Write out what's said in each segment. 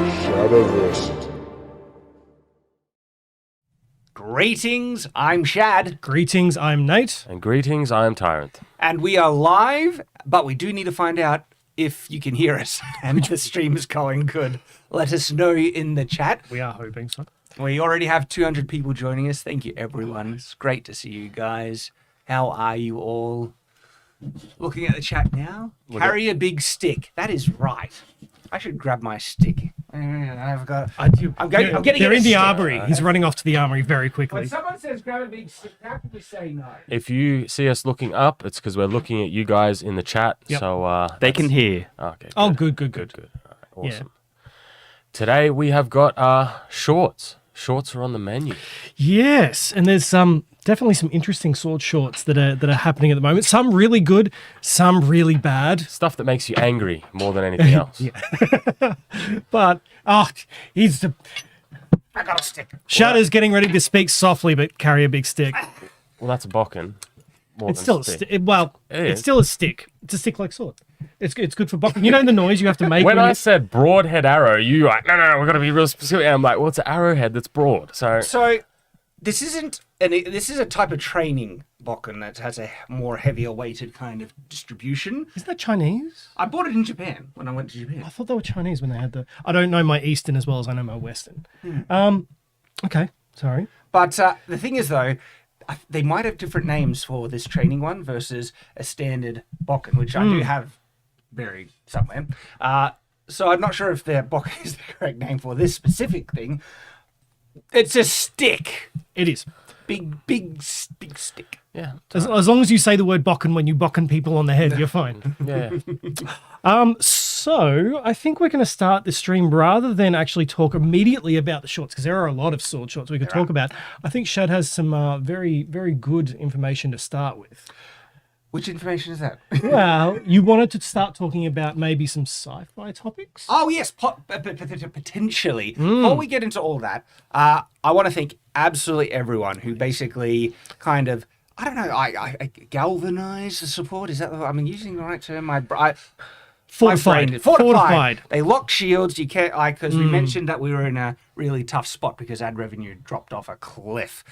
Shadiversity. Greetings, I'm Shad. Greetings, I'm Nate. And greetings, I am Tyrant. And we are live, but we do need to find out if you can hear us and the stream is going good. Let us know in the chat. We are hoping so. We already have 200 people joining us. Thank you, everyone. It's great to see you guys. How are you all? Looking at the chat now. Carry a big stick. That is right. I should grab my stick. I'm getting They're in the stick. armory. He's running off to the armory very quickly. When someone says grab a big stick, how can we say no? If you see us looking up, it's because we're looking at you guys in the chat. Yep. So They can hear. Okay. Oh, good. All right, awesome. Today we have got shorts. Shorts are on the menu. Yes, and there's definitely some interesting sword shorts that are happening at the moment. Some really good, some really bad. Stuff that makes you angry more than anything else. But he's the I got a stick. Shadow's getting ready to speak softly, but carry a big stick. Well, that's a bokken. It's still stick. it's still a stick. It's a stick-like sword. It's good for boxing. You know the noise you have to make When I said broadhead arrow, you like, no, we've got to be real specific. And I'm like, well, it's an arrowhead that's broad. So this isn't this is a type of training bokken that has a more heavier weighted kind of distribution. Isn't that Chinese? I bought it in Japan when I went to Japan. I thought they were Chinese when they had the. I don't know my Eastern as well as I know my Western. Okay, sorry. But the thing is, though, they might have different names for this training one versus a standard bokken, which I do have buried somewhere. So I'm not sure if the bokken is the correct name for this specific thing. It's a stick. It is. Big stick. Yeah. As long as you say the word bokken when you bokken people on the head, you're fine. Yeah. So I think we're going to start the stream rather than actually talk immediately about the shorts, because there are a lot of sword shorts we could talk about. I think Shad has some very, very good information to start with. Which information is that? Well, you wanted to start talking about maybe some sci-fi topics? Oh, yes, potentially. Before we get into all that, I want to thank absolutely everyone who basically kind of, I don't know, I galvanized the support. Is that I'm using the right term? Fortified. They locked shields. You can't, because we mentioned that we were in a really tough spot because ad revenue dropped off a cliff.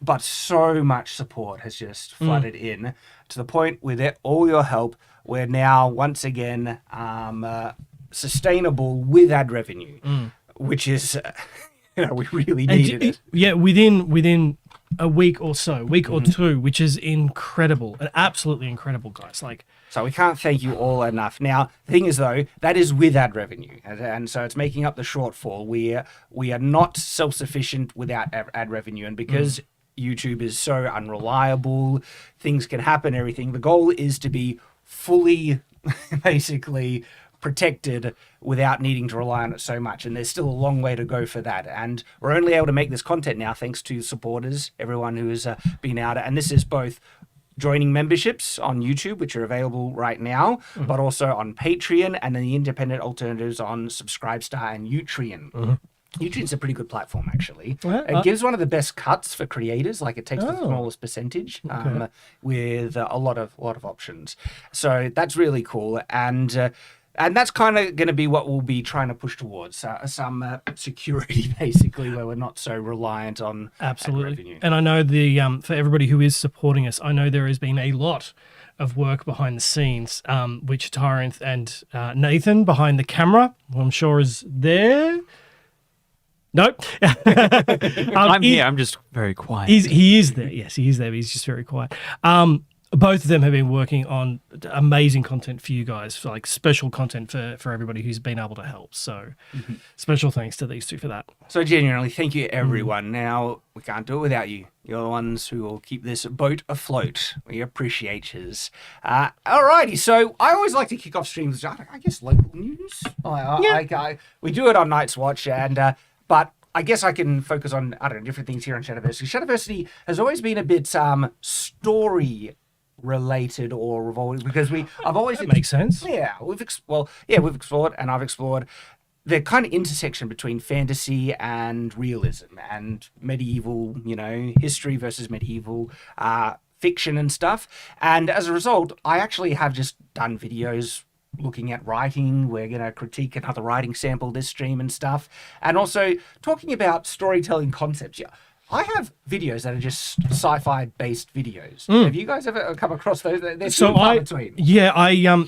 But so much support has just flooded in to the point with all your help, we're now once again sustainable with ad revenue, which is, we really needed it. Yeah, within a week or so, or two, which is incredible, and absolutely incredible, guys. So we can't thank you all enough. Now, the thing is, though, that is with ad revenue, and so it's making up the shortfall. We are not self-sufficient without ad revenue, and because YouTube is so unreliable, things can happen, everything. The goal is to be fully, basically, protected without needing to rely on it so much. And there's still a long way to go for that. And we're only able to make this content now thanks to supporters, everyone who has been out. And this is both joining memberships on YouTube, which are available right now, but also on Patreon, and then the independent alternatives on Subscribestar and Utreon. Utreon's a pretty good platform, actually. It gives one of the best cuts for creators. Like, it takes the smallest percentage with a lot of options. So that's really cool. And that's kind of going to be what we'll be trying to push towards, some security, basically, where we're not so reliant on absolutely ad revenue. And I know for everybody who is supporting us, I know there has been a lot of work behind the scenes, which Tyrant and Nathan behind the camera, who I'm sure is there. Nope. I'm here. I'm just very quiet. He is there. Yes, he is there. But he's just very quiet. Both of them have been working on amazing content for you guys, for special content for everybody who's been able to help. So special thanks to these two for that. So genuinely, thank you, everyone. Now, we can't do it without you. You're the ones who will keep this boat afloat. We appreciate yous. Alrighty, so I always like to kick off streams with, I guess, local news. We do it on Night's Watch, and but I guess I can focus on, different things here on Shadiversity. Shadiversity has always been a bit story related or revolving, because I've always makes sense. Yeah, we've explored, and I've explored the kind of intersection between fantasy and realism and medieval, history versus medieval fiction and stuff. And as a result, I actually have just done videos looking at writing. We're going to critique another writing sample this stream and stuff. And also talking about storytelling concepts. Yeah. I have videos that are just sci-fi based videos. Have you guys ever come across those? They're so between.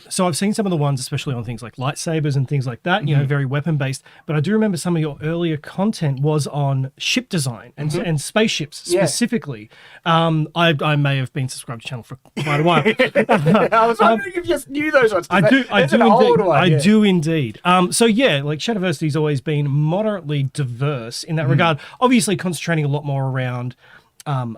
So I've seen some of the ones, especially on things like lightsabers and things like that. You know, very weapon based. But I do remember some of your earlier content was on ship design and spaceships specifically. I may have been subscribed to the channel for quite a while. I was wondering if you just knew those ones. I do indeed. So yeah, like Shadiversity's always been moderately diverse in that regard. Obviously, concentrating a lot more around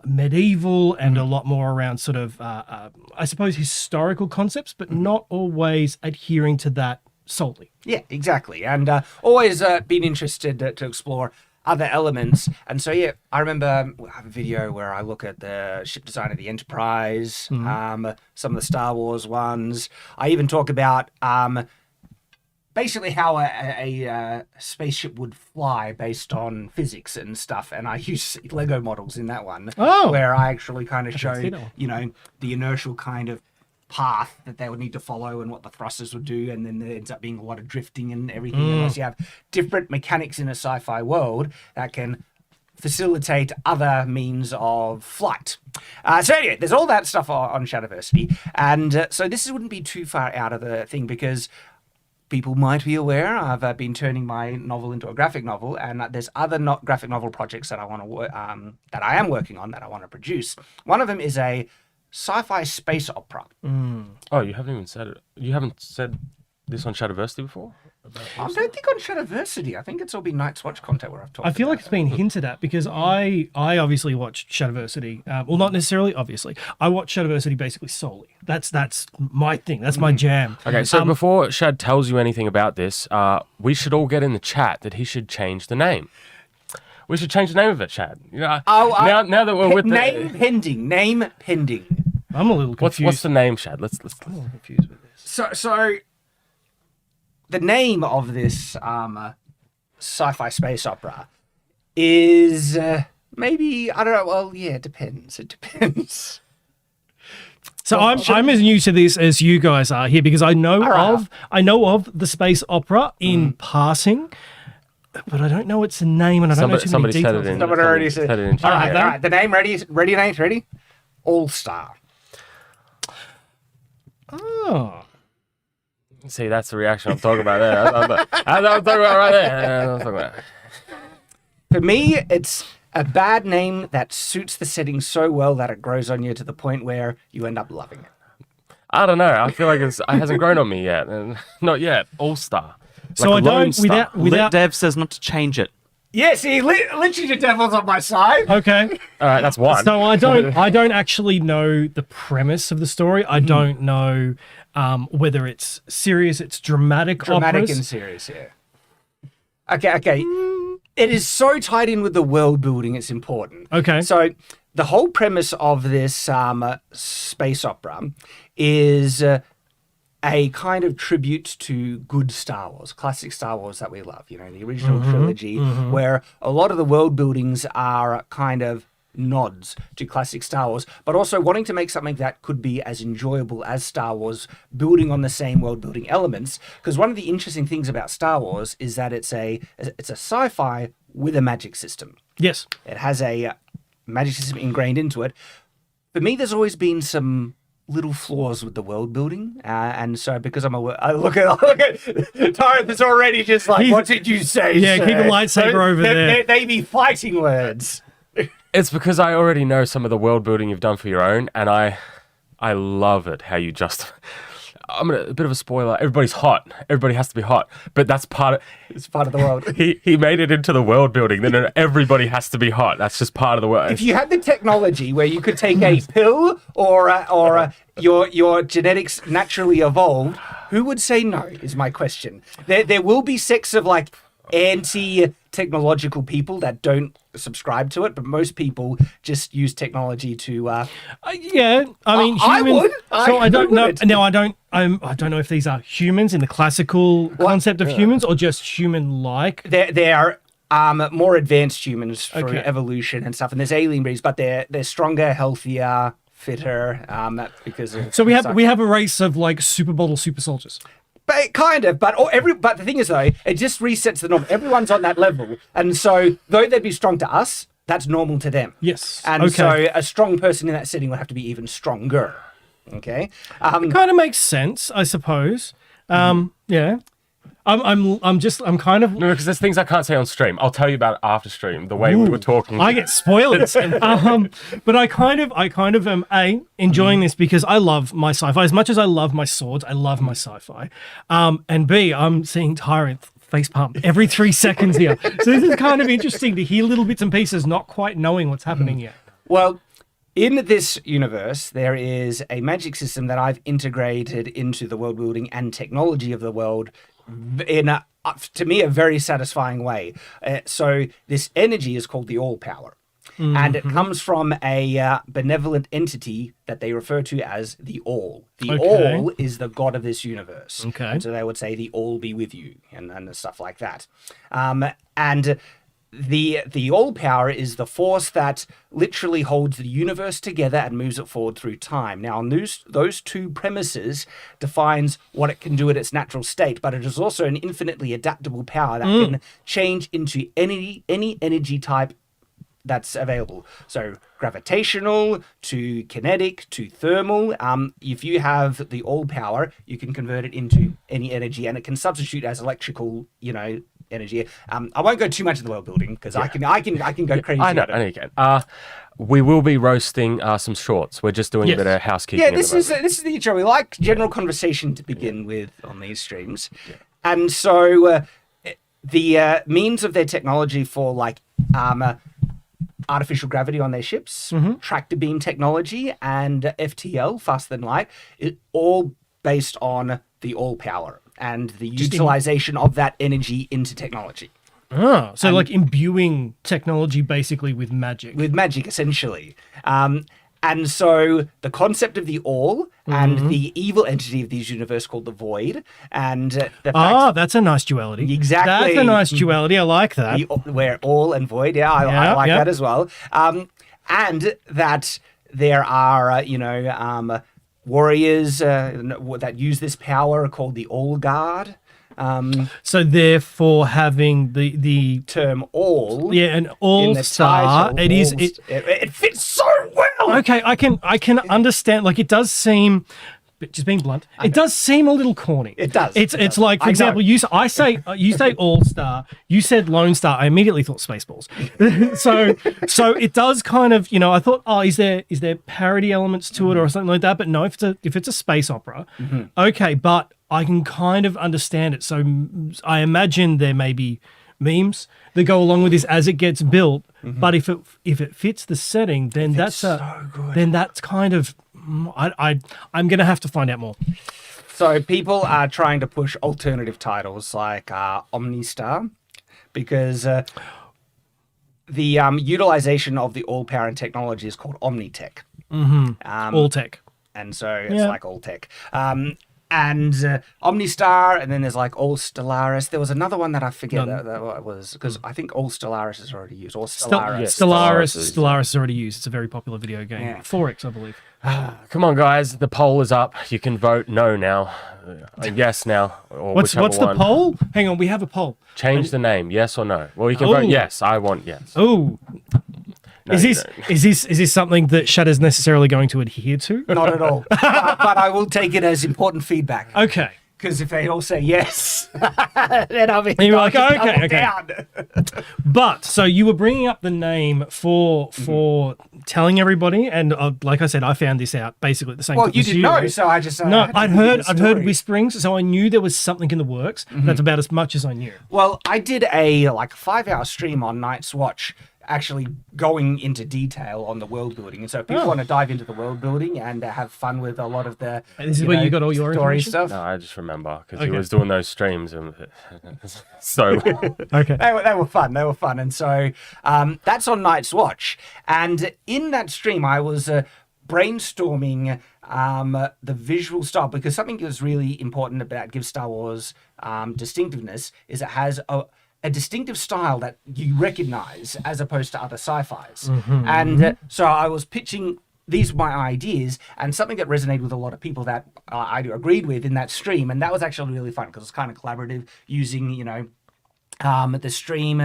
medieval and a lot more around sort of, I suppose, historical concepts, but not always adhering to that solely. Yeah, exactly. And always been interested to explore other elements. And so, yeah, I remember I have a video where I look at the ship design of the Enterprise, some of the Star Wars ones. I even talk about basically how a spaceship would fly based on physics and stuff, and I use Lego models in that one, where I actually kind of show, you know, the inertial kind of path that they would need to follow and what the thrusters would do, and then there ends up being a lot of drifting and everything, unless you have different mechanics in a sci-fi world that can facilitate other means of flight. So anyway, there's all that stuff on Shadiversity, and so this wouldn't be too far out of the thing, because people might be aware I've been turning my novel into a graphic novel, and there's other graphic novel projects that I want to that I am working on that I want to produce. One of them is a sci-fi space opera. Oh, you haven't even said it. You haven't said this on Shadiversity before? I don't think on Shadiversity. I think it's all been Night's Watch content where I've talked. I feel like it's been hinted at, because I obviously watched Shadiversity. Well, not necessarily, obviously. I watch Shadiversity basically solely. That's my thing. That's my jam. Okay, so before Shad tells you anything about this, we should all get in the chat that he should change the name. We should change the name of it, Shad. You know, now that we're with name pending. I'm a little confused. What's the name, Shad? Let's. I'm a little confused with this. So the name of this sci-fi space opera is maybe, I don't know. Well, yeah, it depends. It depends. So I'm as new to this as you guys are here, because I know of the space opera in passing, but I don't know its name, and I don't know too many details. Someone already said it in chat. All right. The name ready, Nate? Ready? All Star. Oh. See, that's the reaction I'm talking about there. I'm talking about right there. I'm talking about. For me, it's a bad name that suits the setting so well that it grows on you to the point where you end up loving it. I don't know. I feel like it hasn't grown on me yet. Not yet. All Star. So like I don't, without Dev says not to change it. Yeah, see, literally the devil's on my side. Okay. All right, that's one. So I don't actually know the premise of the story. I don't know whether it's serious, it's dramatic operas. And serious, yeah. Okay. It is so tied in with the world building, it's important. Okay. So the whole premise of this space opera is a kind of tribute to good Star Wars, classic Star Wars that we love, you know, the original trilogy, where a lot of the world buildings are kind of nods to classic Star Wars, but also wanting to make something that could be as enjoyable as Star Wars, building on the same world building elements. Because one of the interesting things about Star Wars is that it's a sci-fi with a magic system. Yes. It has a magic system ingrained into it. For me, there's always been some little flaws with the world building, and so because I look at Tyrant is already just like, what did you say? Yeah, sir? keep a lightsaber over there. They be fighting words. It's because I already know some of the world building you've done for your own, and I love it how you just. I'm a bit of a spoiler. Everybody's hot. Everybody has to be hot, but that's it's part of the world. He made it into the world building. Then everybody has to be hot. That's just part of the world. If you had the technology where you could take a pill or your genetics naturally evolved, who would say no? Is my question. There will be sects of like anti-technological people that don't subscribe to it, but most people just use technology to. Yeah, I mean, humans. I would. So I don't know. No, I don't. I don't know if these are humans in the classical concept of humans or just human-like. They are more advanced humans for evolution and stuff, and there's alien breeds, but they're stronger, healthier, fitter. Because of so we have a race of like super bottle super soldiers. kind of, but the thing is though, it just resets the norm. Everyone's on that level, and so though they'd be strong to us, that's normal to them. Yes. And so a strong person in that setting would have to be even stronger. Okay. It kind of makes sense, I suppose. Yeah. I'm kind of. No, because there's things I can't say on stream. I'll tell you about it after stream. The way we were talking. I get spoilers. But I kind of am enjoying this because I love my sci-fi as much as I love my swords. I love my sci-fi. And B, I'm seeing Tyrant face pump every 3 seconds here. So this is kind of interesting to hear little bits and pieces, not quite knowing what's happening yet. Well, in this universe, there is a magic system that I've integrated into the world building and technology of the world in, to me, a very satisfying way. So this energy is called the All Power. And it comes from a benevolent entity that they refer to as the All. The All is the god of this universe. Okay. And so they would say the All be with you and stuff like that. And the All Power is the force that literally holds the universe together and moves it forward through time. Now, those two premises defines what it can do at its natural state, but it is also an infinitely adaptable power that can change into any energy type that's available. So gravitational to kinetic to thermal. If you have the All Power, you can convert it into any energy, and it can substitute as electrical, energy. I won't go too much in the world building because I can go crazy. I know you can. We will be roasting some shorts. We're just doing a bit of housekeeping. Yeah, this is the intro. We like general conversation to begin with on these streams, and so the means of their technology for like artificial gravity on their ships, tractor beam technology, and FTL, faster than light, it all based on the All Power and the utilization of that energy into technology. Oh, so like imbuing technology basically with magic. With magic, essentially. And so the concept of the All and the evil entity of this universe called the Void, and the fact that's a nice duality. Exactly. That's a nice duality. I like that. Where All and Void, I like that as well. And that there are, warriors that use this power are called the All Guard. So therefore, having the term All, an all-star, it fits so well. Okay, I can understand. Like, it does seem, just being blunt, it does seem a little corny. It does. It's like, for example, you say all-star, you said Lone Star. I immediately thought Spaceballs. so it does kind of, I thought, is there parody elements to it or something like that? But no, if it's a space opera, okay, but I can kind of understand it. So I imagine there may be memes that go along with this as it gets built. But if it fits the setting, then that's kind of I'm gonna have to find out more. So people are trying to push alternative titles like Omnistar because the utilization of the All Power and technology is called Omnitech. All tech. And so it's like all tech. And Omnistar, and then there's like All Stellaris. There was another one that I forget that was, because I think All Stellaris is already used. Or Stellaris. Stellaris is already used. It's a very popular video game. Yeah. 4X, I believe. Come on, guys. The poll is up. You can vote no now. Yes now. Or what's the poll? Hang on, we have a poll. Change the name, yes or no. Well, you can vote yes. I want yes. Oh. No, is this something that Shadow's necessarily going to adhere to? Not at all. But I will take it as important feedback. Okay. Because if they all say yes, then I'll be like, okay. down. But so you were bringing up the name for telling everybody, and like I said, I found this out basically at the same time. Well, you didn't know, so I just I'd heard whisperings, so I knew there was something in the works. That's about as much as I knew. Well, I did a 5-hour stream on Night's Watch, actually going into detail on the world building. And so if people want to dive into the world building and have fun with a lot of the this is where you got all your story stuff. No, I just remember because he was doing those streams and so okay. They were fun. And so that's on Night's Watch. And in that stream I was brainstorming the visual style, because something that was really important about gives Star Wars distinctiveness is it has a distinctive style that you recognize as opposed to other sci-fis. And so I was pitching these were my ideas, and something that resonated with a lot of people that I agreed with in that stream, and that was actually really fun because it's kind of collaborative, using the stream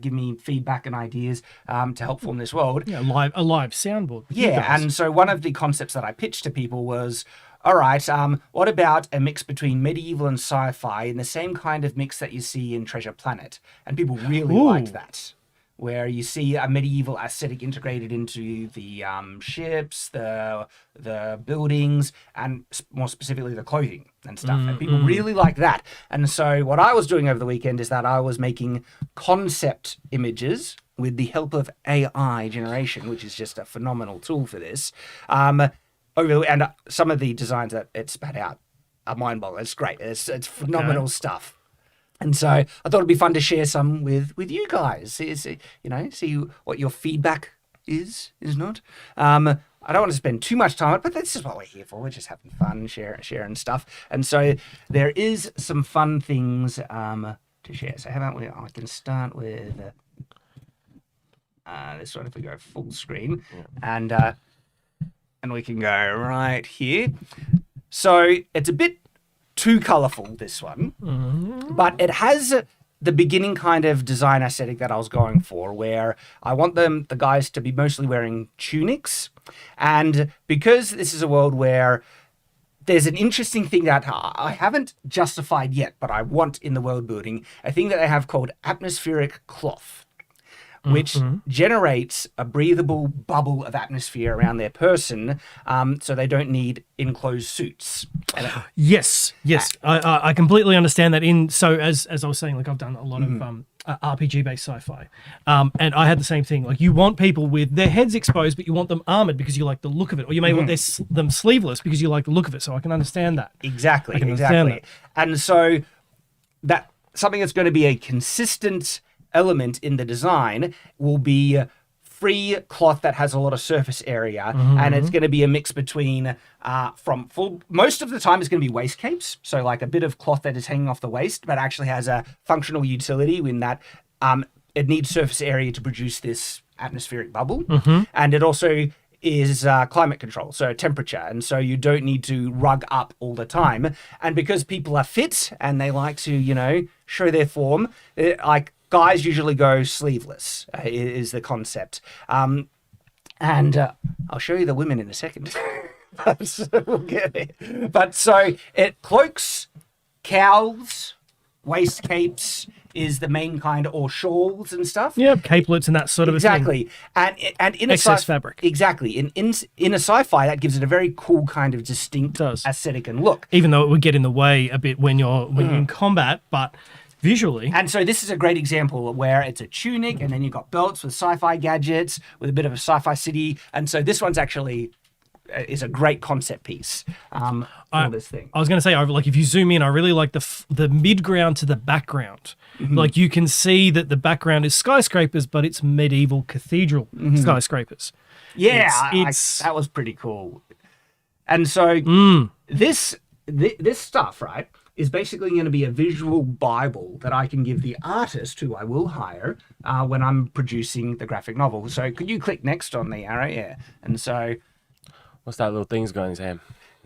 give me feedback and ideas to help form this world. Yeah, a live soundboard. Yeah, and so one of the concepts that I pitched to people was, all right, what about a mix between medieval and sci-fi in the same kind of mix that you see in Treasure Planet? And people really liked that, where you see a medieval aesthetic integrated into the ships, the buildings, and more specifically the clothing and stuff. And people really like that. And so what I was doing over the weekend is that I was making concept images with the help of AI generation, which is just a phenomenal tool for this. And some of the designs that it spat out are mind-boggling. It's great. It's phenomenal stuff. And so I thought it'd be fun to share some with you guys. See what your feedback is not. I don't want to spend too much time on it, but this is what we're here for. We're just having fun, sharing stuff. And so there is some fun things to share. So how about I can start with this one if we go full screen. And we can go right here. So it's a bit too colourful, this one, but it has the beginning kind of design aesthetic that I was going for, where I want the guys to be mostly wearing tunics. And because this is a world where there's an interesting thing that I haven't justified yet, but I want in the world building, a thing that they have called atmospheric cloth, which generates a breathable bubble of atmosphere around their person, so they don't need enclosed suits. Yes. I completely understand that. So as I was saying, like I've done a lot of RPG-based sci-fi, and I had the same thing. Like you want people with their heads exposed, but you want them armored because you like the look of it, or you may want them sleeveless because you like the look of it. So I can understand that. Exactly. Understand that. And so that something that's going to be a consistent element in the design will be free cloth that has a lot of surface area, and it's going to be a mix between most of the time it's going to be waist capes, so like a bit of cloth that is hanging off the waist but actually has a functional utility in that it needs surface area to produce this atmospheric bubble, and it also is climate control, so temperature, and so you don't need to rug up all the time. And because people are fit and they like to show their form, like guys usually go sleeveless, is the concept. And I'll show you the women in a second. We'll get there. But so cloaks, cowls, waist capes is the main kind, or shawls and stuff. Yeah, capelets and that sort of exactly. a thing. And in excess fabric. Exactly. In a sci-fi, that gives it a very cool kind of distinct aesthetic and look. Even though it would get in the way a bit when you're in combat, but visually. And so this is a great example where it's a tunic and then you've got belts with sci-fi gadgets with a bit of a sci-fi city. And so this one's actually is a great concept piece for this thing. I was going to say, like if you zoom in, I really like the mid-ground to the background. Like you can see that the background is skyscrapers, but it's medieval cathedral skyscrapers. Yeah, that was pretty cool. And so this stuff, right, is basically going to be a visual Bible that I can give the artist, who I will hire, when I'm producing the graphic novel. So could you click next on the arrow? Yeah. And so... What's that little thing's going, Sam?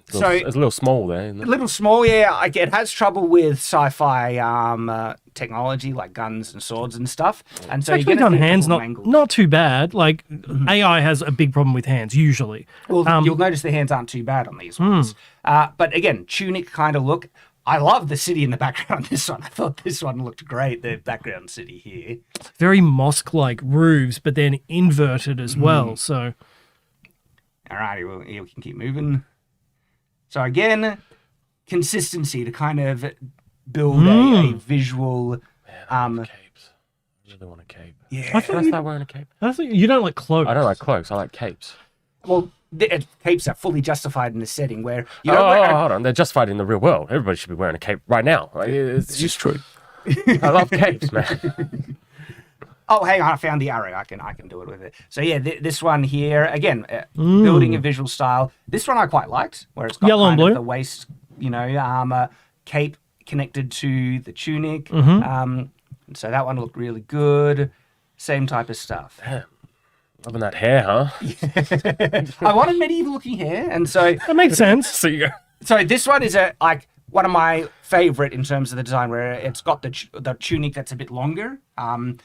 It's a little small there, isn't it? A little small, yeah. It has trouble with sci-fi technology, like guns and swords and stuff. And so actually done hands not too bad. Like AI has a big problem with hands usually. Well, you'll notice the hands aren't too bad on these ones. But again, tunic kind of look. I love the city in the background. This one, I thought this one looked great. The background city here, very mosque-like roofs, but then inverted as well. So, all right, we can keep moving. So again, consistency to kind of build a visual. Man, capes. I really want a cape. Yeah, Can I start wearing a cape? I think you don't like cloaks. I don't like cloaks. I like capes. Well, capes are fully justified in this setting where you hold on. They're justified in the real world. Everybody should be wearing a cape right now. It's just true. I love capes, man. Oh, hang on! I found the arrow. I can do it with it. So yeah, this one here again, building a visual style. This one I quite liked, where it's got yellow and blue. The waist, cape connected to the tunic. So that one looked really good. Same type of stuff. Damn. Loving that hair, huh? I wanted medieval looking hair, and so That makes sense. So you go. so this one is one of my favorite in terms of the design, where it's got the tunic that's a bit longer, and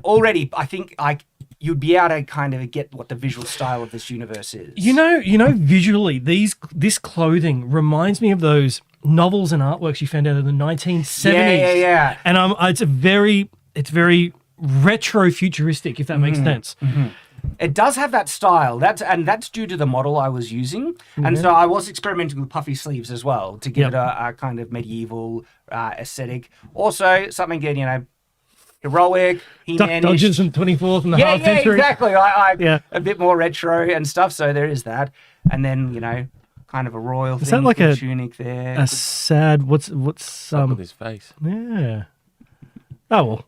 already I think you'd be able to kind of get what the visual style of this universe is. You know, visually, this clothing reminds me of those novels and artworks you found out in the 1970s. Yeah. And it's very retro futuristic, if that makes sense. Mm-hmm. It does have that style. That's due to the model I was using, and so I was experimenting with puffy sleeves as well to give it a kind of medieval aesthetic. Also, something good, heroic, Duck Dodgers from 24th and the half yeah, century. exactly. A bit more retro and stuff. So there is that, and then kind of a royal Is thing. that like a tunic there? A sad. What's Up with his face. Yeah. Oh well.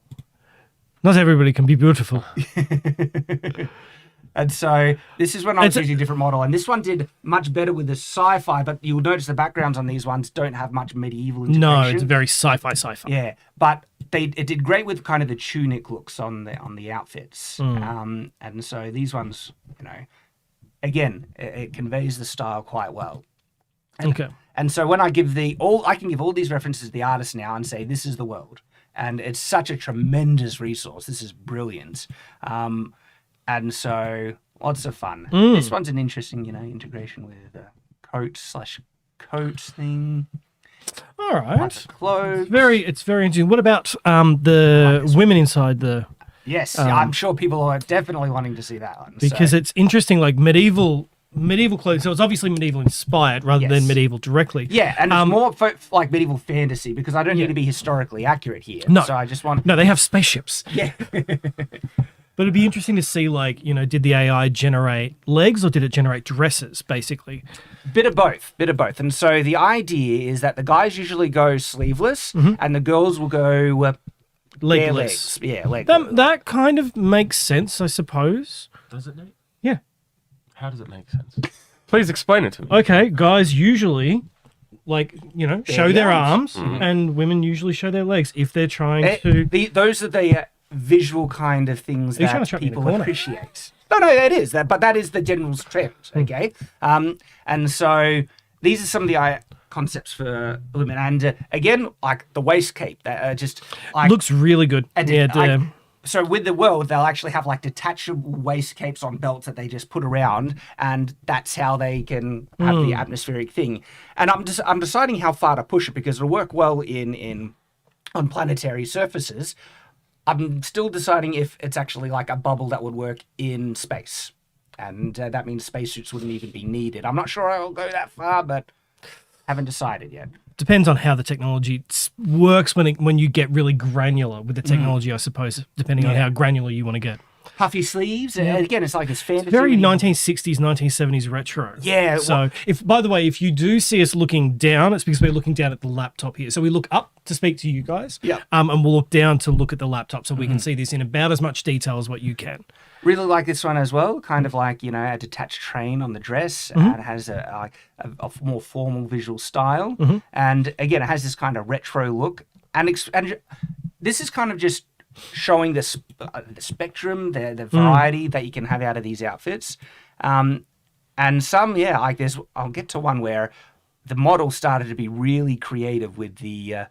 Not everybody can be beautiful. And so this is when I was using a different model, and this one did much better with the sci-fi, but you'll notice the backgrounds on these ones don't have much medieval integration. No, it's very sci-fi. Yeah, but it did great with kind of the tunic looks on the outfits. And so these ones, again, it conveys the style quite well. Okay. And so when I can give all these references to the artist now and say, this is the world. And it's such a tremendous resource. This is brilliant. And so lots of fun. This one's an interesting, integration with a coat thing. All right. Clothes. It's very interesting. What about the women inside the? Yes, I'm sure people are definitely wanting to see that one. Because it's interesting, like medieval clothing. So it's obviously medieval inspired rather than medieval directly. Yeah, and it's more like medieval fantasy because I don't need to be historically accurate here. No. So I just want. No, they have spaceships. Yeah. But it'd be interesting to see, like, did the AI generate legs or did it generate dresses, basically? Bit of both. And so the idea is that the guys usually go sleeveless and the girls will go Legless. legs. Yeah, legless. That kind of makes sense, I suppose. Does it, Nate? Yeah. How does it make sense? Please explain it to me. Okay, guys usually, show their arms, Mm-hmm. and women usually show their legs if they're trying to. Those are the visual kind of things you trying to that trap me in the people corner? appreciate. No, it is that, but that is the general trend. Okay, and so these are some of the concepts for women, and again, like the waist cape, that just Looks really good. so with the world, they'll actually have like detachable waist capes on belts that they just put around, and that's how they can have the atmospheric thing. And I'm deciding how far to push it because it'll work well on planetary surfaces. I'm still deciding if it's actually like a bubble that would work in space. And that means spacesuits wouldn't even be needed. I'm not sure I'll go that far, but haven't decided yet. Depends on how the technology works when you get really granular with the technology, I suppose, depending on how granular you want to get. Puffy sleeves. Again, it's like this fantasy. Very 1960s, 1970s retro. Yeah. So, by the way, if you do see us looking down, it's because we're looking down at the laptop here. So we look up to speak to you guys. Yeah. And we'll look down to look at the laptop so we can see this in about as much detail as what you can. Really like this one as well. Kind of like, a detached train on the dress. And it has a more formal visual style. And again, it has this kind of retro look. And this is kind of just showing the spectrum, the variety that you can have out of these outfits. And some, like this, I'll get to one where the model started to be really creative with the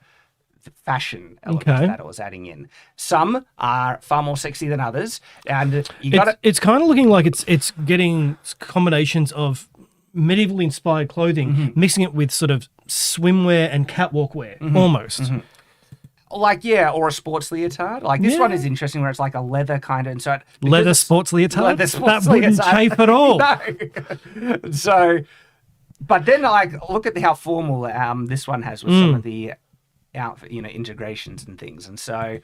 fashion element that it was adding in. Some are far more sexy than others, and it's kind of looking like it's getting combinations of medieval inspired clothing, mixing it with sort of swimwear and catwalk wear, almost. Or a sports leotard. Like this one is interesting where it's like a leather kind of, and so leather sports leotard. Leather sports that wouldn't chafe at all. No. So, but then look at how formal this one has with some of the outfit, integrations and things, and so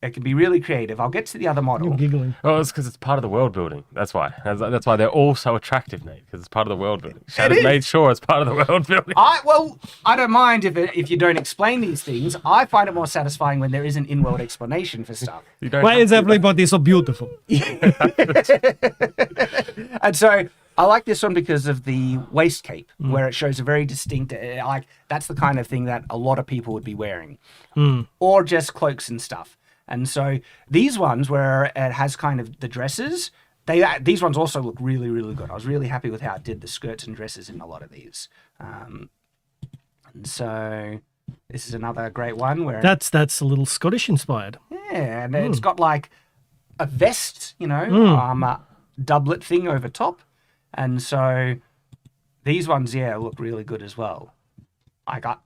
it can be really creative. I'll get to the other model. You're giggling. Oh, it's because it's part of the world building. That's why. That's why they're all so attractive, Nate. Because it's part of the world building. Shadow's made sure it's part of the world building. I don't mind if you don't explain these things. I find it more satisfying when there is an in-world explanation for stuff. Why is everybody so beautiful? And so I like this one because of the waist cape, where it shows a very distinct, that's the kind of thing that a lot of people would be wearing, or just cloaks and stuff. And so these ones where it has kind of the dresses, these ones also look really, really good. I was really happy with how it did the skirts and dresses in a lot of these. And so this is another great one where That's a little Scottish inspired. yeah, and it's got like a vest, doublet thing over top. And so these ones, look really good as well. The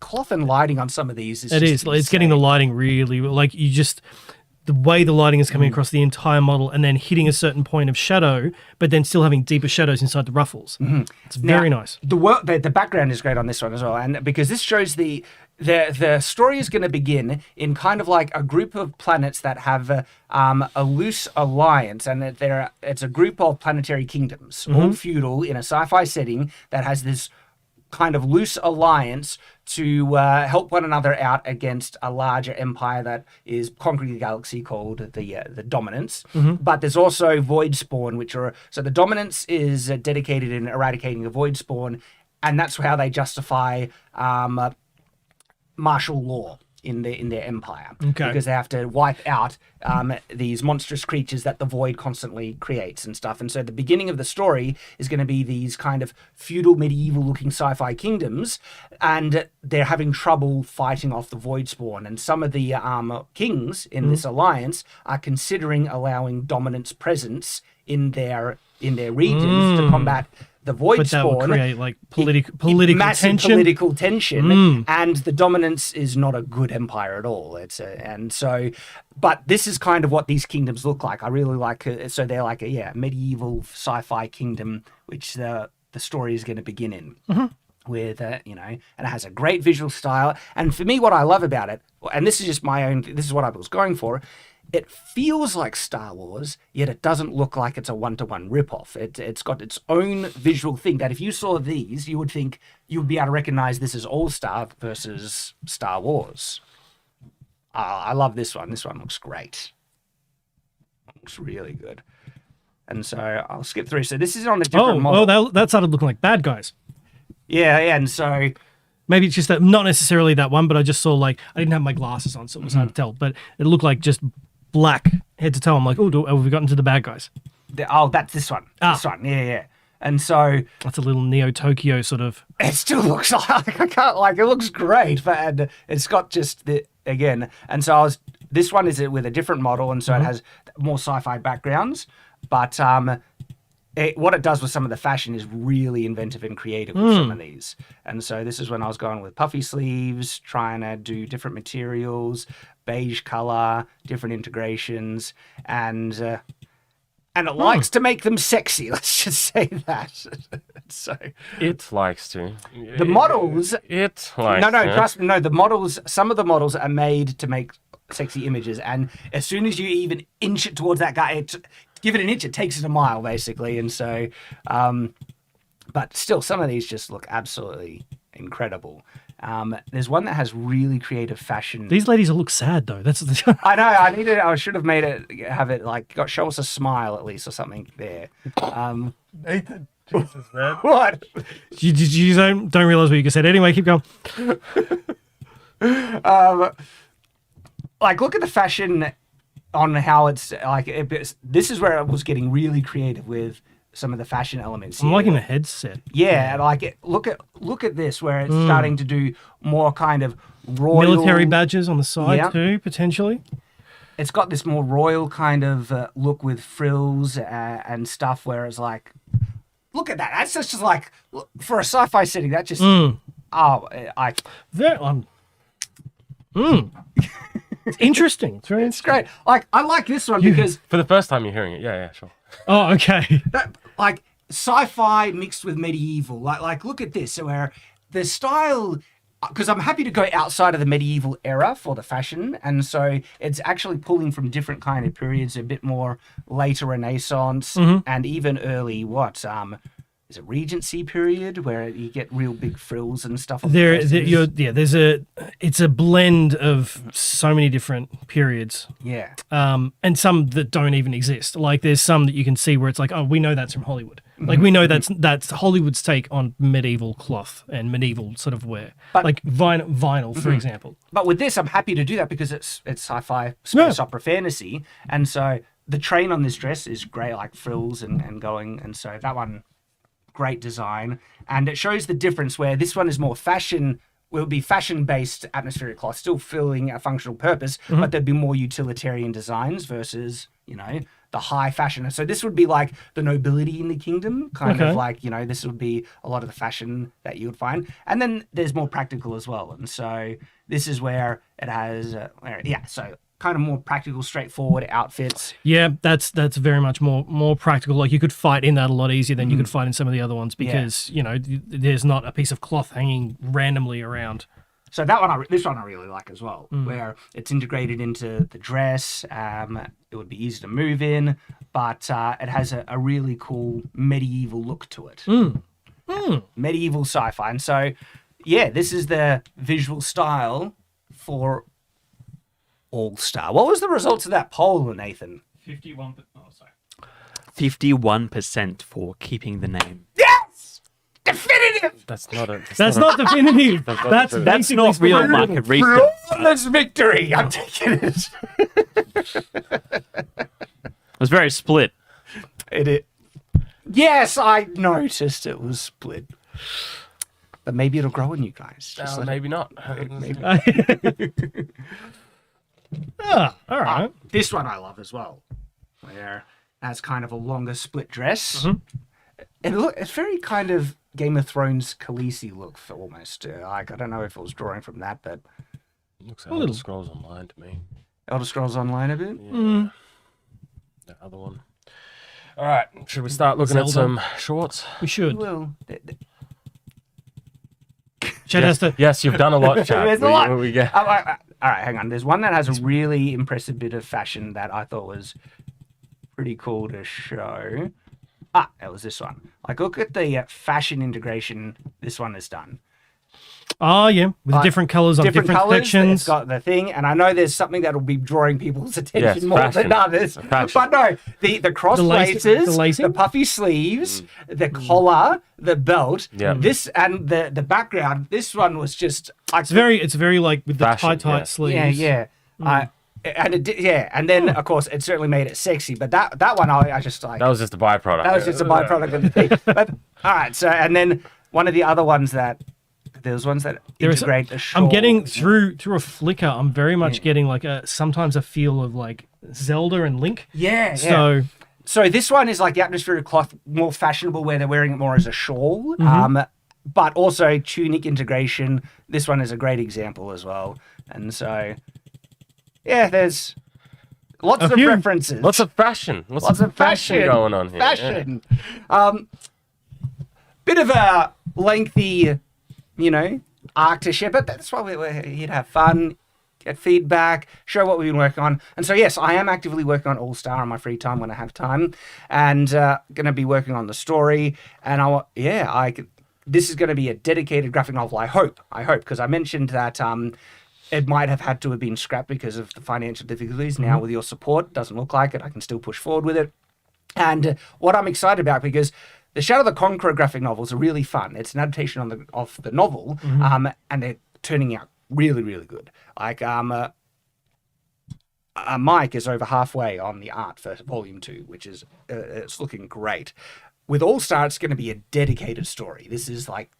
cloth and lighting on some of these is It's getting the lighting really, like the way the lighting is coming across the entire model and then hitting a certain point of shadow, but then still having deeper shadows inside the ruffles. It's very nice. The background is great on this one as well, and because this shows the story is going to begin in kind of like a group of planets that have a loose alliance, and it's a group of planetary kingdoms, all feudal in a sci-fi setting that has this kind of loose alliance to help one another out against a larger empire that is conquering the galaxy called the Dominants. But there's also Void Spawn, so the Dominants is dedicated in eradicating the Void Spawn, and that's how they justify martial law in their empire. Okay. Because they have to wipe out these monstrous creatures that the Void constantly creates and stuff. And so the beginning of the story is going to be these kind of feudal, medieval-looking sci-fi kingdoms, and they're having trouble fighting off the Void Spawn. And some of the kings in this alliance are considering allowing Dominant's presence in their regions to combat the Void But that Spawn. would create like political massive tension. political tension, and the Dominance is not a good empire at all. But this is kind of what these kingdoms look like. I really like it. So they're like a medieval sci-fi kingdom, which the story is going to begin in. With and it has a great visual style. And for me, what I love about it, and this is just this is what I was going for. It feels like Star Wars, yet it doesn't look like it's a one-to-one ripoff. It's got its own visual thing that if you saw these, you would think you would be able to recognize this as All-Star versus Star Wars. I love this one. This one looks great. Looks really good. And so I'll skip through. So this is on a different model. Oh, that started looking like bad guys. Yeah, and so Maybe it's just that, not necessarily that one, but I just saw I didn't have my glasses on, so it was hard to tell. But it looked like just black head to toe. I'm like, have we gotten to the bad guys? That's this one. This one, yeah. And so That's a little Neo Tokyo sort of. it still looks it looks great, but it's got just again. And so this one is with a different model, and so it has more sci-fi backgrounds, but what it does with some of the fashion is really inventive and creative with some of these. And so this is when I was going with puffy sleeves, trying to do different materials, beige color, different integrations, and it likes to make them sexy. Let's just say that. So It likes to. the models, It likes to. trust me, no. The models, some of the models are made to make sexy images, and as soon as you even inch it towards that guy, give it an inch, it takes it a mile, basically. And so, but still, some of these just look absolutely incredible. There's one that has really creative fashion. These ladies look sad though. That's the. I know. I should have made it have it show us a smile at least or something there. Nathan, Jesus, man. What? You don't realize what you just said. Anyway, keep going. Look at the fashion on how it's this is where I was getting really creative with some of the fashion elements here. I'm liking the headset. Yeah, look at this where it's starting to do more kind of royal Military badges on the side too, potentially. It's got this more royal kind of look with frills and stuff where it's like, look at that. That's just for a sci-fi setting, that just It's interesting. It's very it's great. I like this one because For the first time you're hearing it. Yeah, sure. Oh, okay. that sci-fi mixed with medieval. Look at this, where the style. Because I'm happy to go outside of the medieval era for the fashion, and so it's actually pulling from different kind of periods, a bit more later Renaissance and even early is it Regency period where you get real big frills and stuff. It's a blend of so many different periods. Yeah. And some that don't even exist. Like there's some that you can see where it's like, oh, we know that's from Hollywood. Like we know that's Hollywood's take on medieval cloth and medieval sort of wear, But- like vinyl, for example. But with this, I'm happy to do that because it's sci-fi, space opera, fantasy, and so the train on this dress is great, like frills and going, and so that one, great design, and it shows the difference where this one is more fashion. Will be fashion-based atmospheric cloth, still filling a functional purpose, but there'd be more utilitarian designs versus, the high fashion. So this would be like the nobility in the kingdom, kind of like, this would be a lot of the fashion that you would find. And then there's more practical as well. And so this is where it has, so kind of more practical, straightforward outfits. Yeah, that's very much more practical. Like you could fight in that a lot easier than you could fight in some of the other ones because there's not a piece of cloth hanging randomly around. So this one I really like as well, where it's integrated into the dress. It would be easy to move in, but it has a really cool medieval look to it. Medieval sci-fi. And so, this is the visual style for All Star. What was the results of that poll, Nathan? 51% for keeping the name. Yes! Definitive! That's not Definitive. That's That's not real market research. Flawless victory! I'm taking it. It was very split. Yes, I noticed it was split. But maybe it'll grow on you guys. Just let maybe not. All right. This one I love as well, where it has kind of a longer split dress. It's very kind of Game of Thrones Khaleesi look for almost. I don't know if it was drawing from that, but Looks like Elder Scrolls Online to me. Elder Scrolls Online a bit. Yeah. That other one. All right, should we start looking at some shorts? We should. Well, Chad has to. Yes, you've done a lot, Chad. there's a lot. What we get? All right, hang on. There's one that has a really impressive bit of fashion that I thought was pretty cool to show. It was this one. Like, look at the fashion integration this one has done. Oh, yeah. With different colors on different colours, sections. It's got the thing, and I know there's something that will be drawing people's attention Yes, more fashion. than others. Fashion. But no, the cross The lacing- laces, the lacing? the puffy sleeves, the collar, the belt, Yeah. this and the background. This one was just It's very like with the Fashion, tight yeah. sleeves. yeah. And it did, and then of course it certainly made it sexy. But that one I just like That was just a byproduct. that was just a byproduct of the thing. But all right, so and then one of the other ones that there's ones that integrate the shawl. I'm getting through a flicker. I'm very much getting like sometimes a feel of like Zelda and Link. Yeah. So this one is like the atmospheric cloth, more fashionable, where they're wearing it more as a shawl. But also tunic integration. This one is a great example as well. And so, there's lots of few. references. Lots of fashion. Lots of fashion going on here. Fashion. Bit of a lengthy, arc to share, but that's why we're here to have fun, get feedback, show what we've been working on. And so, yes, I am actively working on All Star on my free time when I have time, and going to be working on the story. And this is going to be a dedicated graphic novel. I hope, because I mentioned that it might have had to have been scrapped because of the financial difficulties. Now, with your support, doesn't look like it. I can still push forward with it. And what I'm excited about, because the Shadow the Conqueror graphic novels are really fun. It's an adaptation of the novel, and they're turning out really, really good. Like, Mike is over halfway on the art for Volume 2, which is it's looking great. With All Star, it's going to be a dedicated story. This is like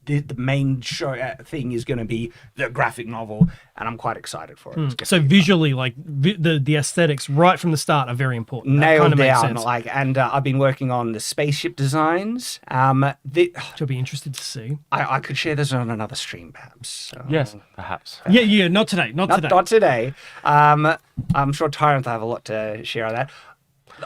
the main show thing is going to be the graphic novel, and I'm quite excited for it. It's gonna so be visually, like the aesthetics right from the start are very important. That nailed kind of makes down. sense. And I've been working on the spaceship designs. Which I'll be interested to see. I could share this on another stream, perhaps. So. Yes, perhaps. Yeah, not today. Not today. Not today. I'm sure Tyrant will have a lot to share on that.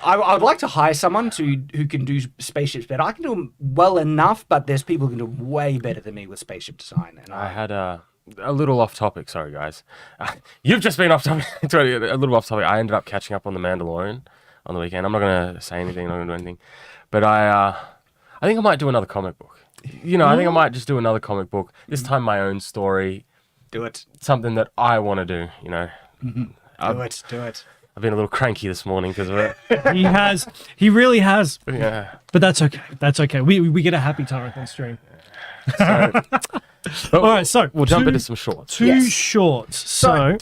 I would like to hire someone who can do spaceships better. I can do them well enough, but there's people who can do them way better than me with spaceship design. And I had a little off topic. Sorry, guys. You've just been off topic. Sorry, a little off topic. I ended up catching up on The Mandalorian on the weekend. I'm not going to say anything. I'm not going to do anything. But I think I might do another comic book. I think I might just do another comic book. This time my own story. do it. Something that I want to do, Do it. I've been a little cranky this morning because He has. He really has. yeah. But that's okay. That's okay. We get a happy Tyrant on stream. All right, so we'll jump into some shorts. Two Yes. shorts. So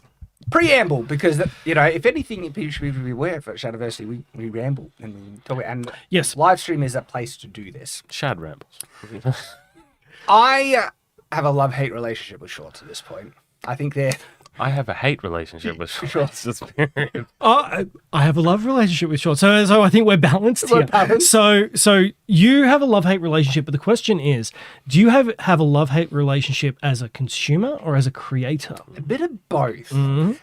Preamble, because if anything, people should be aware for Shadiversity, we ramble and we talk, and Yes. Livestream is a place to do this. Shad rambles. I have a love-hate relationship with shorts at this point. I think they're I have a hate relationship with shorts. This period. I have a love relationship with shorts. So I think we're balanced We're here. balanced. So you have a love-hate relationship, but the question is, do you have a love-hate relationship as a consumer or as a creator? a bit of both.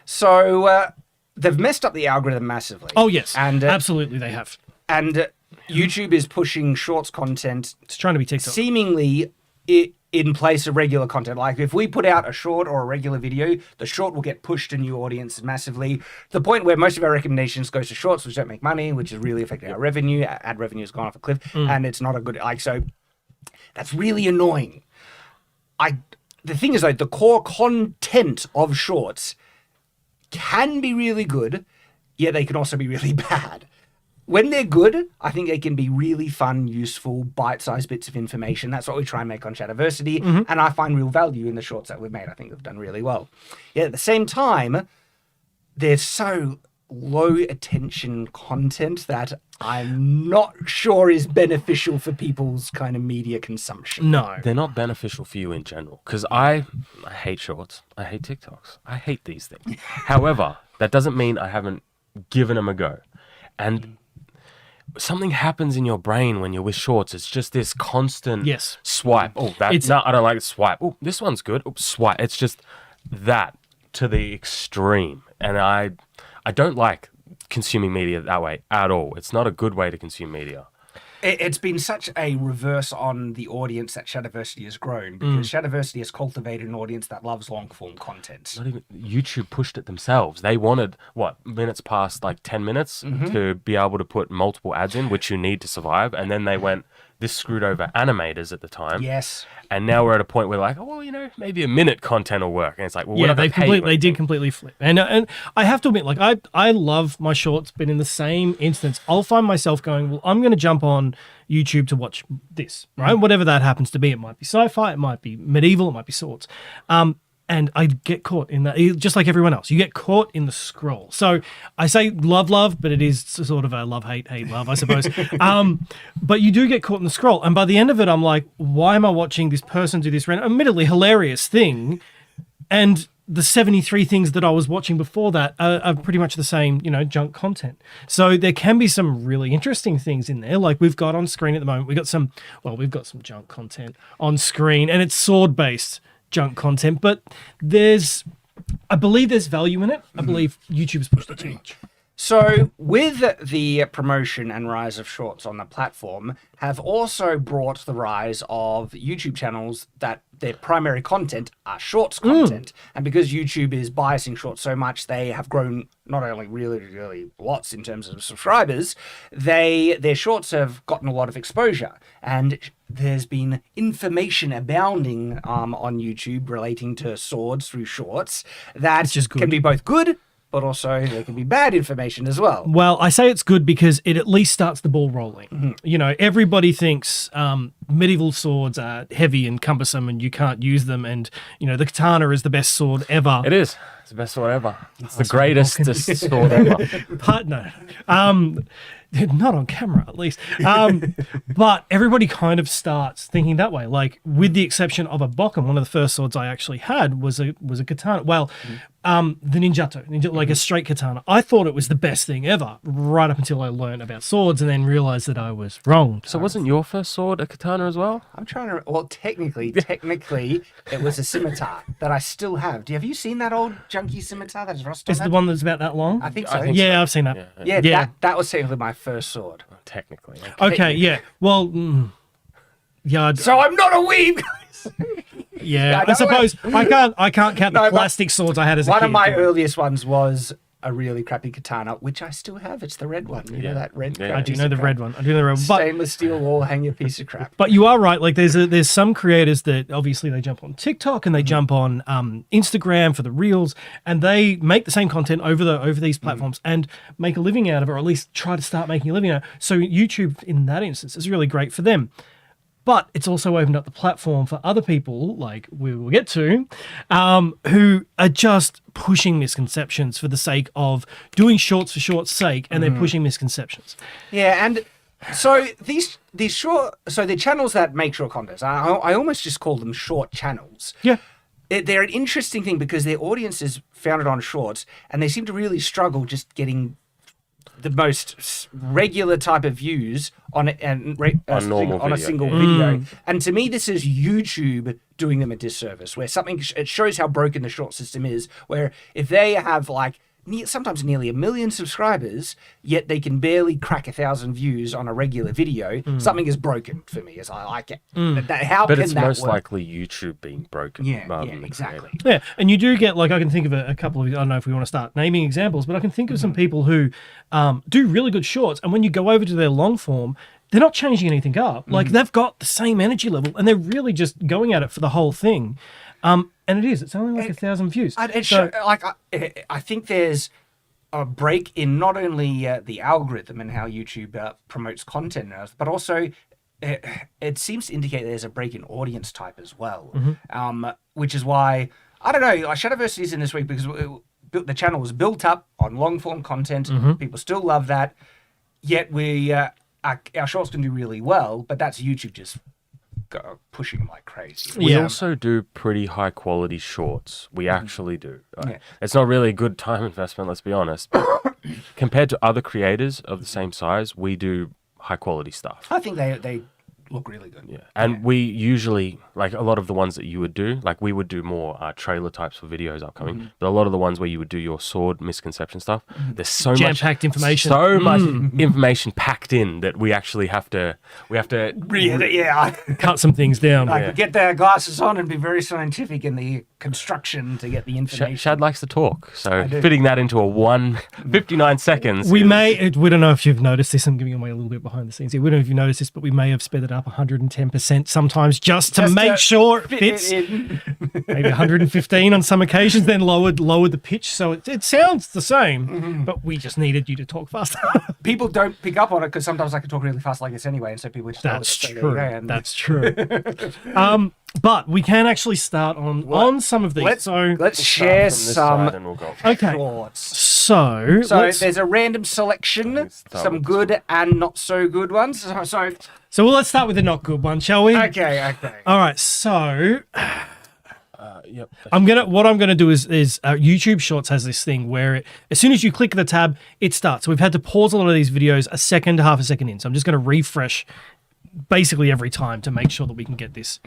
So they've messed up the algorithm massively. Oh yes, and absolutely they have. and YouTube is pushing shorts content It's trying to be TikTok. seemingly in place of regular content. Like if we put out a short or a regular video, the short will get pushed to new audiences massively. To the point where most of our recommendations goes to shorts, which don't make money, which is really affecting our revenue. Ad revenue has gone off a cliff, and it's not a good so. That's really annoying. The thing is though, the core content of shorts can be really good, yet they can also be really bad. When they're good, I think they can be really fun, useful, bite-sized bits of information. That's what we try and make on Shadiversity, and I find real value in the shorts that we've made. I think they've done really well. Yet at the same time, they're so low attention content that I'm not sure is beneficial for people's kind of media consumption. No. They're not beneficial for you in general because I hate shorts. I hate TikToks. I hate these things. However, that doesn't mean I haven't given them a go. And something happens in your brain when you're with shorts. It's just this constant Yes. swipe. Oh, It's- no, I don't like it. Swipe. Oh, this one's good. Oh, swipe. It's just that to the extreme. And I don't like consuming media that way at all. It's not a good way to consume media. It's been such a reverse on the audience that Shadiversity has grown, because Shadiversity has cultivated an audience that loves long form content. Not even YouTube pushed it themselves. They wanted minutes past like 10 minutes to be able to put multiple ads in, which you need to survive. And then they went, this screwed over animators at the time. Yes. And now we're at a point where like, oh, well, maybe a minute content will work. And it's like, well, we're Yeah, not gonna pay you they did anything. completely flip. And I have to admit, like I love my shorts, but in the same instance, I'll find myself going, well, I'm going to jump on YouTube to watch this, right? Whatever that happens to be. It might be sci-fi, it might be medieval, it might be swords. And I get caught in that, just like everyone else. You get caught in the scroll. So I say love, but it is sort of a love, hate, love, I suppose. But you do get caught in the scroll. And by the end of it, I'm like, why am I watching this person do this admittedly hilarious thing? And the 73 things that I was watching before that are pretty much the same, junk content. So there can be some really interesting things in there. Like we've got on screen at the moment, we've got some junk content on screen, and it's sword-based junk content, but I believe there's value in it. I believe YouTube's pushed it too much. So, with the promotion and rise of shorts on the platform, have also brought the rise of YouTube channels that their primary content are shorts content. And because YouTube is biasing shorts so much, they have grown not only really, really lots in terms of subscribers, their shorts have gotten a lot of exposure. And there's been information abounding on YouTube relating to swords through shorts that is good. can be both good, but also there can be bad information as well. Well, I say it's good because it at least starts the ball rolling. Everybody thinks medieval swords are heavy and cumbersome and you can't use them, and the katana is the best sword ever. It is. It's the best sword ever. It's the greatest sword ever. But no, not on camera at least. But everybody kind of starts thinking that way. Like with the exception of a bokken, one of the first swords I actually had was a katana. Well, the ninjato, like a straight katana. I thought it was the best thing ever, right up until I learned about swords and then realized that I was wrong. So wasn't your first sword a katana as well? I'm trying to. Well, technically, it was a scimitar that I still have. Have you seen that old junky scimitar that is rust on Is that? the one that's about that long? I think so. Yeah, I've seen that. Yeah. That was technically my first sword. Technically. Okay, yeah. Well, yeah. So I'm not a weeb, guys. Yeah, I I know suppose I can't count the plastic swords I had as a kid. One of my earliest ones was a really crappy katana, which I still have. It's the red one. You know that red. Yeah. crap I do piece know of the crap. red one. I do know the red one. But Stainless steel wall hanger piece of crap. But you are right. Like there's some creators that obviously they jump on TikTok and they jump on Instagram for the reels, and they make the same content over these platforms and make a living out of it, or at least try to start making a living out of it. So YouTube, in that instance, is really great for them. But it's also opened up the platform for other people, like we will get to, who are just pushing misconceptions for the sake of doing shorts for short's sake, and they're pushing misconceptions. Yeah, and so these short, so the channels that make short content, I almost just call them short channels. Yeah. They're an interesting thing because their audience is founded on shorts, and they seem to really struggle just getting the most regular type of views on a single video. And to me, this is YouTube doing them a disservice, where it shows how broken the short system is, where if they have like sometimes nearly 1 million subscribers, yet they can barely crack 1,000 views on a regular video, something is broken for me, as I like it. But it's most likely YouTube being broken. rather than the exactly. creator. Yeah, and you do get, like, I can think of a couple of, I don't know if we want to start naming examples, but I can think of some people who do really good shorts, and when you go over to their long form, they're not changing anything up. Like, they've got the same energy level, and they're really just going at it for the whole thing. And it's only like 1,000 views. I think there's a break in not only the algorithm and how YouTube promotes content, but also it seems to indicate there's a break in audience type as well. Which is why, I don't know, like Shadiversity is in this week because the channel was built up on long form content. People still love that. Yet our shorts can do really well, but that's YouTube just pushing them like crazy. We also do pretty high quality shorts. We actually do. Yeah. It's not really a good time investment, let's be honest. But compared to other creators of the same size, we do high quality stuff. I think they look really good. Yeah. And we usually, like a lot of the ones that you would do, like we would do more trailer types for videos upcoming, but a lot of the ones where you would do your sword misconception stuff, there's so Jam-packed information. So much information packed in that we actually have to Cut some things down. I could get their glasses on and be very scientific in the construction to get the information. Shad likes to talk, so fitting that into a 59 seconds. We don't know if you've noticed this. I'm giving away a little bit behind the scenes here. We don't know if you've noticed this, but we may have sped it up 110% sometimes just to make sure it fits. Maybe 115 on some occasions, then lowered the pitch so it sounds the same, but we just needed you to talk faster. People don't pick up on it because sometimes I can talk really fast like this anyway, and so people just That's true. But we can actually start on some of these. Let's share some Okay. shorts. So There's a random selection, some good and not so good ones. So let's start with the not good one, shall we? Okay. All right. So Yep. what I'm gonna do is YouTube Shorts has this thing where as soon as you click the tab, it starts. So we've had to pause a lot of these videos half a second in. So I'm just gonna refresh basically every time to make sure that we can get this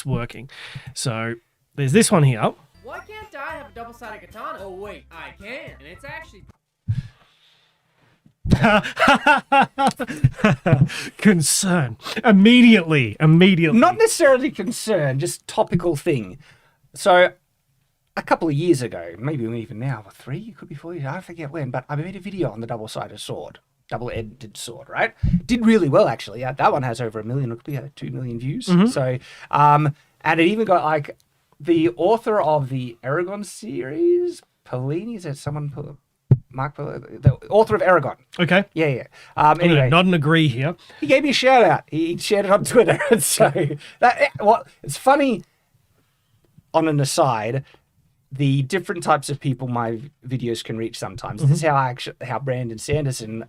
working. So there's this one here. Why can't I have a double-sided katana? Oh wait, I can, and it's actually. Concern immediately. Not necessarily concern, just topical thing. So a couple of years ago, maybe even now, 3, it could be 4 years, I forget when, but I made a video on the double-sided sword. Double-ended sword, right? Did really well, actually. That one has over 1 million, it could be 2 million views. So, and it even got like the author of the Aragon series, Polini, is that someone? Mark, the author of Aragon. Okay. Yeah. I'm Anyway, gonna nod and agree here. he gave me a shout out. He shared it on Twitter. And so it's funny. On an aside, the different types of people my videos can reach sometimes. This is how Brandon Sanderson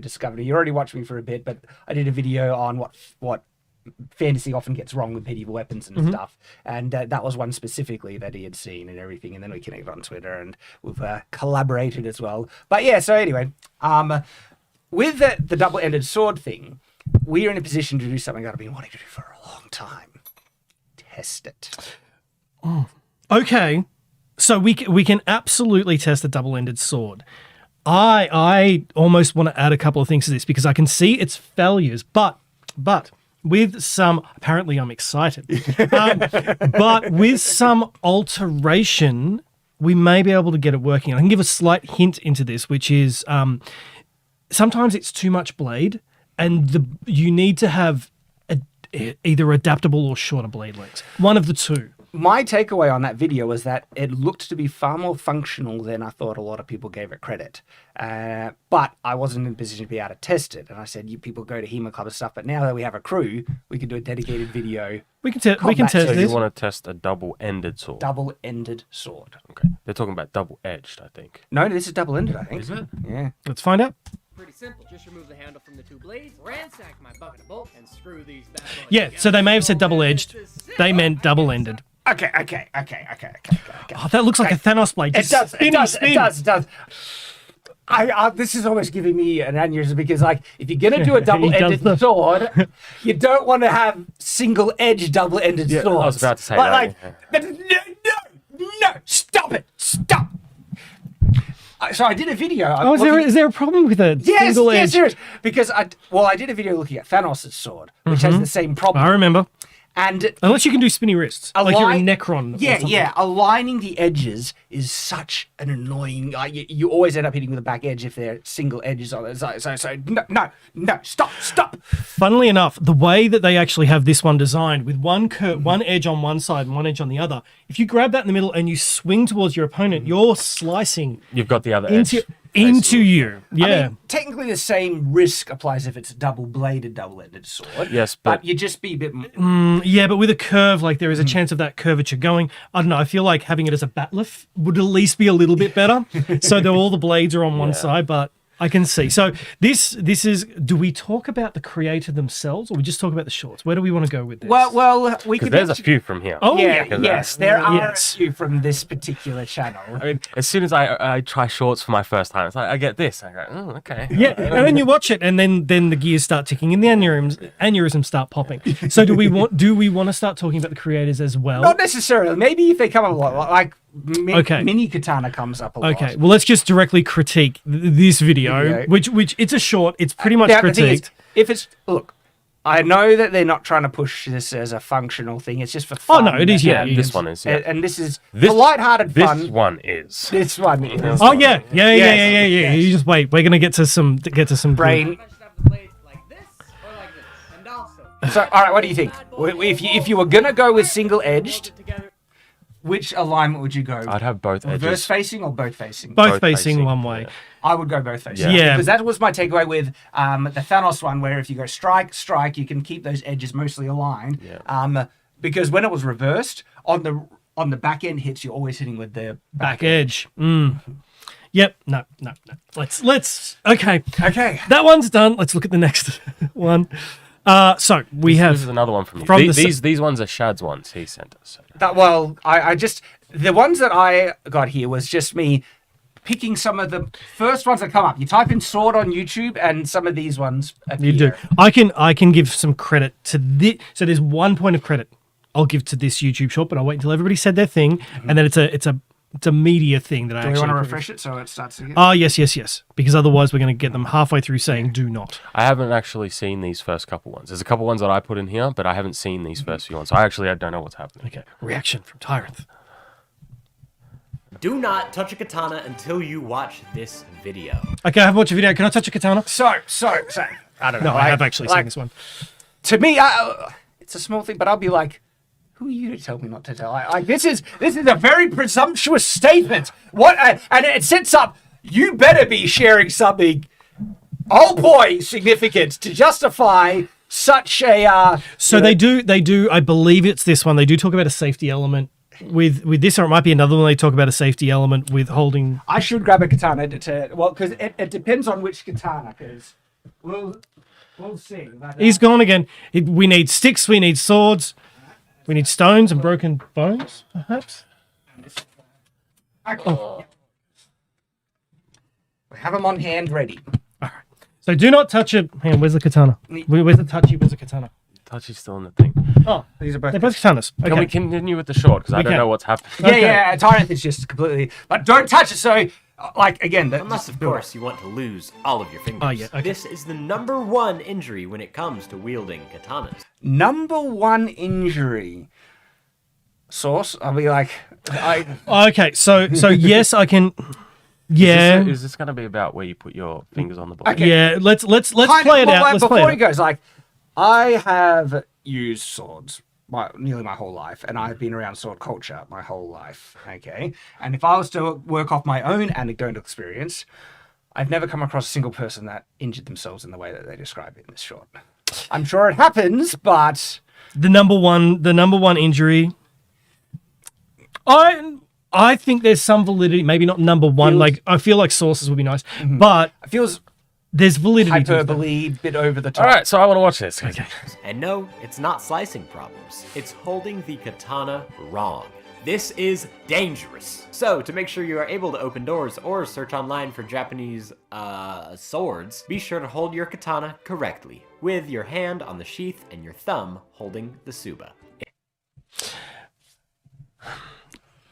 discovered it. You already watched me for a bit, but I did a video on what fantasy often gets wrong with medieval weapons and stuff, and that was one specifically that he had seen and everything. And then we connected on Twitter and we've collaborated as well. But yeah, so anyway, with the double-ended sword thing, we are in a position to do something that I've been wanting to do for a long time. Test it. Okay, so we can absolutely test a double-ended sword. I almost want to add a couple of things to this because I can see its failures, but with some, apparently I'm excited, but with some alteration we may be able to get it working. I can give a slight hint into this, which is sometimes it's too much blade, and you need to have either adaptable or shorter blade lengths. One of the two. My takeaway on that video was that it looked to be far more functional than I thought a lot of people gave it credit. But I wasn't in a position to be able to test it. And I said, you people go to HEMA Club and stuff. But now that we have a crew, we can do a dedicated video. We can test So this. you want to test a double-ended sword? Double-ended sword. Okay. They're talking about double-edged, I think. No, this is double-ended, I think. Is it? Yeah. Let's find out. Pretty simple. Just remove the handle from the 2 blades, ransack my bucket of bolts, and screw these bad boys Yeah, together. so they may have said double-edged. They meant double-ended. Okay. Oh, that looks like a Thanos blade. It Just does. spin, It does. spin. It does. It does. This is almost giving me an aneurysm because, like, if you're gonna do a double-ended sword, you don't want to have single-edged double-ended Yeah, I swords. was about to say But, that, no, stop it, stop. So I did a video. Oh, is there a problem with a Yes, single yes, edge? there is. Because I did a video looking at Thanos' sword, which has the same problem. I remember. And Unless you can do spinny wrists, like you're a Align- Necron. or something. yeah, aligning the edges is such an annoying. You always end up hitting with the back edge if they're single edges on it. So no, stop. Funnily enough, the way that they actually have this one designed with one edge on one side and one edge on the other, if you grab that in the middle and you swing towards your opponent, you're slicing You've got the other into edge. you. Yeah. I mean, technically the same risk applies if it's a double-bladed, double-ended sword. Yes, but but you just be a bit. Yeah, but with a curve, like there is a chance of that curvature going. I don't know. I feel like having it as a batleth would at least be a little bit better. So that all the blades are on one side, but I can see. So this is. Do we talk about the creator themselves, or we just talk about the shorts? Where do we want to go with this? Well, we because could. there's a few from here. Oh, Yeah, yeah. yes, there are Yes. a few from this particular channel. I mean, as soon as I try shorts for my first time, it's like I get this. I go, oh, okay. Yeah, and then you watch it, and then the gears start ticking, and the aneurysms start popping. So do we want to start talking about the creators as well? Not necessarily. Maybe if they come up a lot, like Okay. Mini Katana comes up a lot. Okay, well, let's just directly critique this video, which it's a short. It's pretty much Now, the thing is, critiqued. if it's look, I know that they're not trying to push this as a functional thing. It's just for Oh fun. no, it is. Yeah, This one is. Yeah. And this is This- for lighthearted This fun. one is. This one is Oh yeah. Yes. Yeah. You just wait. We're gonna get to some brain. I should have the blades like this or like this. And also, So, all right, what do you think? If you were gonna go with single edged, together. which alignment would you go? I'd have both Reverse edges. facing or both facing? Both Both facing facing, one way. yeah. I would go both facing. Yeah. Because that was my takeaway with the Thanos one, where if you go strike, you can keep those edges mostly aligned. Yeah. Because when it was reversed on the back end hits, you're always hitting with the Back edge. Yep. No. Let's. Okay. Okay. That one's done. Let's look at the next one. So we This have. is another one from you. From the These ones are Shad's ones he sent us. I just the ones that I got here was just me picking some of the first ones that come up. You type in sword on YouTube, and some of these ones appear. You do. I can give some credit to this. So there's 1 point of credit I'll give to this YouTube short, but I'll wait until everybody said their thing, and then it's a media thing that I Do we actually want to approve. refresh it so it starts again? Oh yes. Because otherwise we're going to get them halfway through saying do not. I haven't actually seen these first couple ones. There's a couple ones that I put in here, but I haven't seen these first few ones. So I don't know what's happening. Okay. Reaction from Tyrant. Do not touch a katana until you watch this video. Okay, I have watched a video. Can I touch a katana? So I don't know. No, I have actually seen this one. To me, it's a small thing, but I'll be like, who are you to tell me not to tell? Like this is a very presumptuous statement. What and it sets up. You better be sharing something, oh boy, significant to justify such a. So they do. I believe it's this one. They do talk about a safety element with this, or it might be another one. They talk about a safety element with holding. I should grab a katana because it depends on which katana. Because we'll see. But, He's gone again. We need sticks. We need swords. We need stones and broken bones, perhaps. okay. We have them on hand ready. So do not touch it. Hang on, where's the katana? Where's the touchy? Where's the katana? Touchy's still in the thing. Oh, These are both. they're both katanas. Can we Okay. continue with the short? Because I don't can. know what's happening. Yeah, Tyrant is just completely. But don't touch it. So, like again, Unless, of course, you want to lose all of your fingers. Oh, yeah, okay. This is the #1 injury when it comes to wielding katanas. number one injury source. I'll be like, Okay, so yes, I can. Yeah, Is this going to be about where you put your fingers on the blade? Okay. yeah. Let's Kind play of- it out. well, Let's play before it he out. goes, like, I have used swords nearly my whole life, and I've been around sword culture my whole life. Okay, and if I was to work off my own anecdotal experience, I've never come across a single person that injured themselves in the way that they describe it in this short. I'm sure it happens, but The number one injury. I think there's some validity. Maybe not number one. Feels- Like I feel like sources would be nice, but it feels there's validity to it. hyperbole, bit over the top. All right, so I want to watch this. Okay. And no, it's not slicing problems. It's holding the katana wrong. This is dangerous. So, to make sure you are able to open doors or search online for Japanese swords, be sure to hold your katana correctly, with your hand on the sheath and your thumb holding the tsuba.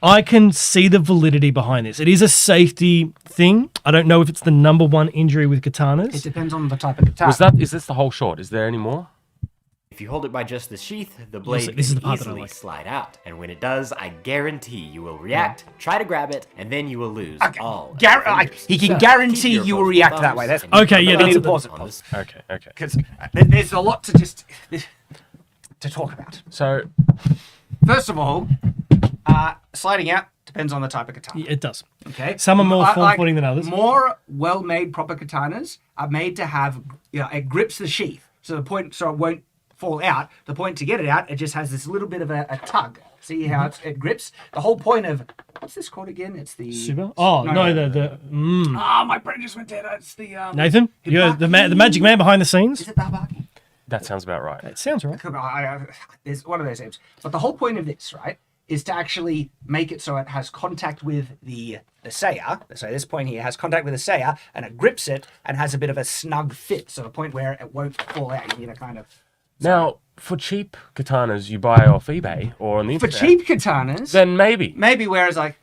I can see the validity behind this. It is a safety thing. I don't know if it's the number one injury with It katanas. depends on the type of katana. Is this the whole short? Is there any more? If you hold it by just the sheath, the blade this is the can part that I easily like. slide out. And when it does, I guarantee you will react, try to grab it, and then you will lose all of your fingers. he can So, guarantee keep your you will opposable react that thumbs way. That's and use Okay, the yeah, thumb that's- pause it, on pause. the Okay. Because there's a lot to talk about. So First of all, sliding out depends on the type of katana. It does. Okay, Some are more Like, form-footing than others. More well-made proper katanas are made to have, it grips the sheath, so it won't fall out. The point to get it out, it just has this little bit of a tug. See how it grips? The whole point of what's this called again? It's the Super? Oh no, my brain just went dead. It's the Nathan, you're the magic man behind the scenes. Is it the Habaki? that sounds about right. It sounds right. There's one of those names. But the whole point of this, right, is to actually make it so it has contact with the saya. So this point here has contact with the saya, and it grips it and has a bit of a snug fit. So the point where it won't fall out. Kind of. Now, for cheap katanas you buy off eBay or on the For internet, cheap katanas, then maybe. whereas like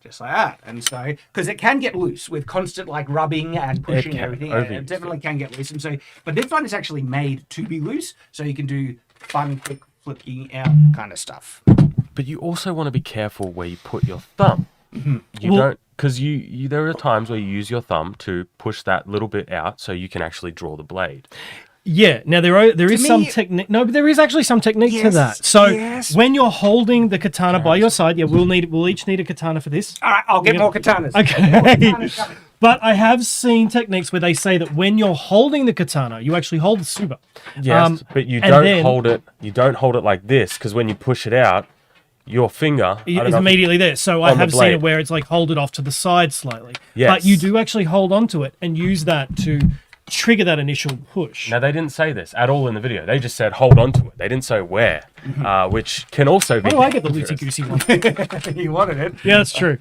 just like that, and so because it can get loose with constant like rubbing and pushing and everything, it definitely can get loose. And so, but this one is actually made to be loose, so you can do fun, quick flipping out kind of stuff. But you also want to be careful where you put your thumb. You Well- don't, because you there are times where you use your thumb to push that little bit out so you can actually draw the blade. Yeah. Now there is To some me- technique. No, but there is actually some technique to Yes, that. So yes. when you're holding the katana by your side, we'll each need a katana for this. All right, I'll get more katanas. Okay. But I have seen techniques where they say that when you're holding the katana, you actually hold the tsuba. Yes, but you and don't then- hold it. You don't hold it like this because when you push it out, your finger I don't Is know if- immediately there. So I on the have seen it blade. where it's like hold it off to the side slightly. Yes. But you do actually hold onto it and use that to trigger that initial push. Now they didn't say this at all in the video. They just said hold on to it. They didn't say where, which can also be. How do I get the loosey interesting. goosey one? You wanted it. Yeah, that's true.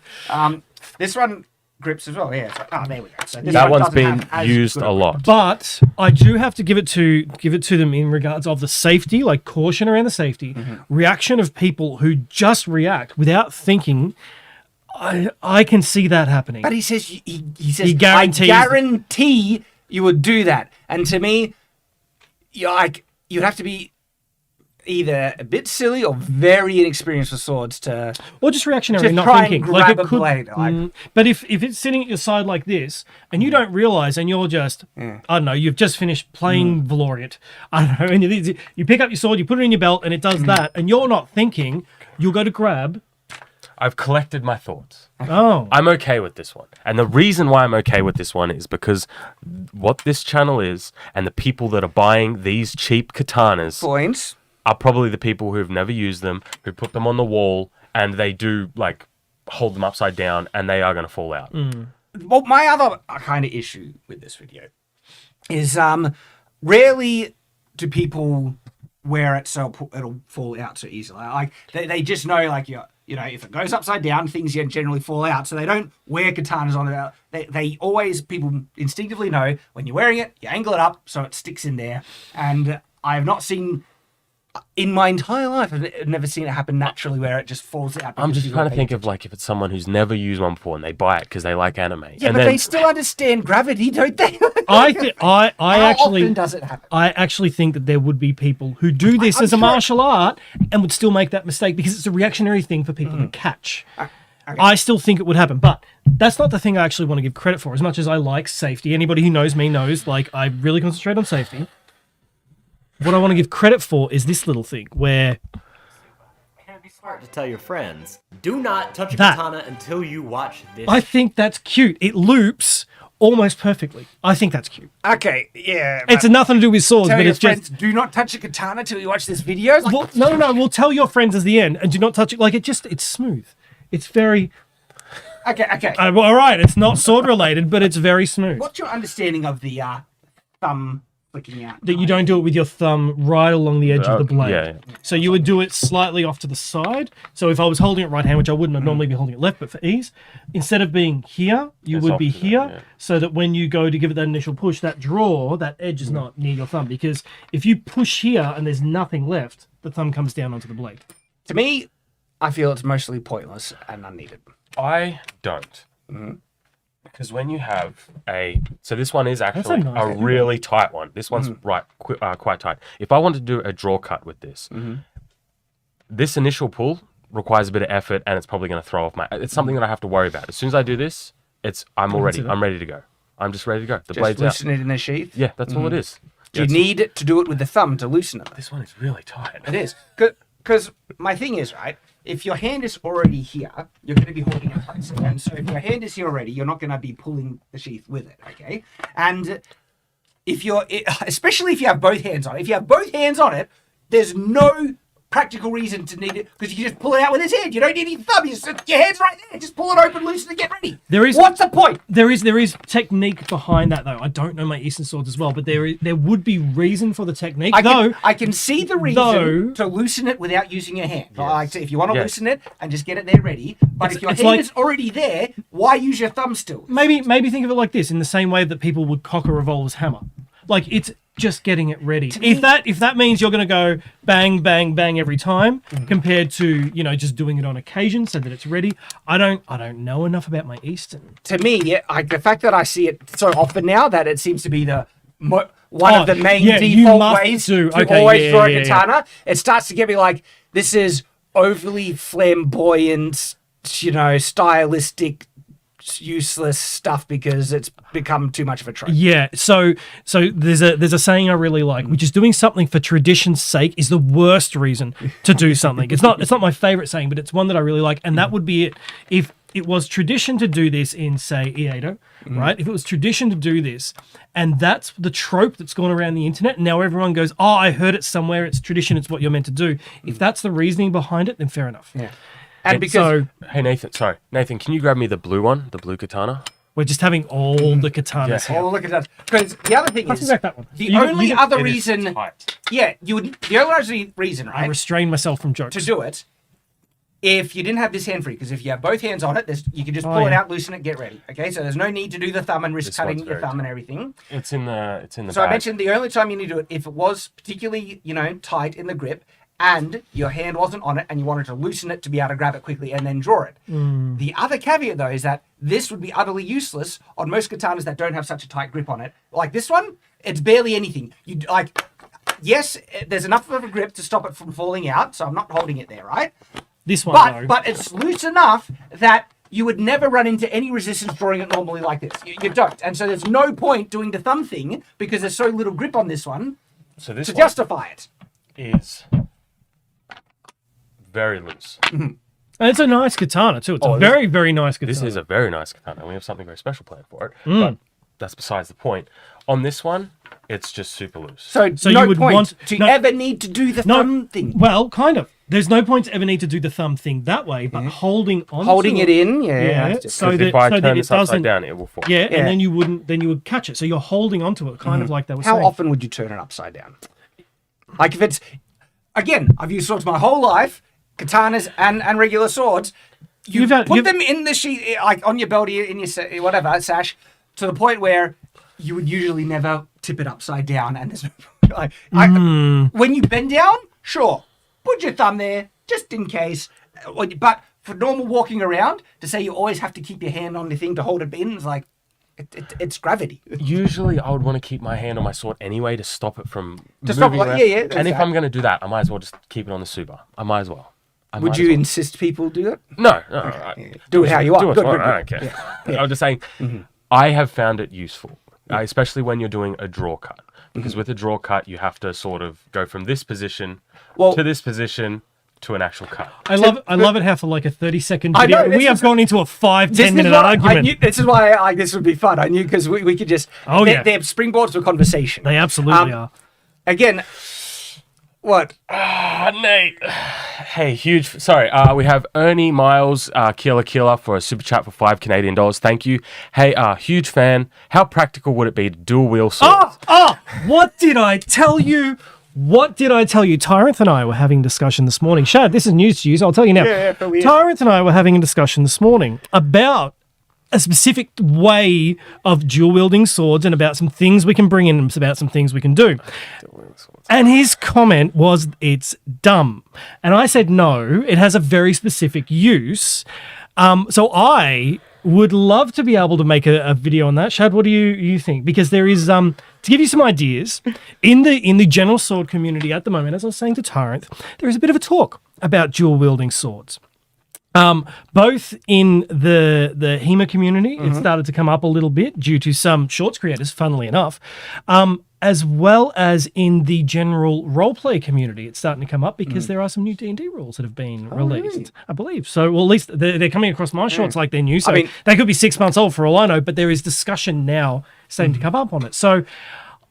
This one grips as well. Yeah. It's like, there we go. So this That one one's doesn't been have as used good a lot. But I do have to give it to them in regards of the safety, like caution around the safety, reaction of people who just react without thinking. I can see that happening. But he says he says He guarantees- I guarantee you would do that. And to me, you'd have to be either a bit silly or very inexperienced with swords to Or just reactionary, just not try and thinking. grab it a blade. Like, But if it's sitting at your side like this and you don't realize and you're just, I don't know, you've just finished playing Valorant, I don't know, and you pick up your sword, you put it in your belt and it does that and you're not thinking, you'll go to grab. I've collected my thoughts. Oh. I'm okay with this one. And the reason why I'm okay with this one is because what this channel is and the people that are buying these cheap katanas points. are probably the people who've never used them, who put them on the wall and they do like hold them upside down and they are going to fall out. Well, my other kind of issue with this video is rarely do people wear it so it'll fall out so easily. Like they just know, like, if it goes upside down, things generally fall out. So they don't wear katanas on it. They always, people instinctively know when you're wearing it, you angle it up so it sticks in there. And I have not seen in my entire life, I've never seen it happen naturally where it just falls out. I'm because just you've trying got to think paint. of like if it's someone who's never used one before and they buy it because they like anime. Yeah, and but then, they still understand gravity, don't they? I How actually often does it happen? I actually think that there would be people who do this I'm as a sure- martial art and would still make that mistake because it's a reactionary thing for people to catch. Okay. I still think it would happen, but that's not the thing I actually want to give credit for. As much as I like safety, anybody who knows me knows like I really concentrate on safety. What I want to give credit for is this little thing where Be smart to tell your friends. Do not touch a That- katana until you watch this. I think that's cute. It loops almost perfectly. I think that's cute. Okay, yeah. It's nothing to do with swords, tell but your it's just. friends, do not touch a katana till you watch this video. It's like, Well, no. We'll tell your friends as the end, and do not touch it. Like it's smooth. It's very. okay. All right, it's not sword related, but it's very smooth. What's your understanding of the thumb flicking out? That you don't do it with your thumb right along the edge of the blade. yeah. So you would do it slightly off to the side. So if I was holding it right hand, which I wouldn't, I'd normally be holding it left, but for ease, instead of being here, you It's would off be to that, here, yeah. so that when you go to give it that initial push, that draw, that edge is not near your thumb. Because if you push here and there's nothing left, the thumb comes down onto the blade. To me, I feel it's mostly pointless and unneeded. I don't. Because when you have so this one is actually a nice edge. really tight one. This one's quite tight. If I want to do a draw cut with this, this initial pull requires a bit of effort, and it's probably going to throw off my. It's something that I have to worry about. As soon as I do this, I'm ready to go. I'm just ready to go. The Just blade's out. loosen it in the sheath. Yeah, that's all it is. Do you need to do it with the thumb to loosen it? This one is really tight. It is. Because my thing is, right, if your hand is already here, you're going to be holding it close. And so if your hand is here already, you're not going to be pulling the sheath with it, okay? And especially if you have both hands on it, there's no practical reason to need it because you can just pull it out with his hand. You don't need your thumb. Your hand's right there. Just pull it open, loosen it, get ready. What's the point? There is technique behind that, though. I don't know my Eastern swords as well, but there would be reason for the technique. I can see the reason to loosen it without using your hand. Like, if you want to loosen it and just get it there ready, but if your hand is already there, why use your thumb still? Maybe think of it like this: in the same way that people would cock a revolver's hammer, like it's just getting it ready. If that means you're going to go bang bang bang every time, compared to just doing it on occasion so that it's ready, I don't know enough about my Eastern. To me, the fact that I see it so often now that it seems to be the one of the main default ways to always draw a katana, it starts to get me like, this is overly flamboyant, stylistic, useless stuff because it's become too much of a trope. Yeah, so there's a saying I really like, which is doing something for tradition's sake is the worst reason to do something. It's not my favorite saying, but it's one that I really like, and that would be it. If it was tradition to do this in, say, Edo, right? If it was tradition to do this, and that's the trope that's gone around the internet, and now everyone goes, "Oh, I heard it somewhere. It's tradition. It's what you're meant to do." If that's the reasoning behind it, then fair enough. Yeah. And because Hey Nathan, can you grab me the blue one, the blue katana? we're just having all the katanas here. look at that. Because the other thing Pass me is, back that one. the only other It is reason, tight. the only reason, I right, restrain myself from jokes. to do it, if you didn't have this hand free, because if you have both hands on it, you can just Oh, pull it yeah. out, loosen it, get ready. Okay, so there's no need to do the thumb and risk This cutting one's your very thumb and everything. It's in the So I bag. mentioned the only time you need to do it if it was particularly, tight in the grip and your hand wasn't on it and you wanted to loosen it to be able to grab it quickly and then draw it. The other caveat though is that this would be utterly useless on most katanas that don't have such a tight grip on it. Like this one, it's barely anything. Yes, there's enough of a grip to stop it from falling out, so I'm not holding it there, right? This one, though. But it's loose enough that you would never run into any resistance drawing it normally like this. You don't. And so there's no point doing the thumb thing because there's so little grip on this one So this to one justify it. is very loose. And it's a nice katana too. It's a this- very, very nice katana. This is a very nice katana. We have something very special planned for it, but that's besides the point. On this one, it's just super loose. So you no would point want- to no- ever need to do the thumb thing. Well, kind of. There's no point to ever need to do the thumb thing that way, but holding on, Holding it in, yeah, just- so 'Cause that if I so that turn it this upside doesn't. down, it will fall. Yeah, Yeah. and then you would catch it. So you're holding onto it, kind of like they were How saying. often would you turn it upside down? Like if it's, again, I've used swords my whole life, katanas and regular swords. You put them in the sheath, like on your belt, in your whatever sash, to the point where you would usually never tip it upside down. And there's no, when you bend down, sure, put your thumb there just in case. But for normal walking around, to say you always have to keep your hand on the thing to hold it in, it's like it's gravity. Usually, I would want to keep my hand on my sword anyway to stop it from stop, moving like, around. yeah, And if I'm going to do that, I might as well just keep it on the super. I might as well. Would you insist people do it? No. Do it how you want. Do it. Good, I good, don't care. I'm just saying, I have found it useful, especially when you're doing a draw cut. Because with a draw cut, you have to sort of go from this position to this position to an actual cut. I love it how for like a 30-second I video, know, we have gone into a 5-10 minute I argument. knew, this is why this would be fun. I knew because we could just. Oh, yeah. They're springboards for conversation. They absolutely are. Again, what? Nate. Hey, huge. Sorry. We have Ernie Miles, Killer for a super chat for $5 Canadian. Thank you. Hey, huge fan. How practical would it be to dual wheel swords? What did I tell you? What did I tell you? Tyrant and I were having a discussion this morning. Shad, this is news to you, so I'll tell you now. Tyrant and I were having a discussion this morning about a specific way of dual wielding swords and about some things we can bring in and about some things we can do. And his comment was, it's dumb. And I said, no, it has a very specific use. So I would love to be able to make a video on that. Shad, what do you think? Because there is, to give you some ideas, in the general sword community at the moment, as I was saying to Tyrant, there is a bit of a talk about dual wielding swords. Both in the HEMA community, it started to come up a little bit due to some shorts creators, funnily enough, as well as in the general roleplay community. It's starting to come up because there are some new D&D rules that have been released, really? I believe. So, well, at least they're coming across my shorts like they're new. So, I mean, they could be 6 months old for all I know, but there is discussion now starting to come up on it. So,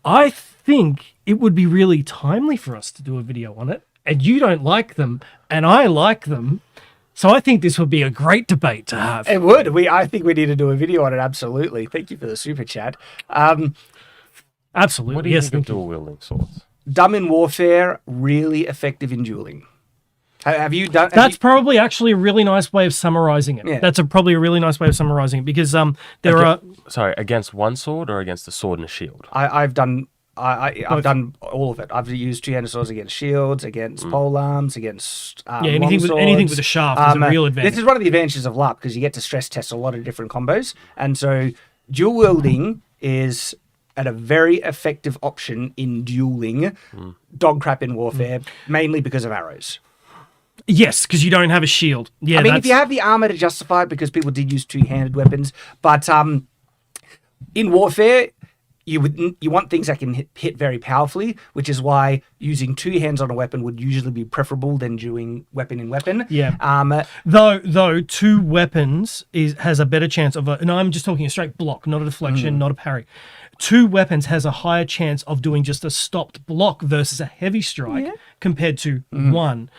I think it would be really timely for us to do a video on it. And you don't like them, and I like them. So I think this would be a great debate to have. It would. I think we need to do a video on it. Absolutely. Thank you for the super chat. Absolutely. What do you think of dual wielding swords? Dumb in warfare, really effective in dueling. Have you done? That's probably actually a really nice way of summarizing it. Yeah. That's probably a really nice way of summarizing it because there are. Sorry, against one sword or against a sword and a shield? I've done all of it. I've used two-handed swords against shields, against polearms, against anything with a shaft is a real advantage. This is one of the advantages of LARP because you get to stress test a lot of different combos, and so dual wielding is a very effective option in dueling. Dog crap in warfare, mainly because of arrows. Yes, because you don't have a shield. Yeah, I mean, if you have the armor to justify it, because people did use two-handed weapons, but in warfare. You want things that can hit very powerfully, which is why using two hands on a weapon would usually be preferable than doing weapon in weapon. Yeah. Though two weapons has a better chance of and I'm just talking a straight block, not a deflection, not a parry. Two weapons has a higher chance of doing just a stopped block versus a heavy strike compared to one.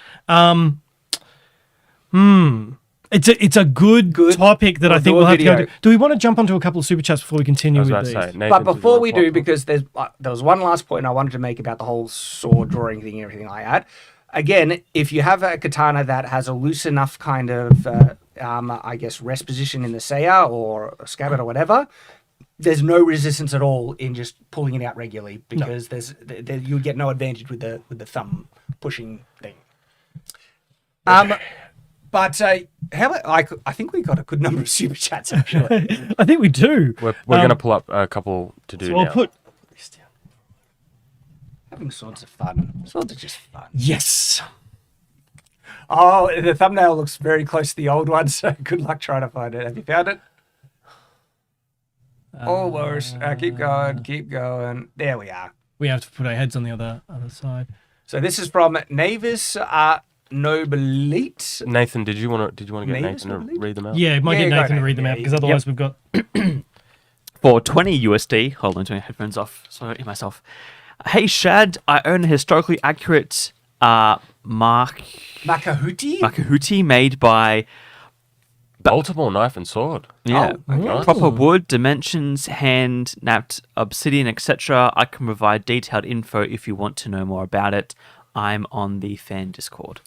It's a good topic that I think we'll have to go to. Do we want to jump onto a couple of super chats before we continue with these? But before we do, because there was one last point I wanted to make about the whole sword drawing thing and everything like that. Again, if you have a katana that has a loose enough kind of, rest position in the saya or a scabbard or whatever, there's no resistance at all in just pulling it out regularly because you get no advantage with the thumb pushing thing. But I think we got a good number of super chats, actually. I think we do. We're going to pull up a couple to do now. I'll put this down. Having swords are fun. Swords are just fun. Yes. Oh, the thumbnail looks very close to the old one, so good luck trying to find it. Have you found it? Almost. Keep going. There we are. We have to put our heads on the other side. So this is from Navis Nobilite. Nathan, did you want to get Nathan to read them out? Yeah, it might get Nathan to read them out because otherwise we've got for 20 USD. Hold on, turn my headphones off. Sorry myself. Hey Shad, I own a historically accurate Makahuti made by Baltimore knife and sword. Yeah, proper wood, dimensions, hand napped obsidian, etc. I can provide detailed info if you want to know more about it. I'm on the fan Discord.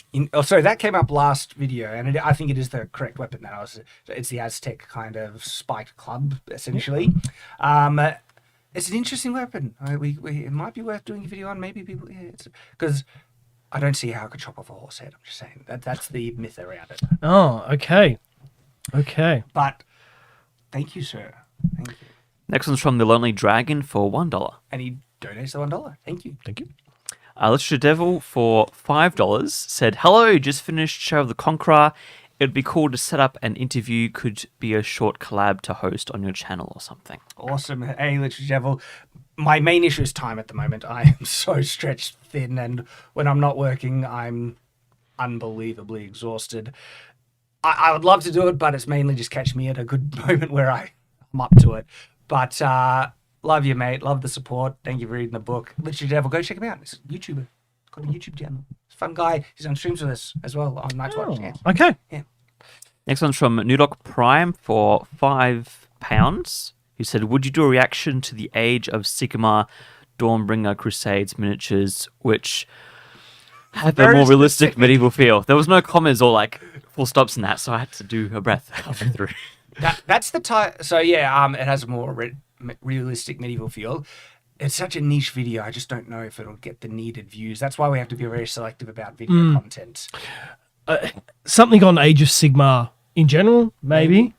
Sorry, that came up last video, and I think it is the correct weapon now. It's the Aztec kind of spiked club, essentially. It's an interesting weapon. It might be worth doing a video on. Maybe people, because I don't see how I could chop off a horse head. I'm just saying that's the myth around it. Oh, okay. Okay. But thank you, sir. Thank you. Next one's from the Lonely Dragon for $1. And he donates the $1. Thank you. Thank you. Literature Devil for $5 said, "Hello, just finished Show of the Conqueror. It'd be cool to set up an interview. Could be a short collab to host on your channel or something." Awesome. Hey, Literature Devil. My main issue is time at the moment. I am so stretched thin, and when I'm not working, I'm unbelievably exhausted. I would love to do it, but it's mainly just catch me at a good moment where I'm up to it. But love you, mate. Love the support. Thank you for reading the book. Literature Devil, go check him out. He's a YouTuber. He's got a YouTube channel. He's a fun guy. He's on streams with us as well on Night's Watch. Yeah. Okay. Yeah. Next one's from Nudok Prime for £5, who said, "Would you do a reaction to the Age of Sigmar Dawnbringer Crusades miniatures, which have a Very more realistic specific. medieval feel?" There was no commas or like full stops in that, so I had to do a breath halfway through. That's the type. So yeah, it has a more realistic medieval feel. It's such a niche video. I just don't know if it'll get the needed views. That's why we have to be very selective about video content. Something on Age of Sigmar in general, maybe.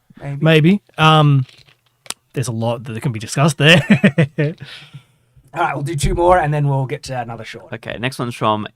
There's a lot that can be discussed there. All right, we'll do 2 more and then we'll get to another short. Okay, next one's from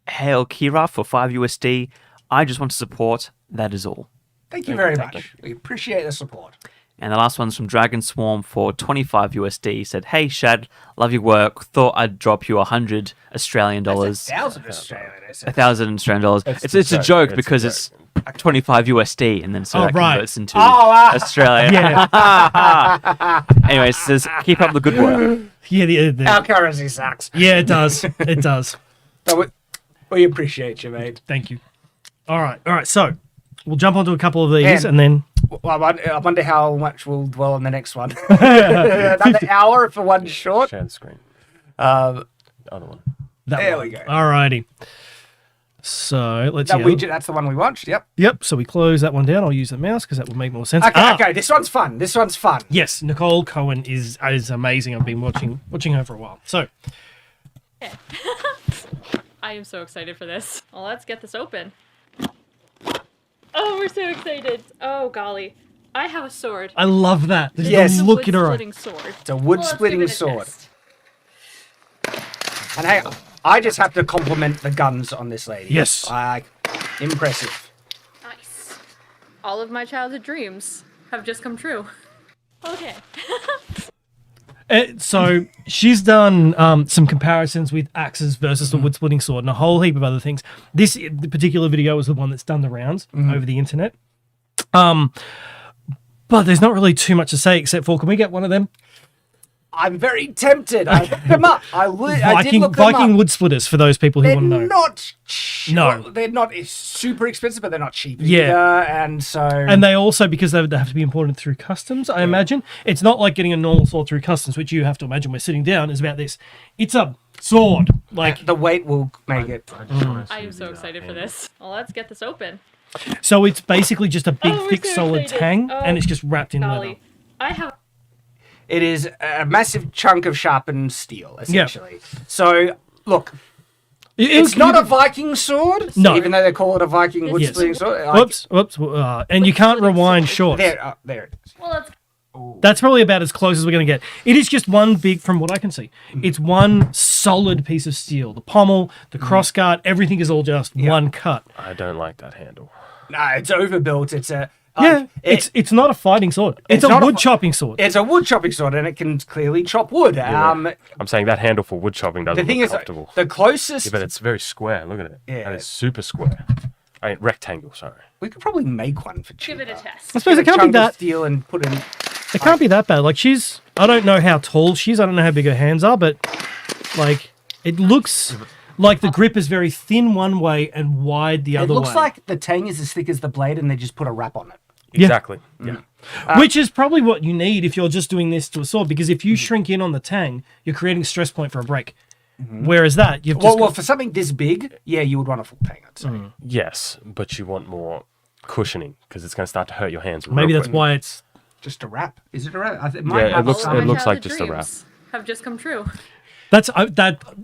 Hail Kira for $5. "I just want to support. That is all." Thank you very much. We appreciate the support. And the last one's from Dragon Swarm for $25. Said, "Hey Shad, love your work. Thought I'd drop you $100 Australian dollars. 1,000 Australian. $1,000 Australian dollars. It's a joke because it's 25 USD, and then so that converts into Australia. Yeah. Anyway, it says, "Keep up the good work." Yeah, Our currency sucks. yeah, it does. It does. But we appreciate you, mate. Thank you. All right. So we'll jump onto a couple of these, and then Well, I wonder how much we'll dwell on the next one. Another hour for one short. Share the screen. Um, Other one. There we go. All righty. So let's that see. that's the one we watched. Yep. Yep. So we close that one down. I'll use the mouse because that will make more sense. Okay. This one's fun. Yes, Nicole Cohen is amazing. I've been watching her for a while. So I am so excited for this. Well, let's get this open. Oh, we're so excited. Oh, golly. I have a sword. I love that. Just Yes. the look in her eye. Wood-splitting sword. It's a wood-splitting Let's give it a sword. test. And hey, I just have to compliment the guns on this lady. Yes. Impressive. Nice. All of my childhood dreams have just come true. Okay. So she's done some comparisons with axes versus the wood splitting sword and a whole heap of other things. This particular video is the one that's done the rounds over the internet. But there's not really too much to say except for, can we get one of them? I'm very tempted. I looked them up. I did look them Viking up. wood splitters for those people who They're want to know. not cheap. No. They're not super expensive, but they're not cheap Yeah. either. And so... And they also, because they have to be imported through customs, I imagine. It's not like getting a normal sword through customs, which you have to imagine we're sitting down, is about this. It's a sword. Like, the weight will make it. I am so excited for this. Well, let's get this open. so it's basically just a big, Oh, we're thick, so solid excited. tang, Oh, and it's just wrapped in leather. Golly. I have... It is a massive chunk of sharpened steel, essentially. So, look, it's not a Viking sword. No. Even though they call it a Viking wood Yes. splitting sword. Whoops. And you can't rewind short. There it is. Well, let's... That's probably about as close as we're going to get. It is just one big, from what I can see, it's one solid piece of steel. The pommel, the crossguard, everything is all just one cut. I don't like that handle. No, it's overbuilt. It's a... It's not a fighting sword. It's a not a wood chopping sword. It's a wood chopping sword, and it can clearly chop wood. I'm saying that handle for wood chopping doesn't The thing look is, comfortable. the closest... Yeah, but it's very square. Look at it. Yeah. That is super square. I mean, rectangle, sorry. We could probably make one for cheaper. give it a test. I suppose it can't be Chunk of that. steel and put in... It can't be that bad. Like I don't know how tall she is. I don't know how big her hands are, but like it looks like the grip is very thin one way and wide the It other looks way. like the tang is as thick as the blade, and they just put a wrap on it. Yeah. Exactly. Yeah. Which is probably what you need if you're just doing this to a sword, because if you shrink in on the tang, you're creating a stress point for a break. Whereas that, you've just Well, for something this big, yeah, you would want a full tang, I'd say. Yes, but you want more cushioning because it's going to start to hurt your hands. maybe real that's quick. why it's Just a wrap. Is it a wrap? It Yeah, it have looks- some- All of my like childhood just a wrap. dreams have just come true.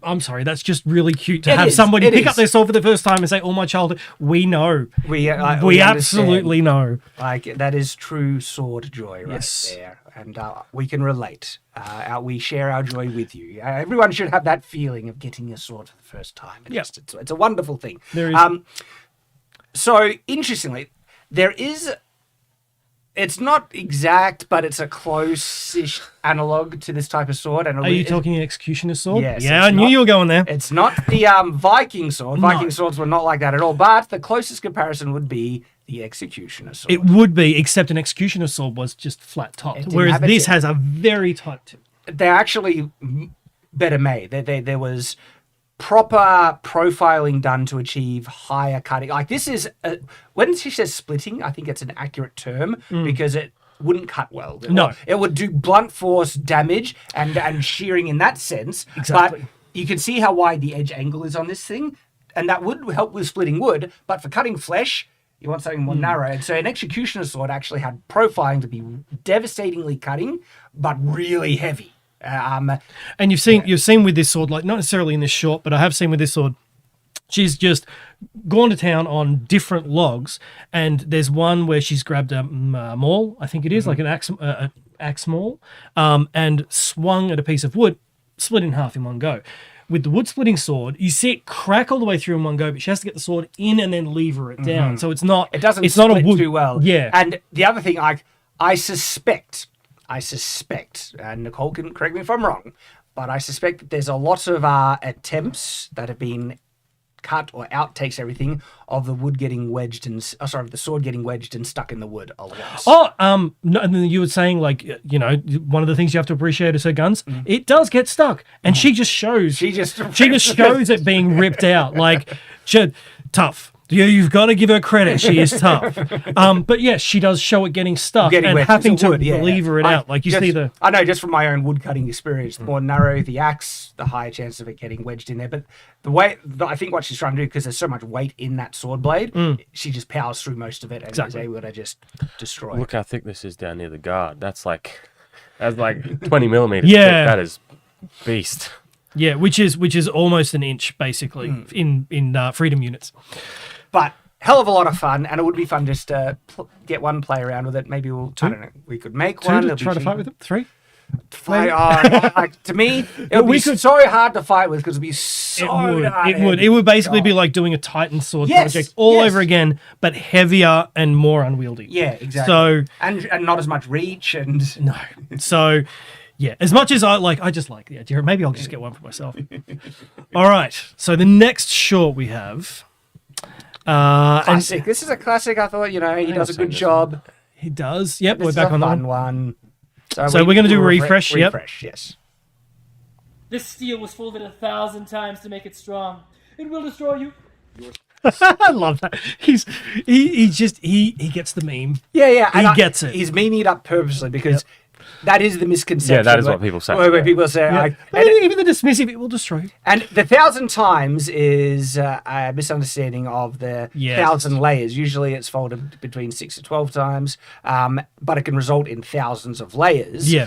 I'm sorry. That's just really cute to It have is, somebody it pick up is. their sword for the first time and say, "Oh, my childhood." We know. We We absolutely know. Like that is true sword joy right Yes. there, and we can relate. We share our joy with you. Everyone should have that feeling of getting a sword for the first time. Yep. It's a wonderful thing. There is. So interestingly, there is. It's not exact, but it's a close-ish analog to this type of sword. And Are you talking executioner's sword? Yes, Yeah, it's I knew not- you were going there. It's not the Viking sword. No. Viking swords were not like that at all. But the closest comparison would be the executioner sword. It would be, except an executioner's sword was just flat topped, didn't whereas have a this tip. has a very tight tip. They're actually better made. There was proper profiling done to achieve higher cutting. Like this is when she says splitting, I think it's an accurate term because it wouldn't cut well. No. It would do blunt force damage and shearing in that sense. Exactly. But you can see how wide the edge angle is on this thing, and that would help with splitting wood. But for cutting flesh, you want something more narrow. And so an executioner sword actually had profiling to be devastatingly cutting, but really heavy. And you've seen with this sword, like not necessarily in this short, but I have seen with this sword, she's just gone to town on different logs, and there's one where she's grabbed a maul, I think it is, like an axe maul, and swung at a piece of wood, split in half in one go. With the wood splitting sword, you see it crack all the way through in one go, but she has to get the sword in and then lever it down. So it's not. It doesn't It's split not a wood too well. Yeah. And the other thing, I suspect, and Nicole can correct me if I'm wrong, but I suspect that there's a lot of attempts that have been cut or outtakes everything of the wood getting wedged and the sword getting wedged and stuck in the wood a lot. Oh, no, and then you were saying, like, one of the things you have to appreciate is her guns. It does get stuck, and she just shows. She just shows it being ripped out. Like, tough. You've got to give her credit. She is tough. But yes, she does show it getting stuck and wedged. having It's to wood, yeah. lever it out. Like you see the. I know just from my own wood cutting experience, the more narrow the axe, the higher chance of it getting wedged in there. But I think what she's trying to do, because there's so much weight in that sword blade, she just powers through most of it and is able to just destroy. Look how thick this is down near the guard. That's like 20 millimeters. Yeah. That is beast. Yeah, which is almost an inch basically in freedom units. But hell of a lot of fun, and it would be fun just to get one, play around with it. Maybe I don't know, we could make one. To try to fight with them. 3. To me, it would be so hard to fight with because it'd be so It would basically be like doing a Titan sword project all over again, but heavier and more unwieldy. Yeah, exactly. So and not as much reach and no. So yeah, as much as I just like the idea. Maybe I'll just get one for myself. All right. So the next short we have. classic. This is a classic. I thought he does a good job. He does. Yep, This we're is back a on that fun one. one. So we're going to do refresh. Yep. Refresh. Yes. This steel was folded 1,000 times to make it strong. It will destroy you. I love that. He gets the meme. Yeah. He gets it. He's memeing it up purposely because that is the misconception. Yeah, that is what people say. Where people say, But even the dismissive, it will destroy you. and the 1,000 times is a misunderstanding of the 1,000 layers. Usually it's folded between 6 to 12 times, but it can result in thousands of layers. Yeah.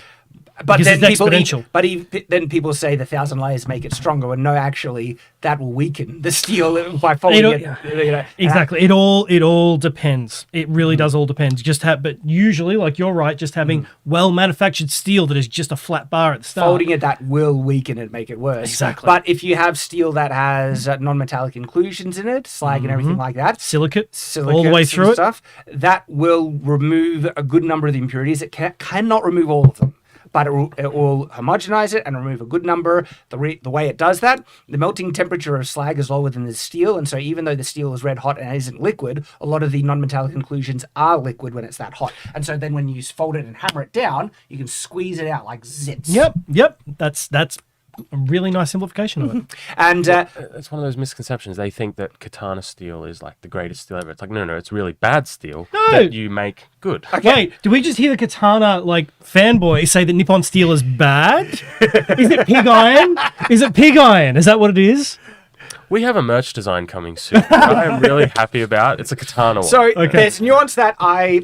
But Because then it's exponential. then people say the 1,000 layers make it stronger, when no, actually that will weaken the steel by folding it. Exactly. It all depends. It really does all depend. But usually, like you're right, just having well manufactured steel that is just a flat bar at the start. Folding it, that will weaken it, make it worse. Exactly. But if you have steel that has non-metallic inclusions in it, slag and everything like that, Silicates all the way and through it. stuff, that will remove a good number of the impurities. It cannot remove all of them, but it will homogenize it and remove a good number. The way it does that, the melting temperature of slag is lower than the steel, and so even though the steel is red hot and isn't liquid, a lot of the non-metallic inclusions are liquid when it's that hot. And so then when you fold it and hammer it down, you can squeeze it out like zits. Yep. That's a really nice simplification of it. And It's one of those misconceptions. They think that katana steel is like the greatest steel ever. It's like, no, it's really bad steel that you make good. Wait, did we just hear the katana fanboy say that Nippon steel is bad? Is it pig iron? Is it pig iron? Is that what it is? We have a merch design coming soon that I am really happy about. It's a katana one. so there's nuance that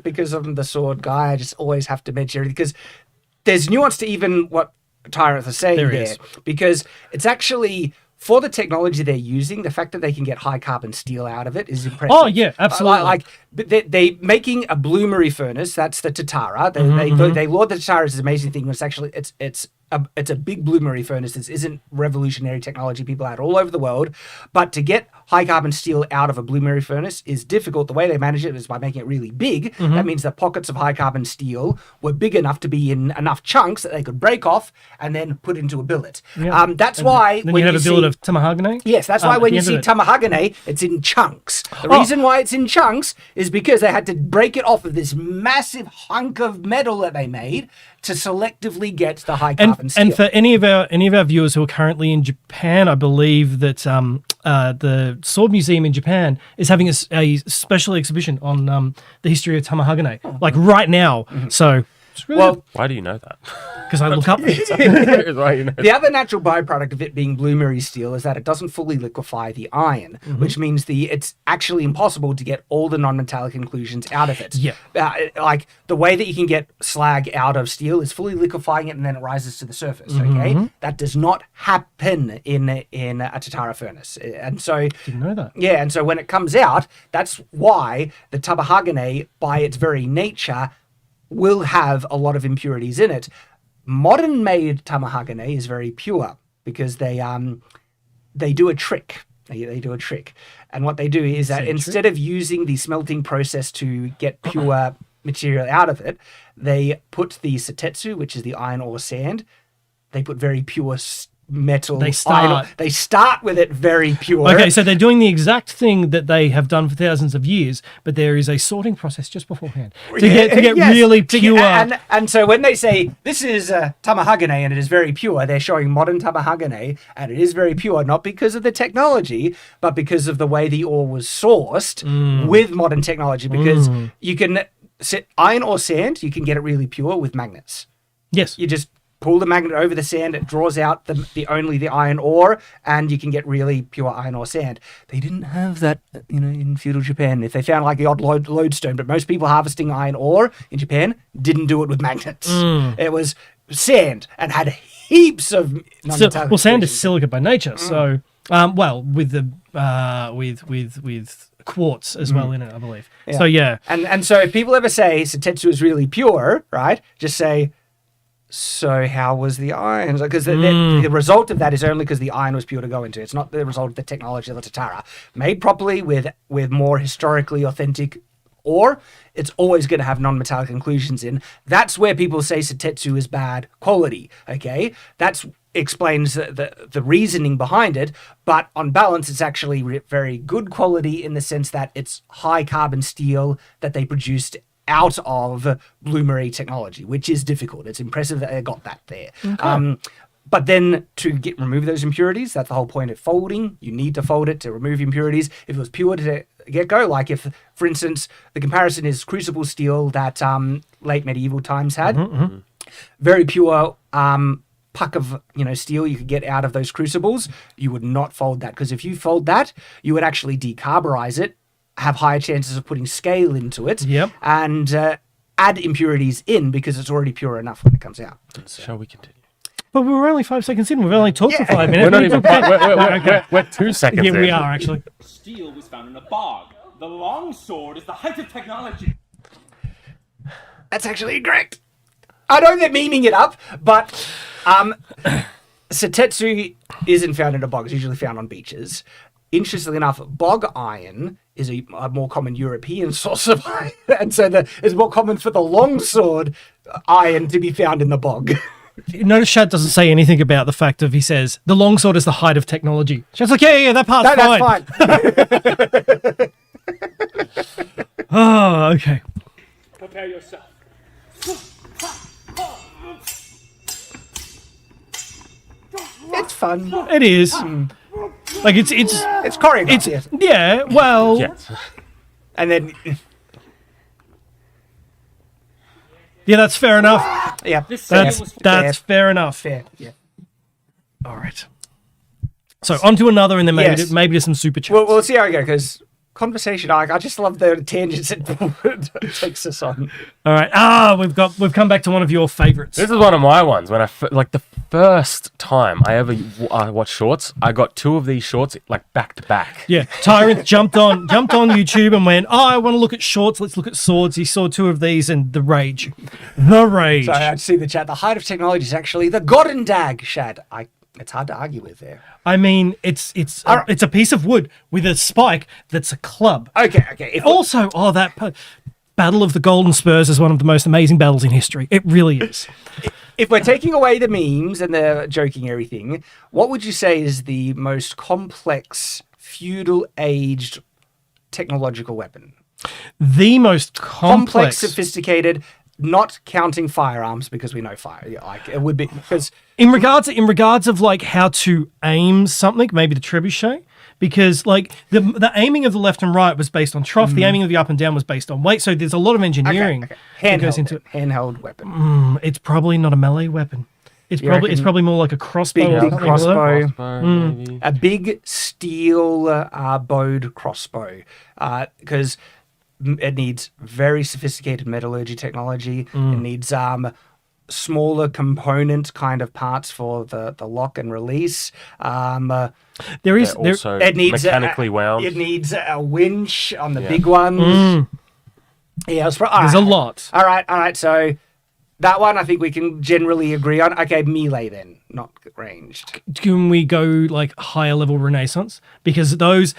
because I'm the sword guy, I just always have to mention everything, because there's nuance to even what Tyrant are saying There there, is. because it's actually for the technology they're using. The fact that they can get high carbon steel out of it is impressive. Oh, yeah, absolutely. But they making a bloomery furnace. That's the Tatara. They laud the Tatara as an amazing thing. It's actually it's a big bloomery furnace. This isn't revolutionary technology people had all over the world. But to get high carbon steel out of a bloomery furnace is difficult. The way they manage it is by making it really big. That means the pockets of high carbon steel were big enough to be in enough chunks that they could break off and then put into a billet. Yeah. That's why Then when you have a billet see, of tamahagane. yes, that's why at when the you end of see it. tamahagane, it's in chunks. The reason why it's in chunks is because they had to break it off of this massive hunk of metal that they made to selectively get the high carbon steel. And for any of our viewers who are currently in Japan, I believe that the Sword Museum in Japan is having a special exhibition on the history of tamahagane, like right now. So it's really well, Why do you know that? because I look up. Why you know the other natural byproduct of it being bloomery steel is that it doesn't fully liquefy the iron, which means it's actually impossible to get all the non-metallic inclusions out of it. Yeah. Like the way that you can get slag out of steel is fully liquefying it and then it rises to the surface. Okay, that does not happen in a Tatara furnace, and so Didn't know that. yeah, and so when it comes out, that's why the tamahagane, by its very nature, will have a lot of impurities in it. Modern made tamahagane is very pure because they do a trick. They do a trick, and what they do is that instead of using the smelting process to get pure material out of it, they put the setetsu, which is the iron ore sand. They put very pure metal. They iron ore. start- They start with it very pure. Okay, so they're doing the exact thing that they have done for thousands of years, but there is a sorting process just beforehand to get Yes, really to get- pure. and so when they say this is tamahagane and it is very pure, they're showing modern tamahagane and it is very pure, not because of the technology, but because of the way the ore was sourced with modern technology. Because you can iron or sand, you can get it really pure with magnets. Yes. You just pull the magnet over the sand, it draws out only the iron ore, and you can get really pure iron ore sand. They didn't have that, in feudal Japan. If they found like the odd lodestone, but most people harvesting iron ore in Japan didn't do it with magnets. It was sand and had heaps of non-metallic Well, sand is inclusions. silica by nature, so with the with quartz as well in it, I believe. So yeah, And so if people ever say Setetsu is really pure, right? Just say, so how was the iron? Because the result of that is only because the iron was pure to go into. It's not the result of the technology of the Tatara. Made properly with more historically authentic ore, it's always going to have non-metallic inclusions in. That's where people say Setetsu is bad quality, okay? That explains the reasoning behind it, but on balance, it's actually very good quality in the sense that it's high carbon steel that they produced out of bloomery technology, which is difficult. It's impressive that they got that there. But then to remove those impurities, that's the whole point of folding. You need to fold it to remove impurities. If it was pure to get-go, like if, for instance, the comparison is crucible steel that late medieval times had, very pure puck of steel you could get out of those crucibles, you would not fold that, because if you fold that, you would actually decarburize it, have higher chances of putting scale into it, and add impurities in because it's already pure enough when it comes out. Shall we continue? but we were only 5 seconds in. We've only talked for 5 minutes. We're not even. We're 2 seconds. Yeah, we in. are actually. Steel was found in a bog. The longsword is the height of technology. That's actually correct. I know they're memeing it up, but Setetsu isn't found in a bog. It's usually found on beaches. Interestingly enough, bog iron is a more common European source of iron, and so it's more common for the longsword iron to be found in the bog. Notice Shad doesn't say anything about the fact of, he says, the longsword is the height of technology. Shad's like, yeah, that part's fine. That's fine. Oh, okay. Prepare yourself. It's fun. It is. Like, it's choreographed. Yes. yeah, well, Yes. And then, yeah, that's fair enough. yeah, This steel That's was fair enough. fair. Yeah. All right. So on to another, and then maybe Yes. maybe to some super chats. We'll see how we go, because conversation arc. I just love the tangents it takes us on. All right. We've come back to one of your favorites. This is one of my ones. When like the first time I ever watched shorts, I got 2 of these shorts like back to back. Yeah, Tyrant jumped on YouTube and went, I want to look at shorts. Let's look at swords. He saw 2 of these and the rage. So I see the chat. The height of technology is actually the golden dag, Shad. It's hard to argue with there. I mean, it's a piece of wood with a spike that's a club. Okay. Battle of the Golden Spurs is one of the most amazing battles in history. It really is. If we're taking away the memes and the joking everything, what would you say is the most complex feudal-aged technological weapon? The most complex, sophisticated, not counting firearms because we know fire. Like it would be because in regards of like how to aim something, maybe the trebuchet. Because like the aiming of the left and right was based on trough, the aiming of the up and down was based on weight. So there's a lot of engineering that goes into it. Handheld weapon. It's probably not a melee weapon. It's probably more like a crossbow. Big crossbow. Maybe. A big steel bowed crossbow. Because it needs very sophisticated metallurgy technology. It needs smaller component kind of parts for the lock and release. It needs mechanically wound. It needs a winch on the big ones. Yeah, there's a lot. All right. So that one I think we can generally agree on. Okay, melee then, not ranged. Can we go like higher level Renaissance? Because those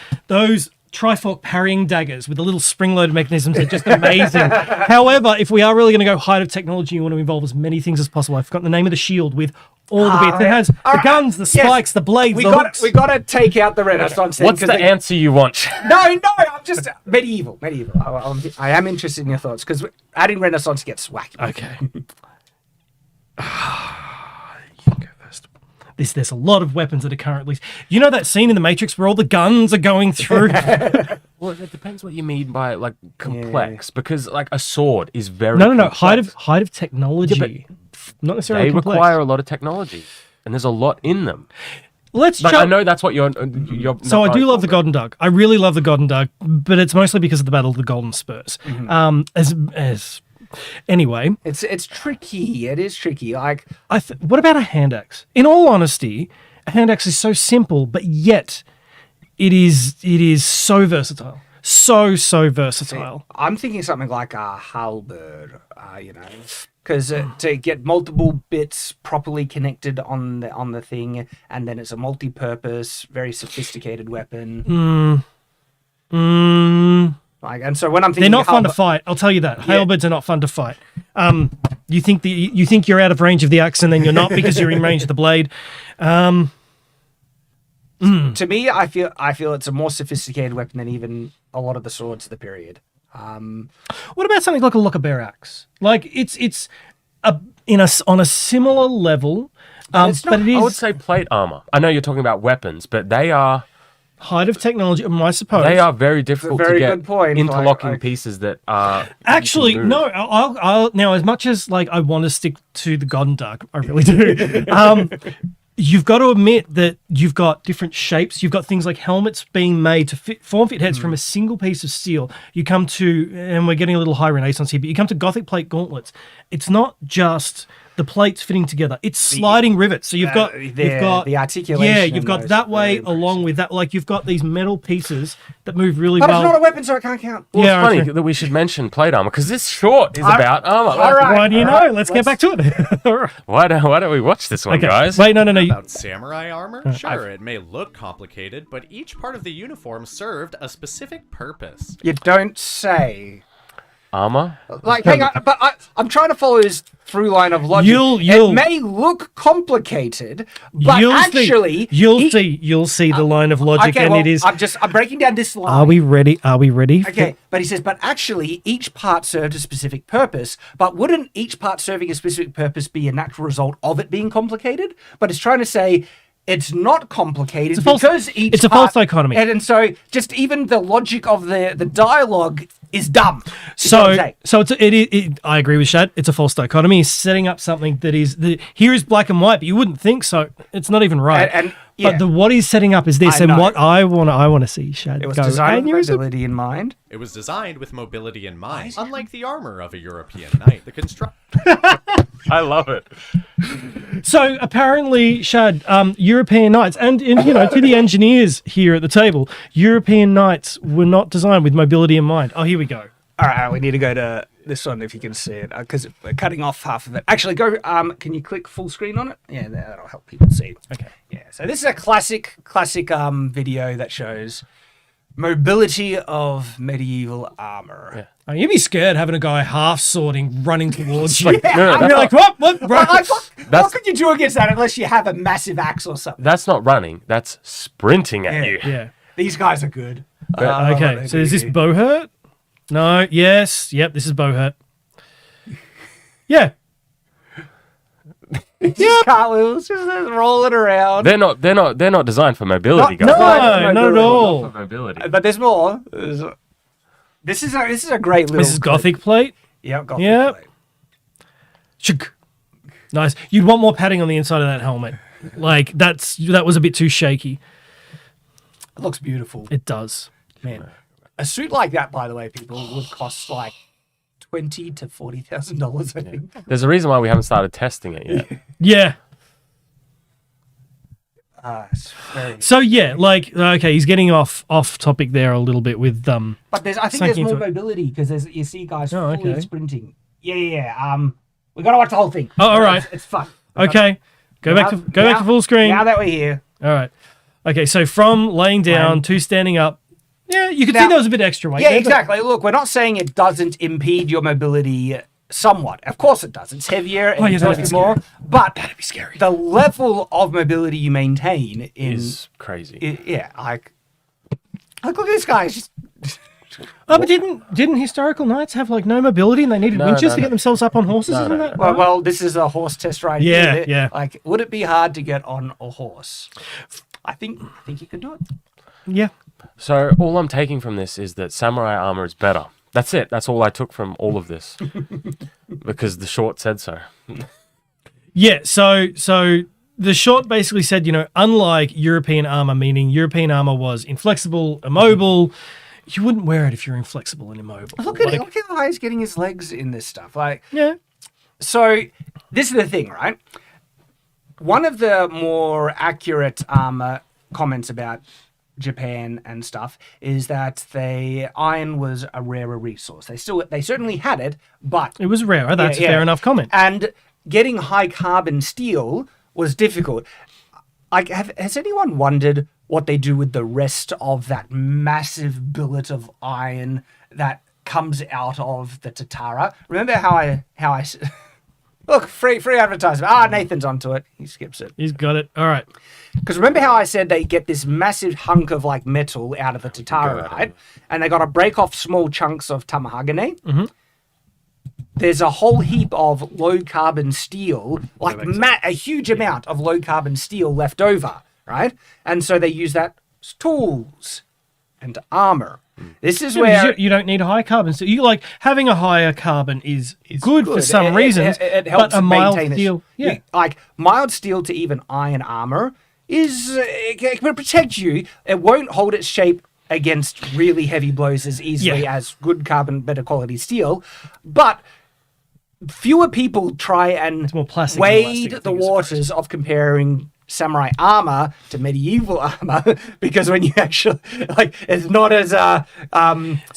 Trifork parrying daggers with the little spring-loaded mechanisms are just amazing. However, if we are really going to go height of technology, you want to involve as many things as possible. I've forgotten the name of the shield with all the bits. It has the guns, the spikes, the blades, the hooks. We got to take out the Renaissance thing. What's the answer you want? No, I'm just medieval. I am interested in your thoughts because adding Renaissance gets wacky. Okay. You go first. There's a lot of weapons that are currently... You know that scene in The Matrix where all the guns are going through? Well, it depends what you mean by like complex, because like a sword is very No. complex. Height of technology. Not necessarily They complex. require a lot of technology, and there's a lot in them. Let's I know that's what you're. So I do love the Golden Dug. I really love the Golden Dug, but it's mostly because of the Battle of the Golden Spurs. Anyway, it's tricky. It is tricky. Like, what about a hand axe? In all honesty, a hand axe is so simple, but yet it is so versatile. So versatile. I'm thinking something like a halberd. Because to get multiple bits properly connected on the thing, and then it's a multi-purpose, very sophisticated weapon. Like, and so when I'm thinking, they're not fun to fight. I'll tell you that. Halberds are not fun to fight. You think you're out of range of the axe, and then you're not because you're in range of the blade. To me, I feel it's a more sophisticated weapon than even a lot of the swords of the period. What about something like a Lochaber axe? Like it's on a similar level, but it is. I would say plate armor. I know you're talking about weapons, but they are height of technology. I suppose they are very difficult very to get good point. interlocking pieces that are actually no. I'll now, as much as like I want to stick to the Golden Dug, I really do. You've got to admit that you've got different shapes. You've got things like helmets being made to form-fit heads from a single piece of steel. You come to, and we're getting a little high Renaissance here, but you come to Gothic plate gauntlets. It's not just the plates fitting together. It's sliding rivets. So you've got the articulation. Yeah, you've got that way along with that. Like you've got these metal pieces that move really but well. But it's not a weapon, so it can't count. Well, it's funny that we should mention plate armor because this short is about armor. All right. Why do you know? Let's get back to it. Why don't we watch this one, guys? Wait, no. About samurai armor? Sure, it may look complicated, but each part of the uniform served a specific purpose. You don't say. Armor? Like, hang on, but I'm trying to follow his through line of logic. It may look complicated, but you'll see the line of logic, okay, and well, it is. I'm breaking down this line. Are we ready? Okay, but he says, but actually, each part served a specific purpose. But wouldn't each part serving a specific purpose be a natural result of it being complicated? But it's trying to say It's not complicated It's a false- because each it's a false dichotomy. And so just even the logic of the dialogue is dumb. is what I'm So, saying. so I agree with Shad. It's a false dichotomy. He's setting up something that is here is black and white, but you wouldn't think so. It's not even right. And yeah. But what he's setting up is this, I and know. what I want to see Shad It was go. designed with "Aneurysm." mobility in mind. It was designed with mobility in mind, unlike the armor of a European knight. The construct. I love it. So apparently, Shad, European knights, and to the engineers here at the table, European knights were not designed with mobility in mind. Oh, here we go. All right, we need to go to this one if you can see it, because we're cutting off half of it. Actually, go. Can you click full screen on it? Yeah, that'll help people see. Okay. Yeah. So this is a classic video that shows mobility of medieval armor. Yeah. Oh, you'd be scared having a guy half swording running towards you. No, no, And that's you're like, what? What could you do against that unless you have a massive axe or something? That's not running. That's sprinting at you. Yeah. These guys are good. Okay. So is this Bohurt? No. Yes. Yep. This is Bohurt. Yeah. Just cartwheels, just rolling around. They're not designed for mobility, guys. No, not at all. For mobility. But there's more. This is a great little. This is Gothic plate. Yeah, Gothic Yep. plate. Chuk. Nice. You'd want more padding on the inside of that helmet. Like that was a bit too shaky. It looks beautiful. It does. Man. A suit like that, by the way, people, would cost like $20,000 to $40,000. I think. There's a reason why we haven't started testing it yet. Yeah. It's very... So yeah, like okay, he's getting off topic there a little bit with But I think there's sinking more into it. mobility because you see guys Oh, fully okay. sprinting. Yeah. We gotta watch the whole thing. Oh, all right. It's fun. Okay. Go back to full screen. Now that we're here. All right. Okay, so from laying down to standing up. Yeah, you can see Now- there was a bit extra weight. Yeah, there, but- exactly. Look, we're not saying it doesn't impede your mobility somewhat. Of course it does. It's heavier and yeah, it that'd does be more. But That'd be scary. the level of mobility you maintain Is crazy. like look at this guy. He's just Oh, but didn't historical knights have like no mobility and they needed No, winches no, to no. get themselves up on horses? No, Isn't no, that? well, this is a horse test right Yeah, here. yeah. Like, would it be hard to get on a horse? I think you could do it. Yeah. So all I'm taking from this is that samurai armor is better. That's it. That's all I took from all of this. Because the short said so. Yeah, so the short basically said, unlike European armor, meaning European armor was inflexible, immobile, you wouldn't wear it if you're inflexible and immobile. Look at how he's getting his legs in this stuff. Like, Yeah. so this is the thing, right? One of the more accurate comments about Japan and stuff is that iron was a rarer resource. They certainly had it, but It was rare. That's a Yeah, fair yeah. enough comment. And getting high carbon steel was difficult. Has anyone wondered what they do with the rest of that massive billet of iron that comes out of the Tatara? Remember how I look, free advertisement. Nathan's onto it. He skips it. He's got it. All right. Because remember how I said they get this massive hunk of like metal out of the Tatara, right? And they got to break off small chunks of tamahagane. Mm-hmm. There's a whole heap of low carbon steel, like a huge amount of low carbon steel left over, right? And so they use that as tools and armor. This is where you don't need a high carbon. So you like having a higher carbon is good for some reasons, It helps but a mild maintain steel. Yeah. like mild steel to even iron armor is it can protect you. It won't hold its shape against really heavy blows as easily as good carbon, better quality steel, but fewer people try and more plastic and wade elastic, I the think is the waters of comparing samurai armor to medieval armor because when you actually it's not as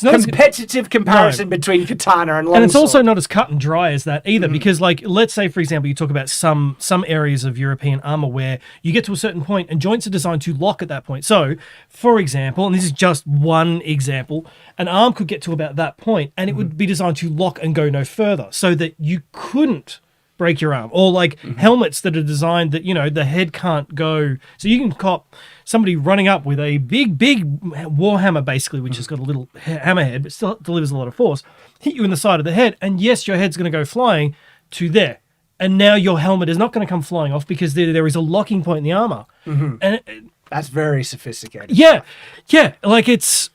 competitive comparison between katana and longsword. And it's also not as cut and dry as that either, because let's say, for example, you talk about some areas of European armor where you get to a certain point and joints are designed to lock at that point. So, for example, and this is just one example, an arm could get to about that point and it would be designed to lock and go no further so that you couldn't break your arm, or helmets that are designed that the head can't go, so you can cop somebody running up with a big warhammer basically, which has got a little hammerhead but still delivers a lot of force, hit you in the side of the head, and yes, your head's going to go flying to there, and now your helmet is not going to come flying off because there is a locking point in the armor. And That's very sophisticated. yeah, like it's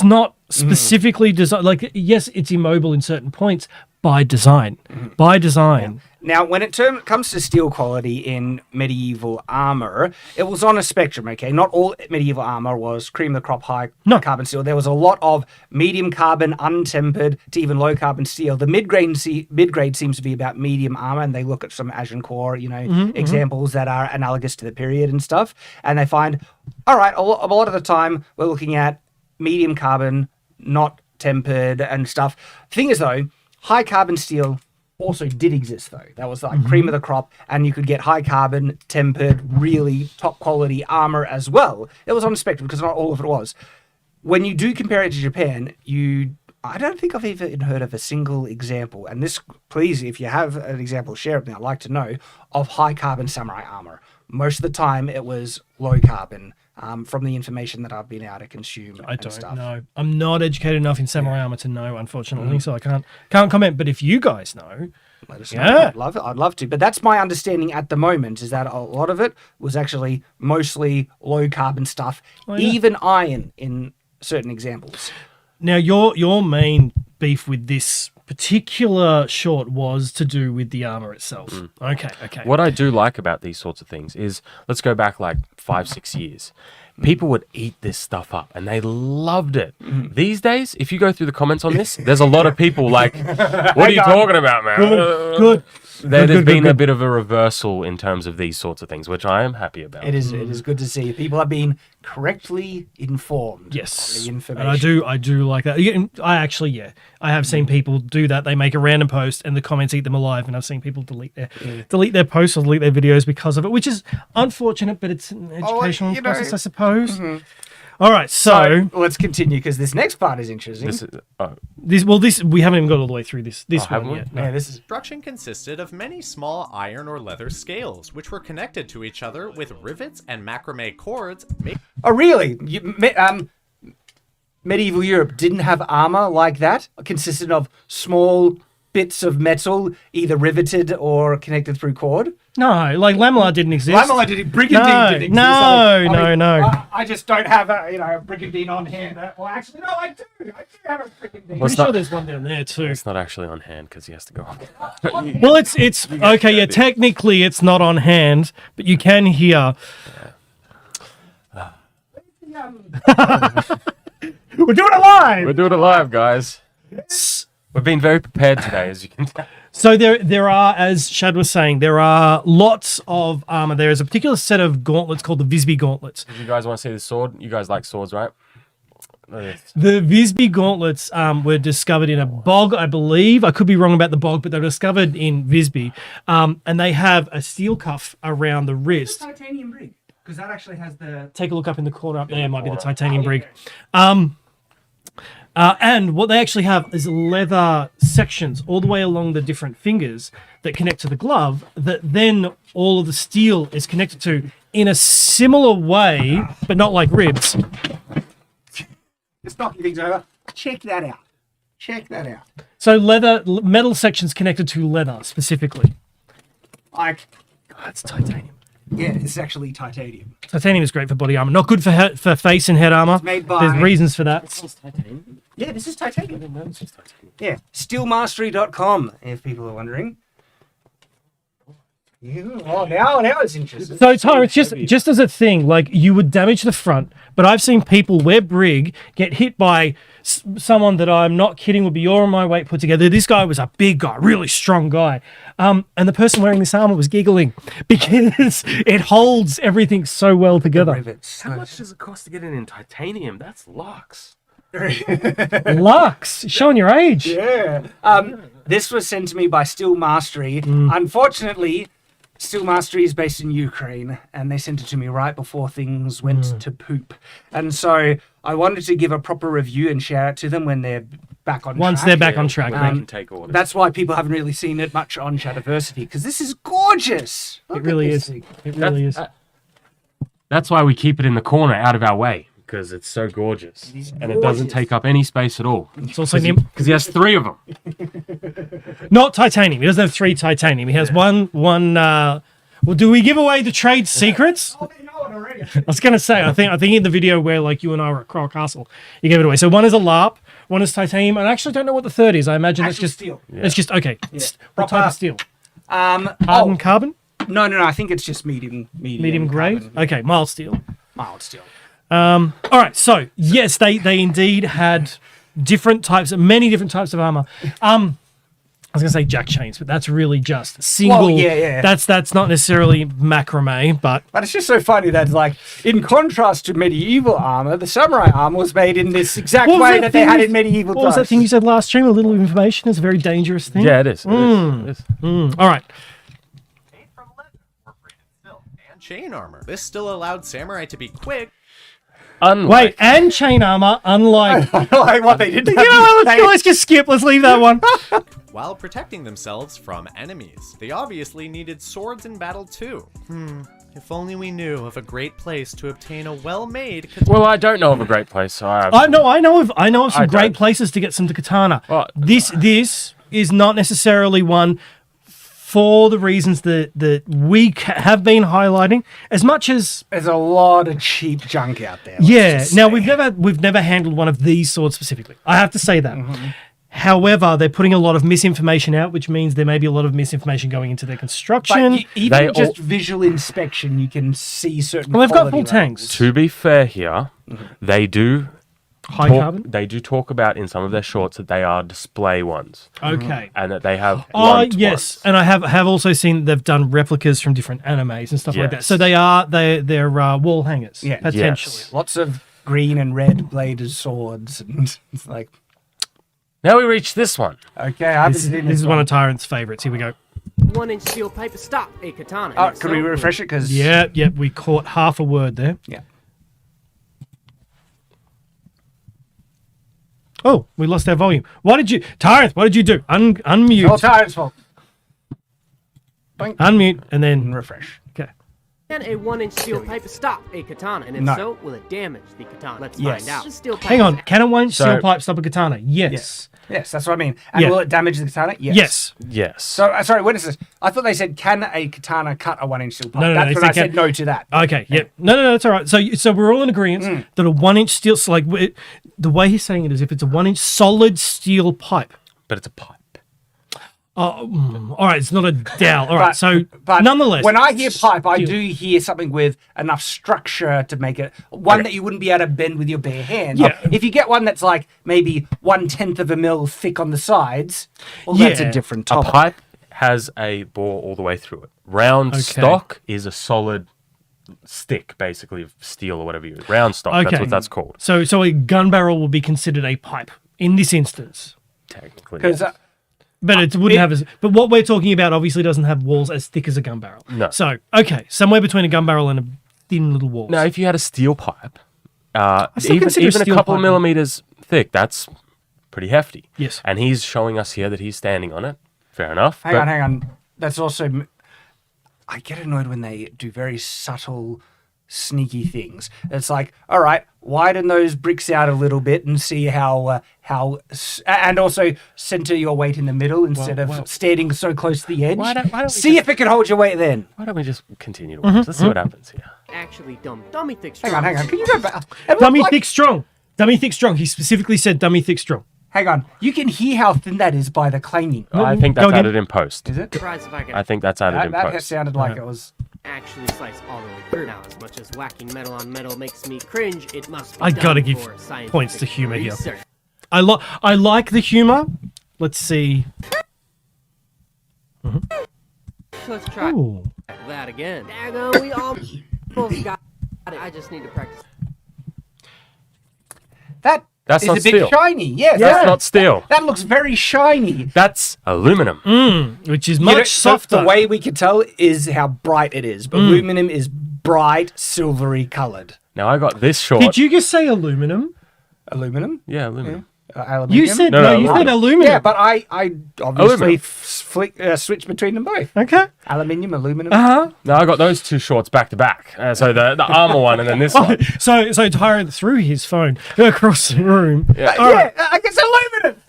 not specifically designed. Like, yes, it's immobile in certain points by design. By design. Now, when it comes to steel quality in medieval armor, it was on a spectrum, okay? Not all medieval armor was cream of the crop high carbon steel. There was a lot of medium carbon, untempered to even low carbon steel. The mid-grade seems to be about medium armor, and they look at some Agincourt, examples that are analogous to the period and stuff, and they find, all right, a lot of the time we're looking at medium carbon, not tempered and stuff. Thing is, though, high carbon steel also did exist, though. That was like cream of the crop, and you could get high carbon, tempered, really top quality armor as well. It was on a spectrum because not all of it was. When you do compare it to Japan, I don't think I've even heard of a single example, and this, please, if you have an example, share it with me. I'd like to know, of high carbon samurai armor. Most of the time, it was low carbon. From the information that I've been able to consume. I don't know. I'm not educated enough in samurai armor to know, unfortunately, so I can't comment. But if you guys know, let us know. I'd love to. But that's my understanding at the moment, is that a lot of it was actually mostly low carbon stuff, even iron in certain examples. Now, your main beef with this particular short was to do with the armor itself. Okay. What I do like about these sorts of things is, let's go back like 5-6 years. People would eat this stuff up and they loved it. These days, if you go through the comments on this, there's a lot of people like, what are you talking about, man? Good. There's been a bit of a reversal in terms of these sorts of things, which I am happy about. It is good to see. People have been correctly informed. Yes. On the information. And I do like that. I have seen people do that. They make a random post and the comments eat them alive, and I've seen people delete their posts or delete their videos because of it, which is unfortunate, but it's an educational process, I suppose. All right, so let's continue, because this next part is interesting. This we haven't even got all the way through this one yet. No. Yeah, this is Construction consisted of many small iron or leather scales, which were connected to each other with rivets and macrame cords. Oh, really? Medieval Europe didn't have armor like that? It consisted of small bits of metal, either riveted or connected through cord? No, like Lamela didn't exist. Lamela didn't. Brigandine didn't exist. No. I just don't have a brigandine on hand. Well, actually, no, I do. I do have a brigandine. I'm sure there's one down there too. It's not actually on hand because he has to go on. Well, it's okay. Yeah, technically it's not on hand, but you can hear. We're doing it live. Guys. We've been very prepared today, as you can tell. So there are, as Shad was saying, there are lots of armor. There is a particular set of gauntlets called the Visby gauntlets. If you guys want to see the sword, you guys like swords, right? The Visby gauntlets were discovered in a bog, I believe. I could be wrong about the bog, but they were discovered in Visby. And they have a steel cuff around the wrist. Titanium brig, because that actually has the... Take a look up in the corner up there. Might be the titanium brig. And what they actually have is leather sections all the way along the different fingers that connect to the glove, that then all of the steel is connected to in a similar way, but not like ribs. Just knocking things over. Check that out. So metal sections connected to leather specifically. It's titanium. Yeah, it's actually titanium. Titanium is great for body armor. Not good for face and head armor. It's made by... There's reasons for that. This is titanium. Yeah, this is titanium. Yeah, steelmastery.com, if people are wondering. Oh, now it's interesting. So, Tyrant, just as a thing, like, you would damage the front, but I've seen people wear brig, get hit by someone that I'm not kidding would be your and my weight put together. This guy was a big guy, really strong guy. And the person wearing this armor was giggling because it holds everything so well together. How much does it cost to get it in titanium? That's Lux. Lux, showing your age. Yeah. This was sent to me by Steel Mastery. Unfortunately, Steel Mastery is based in Ukraine, and they sent it to me right before things went to poop. And so I wanted to give a proper review and shout out to them when they're back on track. Once they're back on track. They can take orders. That's why people haven't really seen it much on Shadiversity, because this is gorgeous. It really is. It really is. That's why we keep it in the corner out of our way. because it's so gorgeous. It is And it doesn't gorgeous. take up any space at all. It's also Because he has 3 of them. not titanium. He doesn't have 3 titanium. He has one. Well, do we give away the trade secrets? Oh, they know it already. I was gonna say, I think in the video where like you and I were at Coral Castle, you gave it away. So one is a LARP, one is titanium, and I actually don't know what the third is. I imagine it's Actual just steel. It's just okay. What type of steel? Oh, Carbon? no. I think it's just medium Grade? carbon. Okay, mild steel. Mild steel. All right, so yes, they indeed had many different types of armor. I was gonna say jack chains, but that's really just single. Well, yeah. That's not necessarily macrame, but It's just so funny that, like, in contrast to medieval armor, the samurai armor was made in this exact What was way that that they thing had you- in medieval what was that times. thing you said last stream? A little information is a very dangerous thing. Yeah, it is. It is. All right. And chain armor. This still allowed samurai to be quick. Wait, and chain armor, unlike. Like what they did. You know what? Let's just skip. Let's leave that one. while protecting themselves from enemies. They obviously needed swords in battle too. If only we knew of a great place to obtain a well-made Well, I don't know of a great place, so I have... I know of some I great don't. places to get some katana. Well, This is not necessarily one for the reasons that we have been highlighting. As much as There's a lot of cheap junk out there. yeah, now we've never handled one of these swords specifically. I have to say that. However, they're putting a lot of misinformation out, which means there may be a lot of misinformation going into their construction. But even They just all- visual inspection, you can see certain. Well, they've got full quality tanks. levels. To be fair here, they do High carbon. they do talk about in some of their shorts that they are display ones Okay. and that they have Oh blunt yes, ones. and I have also seen they've done replicas from different animes and stuff like that. Yes. So they're wall hangers, Yeah. potentially. Yes. Lots of green and red bladed swords, and it's like, Now we reach this one. okay, I haven't This seen is one of Tyrant's favorites. Here we go. 1-inch steel pipe to stop a katana. Oh, And could we so- refresh it? Because Yeah, we caught half a word there. yeah. Oh, we lost our volume. Tyrant? What did you do? Unmute. All Tyrant's fault. Boink. Unmute and And then refresh. okay. Can a 1-inch steel pipe to stop a katana? And if No. so, will it damage the katana? Let's Yes. find out. The steel pipe Hang on. is Can a one So- steel pipe stop a katana? Yes. Yes. Yes, that's what I mean. And Yeah. will it damage the katana? Yes. Yes. Yes. So, sorry, what is this? I thought they said, can a katana cut a 1-inch steel pipe? No, That's they when I said said no to that. Okay. Yep. No, that's all right. So we're all in agreement that a 1-inch steel. So the way he's saying it is, if it's a 1-inch solid steel pipe. but it's a pipe. All right. It's not a dowel. All right. But nonetheless, when I hear pipe, I steel. do hear something with enough structure to make it one that you wouldn't be able to bend with your bare hand. Yeah. If you get one that's like maybe 1/10 of a mil thick on the sides, well, that's Yeah. a different A topic. pipe has a bore all the way through it. Round Okay. stock is a solid stick, basically, of steel or whatever you use. Round stock, that's Okay. what that's called, So a gun barrel will be considered a pipe in this instance. technically. Because yes. But it wouldn't have as. But what we're talking about obviously doesn't have walls as thick as a gun barrel. No. So okay, somewhere between a gun barrel and a thin little wall. Now, if you had a steel pipe, still even consider a steel couple pipe- millimeters thick, that's pretty hefty. Yes. And he's showing us here that he's standing on it. Fair enough. hang on. That's also. I get annoyed when they do very subtle, sneaky things. It's like, all right, widen those bricks out a little bit and see and also center your weight in the middle instead of standing so close to the edge. Why don't we see if it can hold your weight then. Why don't we just continue to watch? Let's see what happens here. actually dummy thick. Hang on. Can you go back? It looks Dummy like- thick strong. Dummy thick strong. He specifically said dummy thick strong. Hang on. You can hear how thin that is by the clanging. I think Go that's again. added in post. Is it? Surprised if I can I think that's added in That post. sounded like it was. actually slice all the way through. Now, as much as whacking metal on metal makes me cringe, it must be I done gotta give for scientific points to humor here. research. I like the humor. Let's see. Let's try Ooh. that again. Daggone, we almost got it. I just need to practice. That's It's not a bit steel. shiny. Yes, That's not steel. That looks very shiny. That's aluminum. Which is You know, much softer. The way we can tell is how bright it is. But aluminum is bright, silvery coloured. Now I got this short. Did you just say aluminum? Aluminum? Yeah, aluminum. Aluminium. You said No, you said aluminum. Yeah, but I obviously Aluminum. switched between them both. Okay. Aluminium, aluminum. No, I got those two shorts back to back. So the armor one and then this one. So Tyrant threw his phone across the room. Yeah. All right. I guess aluminum.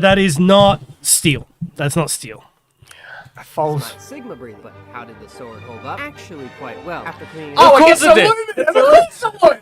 That is not steel. That's not steel. False. Sigma breathing. But how did the sword hold up? Actually, quite well. After cleaning it Oh, Of I guess course it did. aluminum. Of course it would.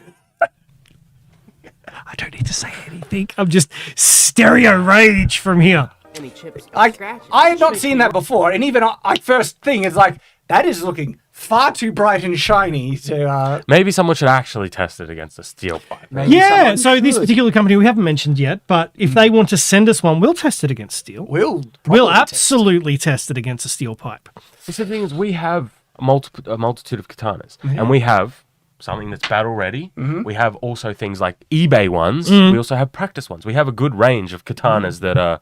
I don't need to say anything. I'm just stereo rage from here. any chips or scratches. I had not seen that before, and even I first thing is like that is looking far too bright and shiny to. Maybe someone should actually test it against a steel pipe. Maybe Yeah, someone so this should. particular company we haven't mentioned yet, but if they want to send us one, we'll test it against steel. We'll We'll probably test. absolutely test it against a steel pipe. The thing is, we have a multitude of katanas, and we have something that's battle ready. We have also things like eBay ones. We also have practice ones. We have a good range of katanas that are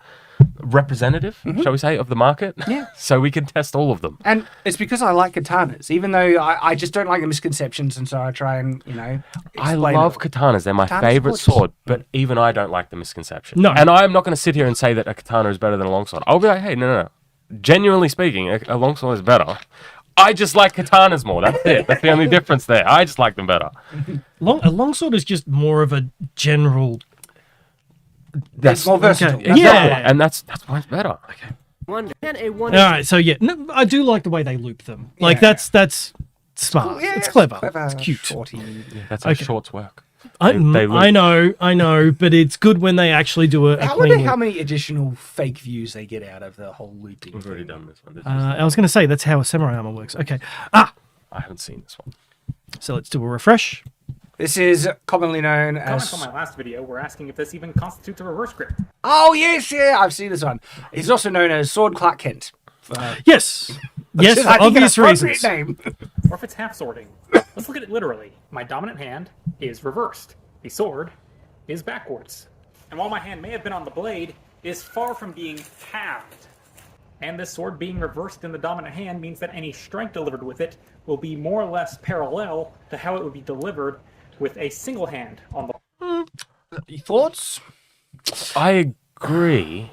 representative, shall we say, of the market. Yeah. So we can test all of them. And it's because I like katanas, even though I just don't like the misconceptions, and so I try and, I explain love it. katanas. They're my Katana's favorite gorgeous. sword, but even I don't like the misconception. No. And I'm not going to sit here and say that a katana is better than a longsword. I'll be like, hey, no. Genuinely speaking, a longsword is better. I just like katanas more. That's it. That's the only difference there. I just like them better. A longsword is just more of a general. It's more versatile. Okay. Yeah. And that's why it's better. Wonder. And a All wonder. right, so yeah, no, I do like the way they loop them. Like Yeah. that's smart. Yeah, it's clever. clever. It's cute. Shorty. That's how Okay. shorts work. I they loop. I know, but it's good when they actually do a I clean wonder loop. how many additional fake views they get out of the whole looping. We've already done this one. I was going to say that's how a samurai armor works. Okay. Ah, I haven't seen this one. so let's do a refresh. This is commonly known Comments as. on my last video were asking if this even constitutes a reverse grip. Oh yes, yeah, I've seen this one. It's also known as Sword Clark Kent. Yes. Yes, Which is, for I think, an obvious appropriate reasons. name. Or if it's half sorting. Let's look at it literally. My dominant hand is reversed. The sword is backwards. And while my hand may have been on the blade, it is far from being halved. And this sword being reversed in the dominant hand means that any strength delivered with it will be more or less parallel to how it would be delivered with a single hand on the Thoughts? I agree,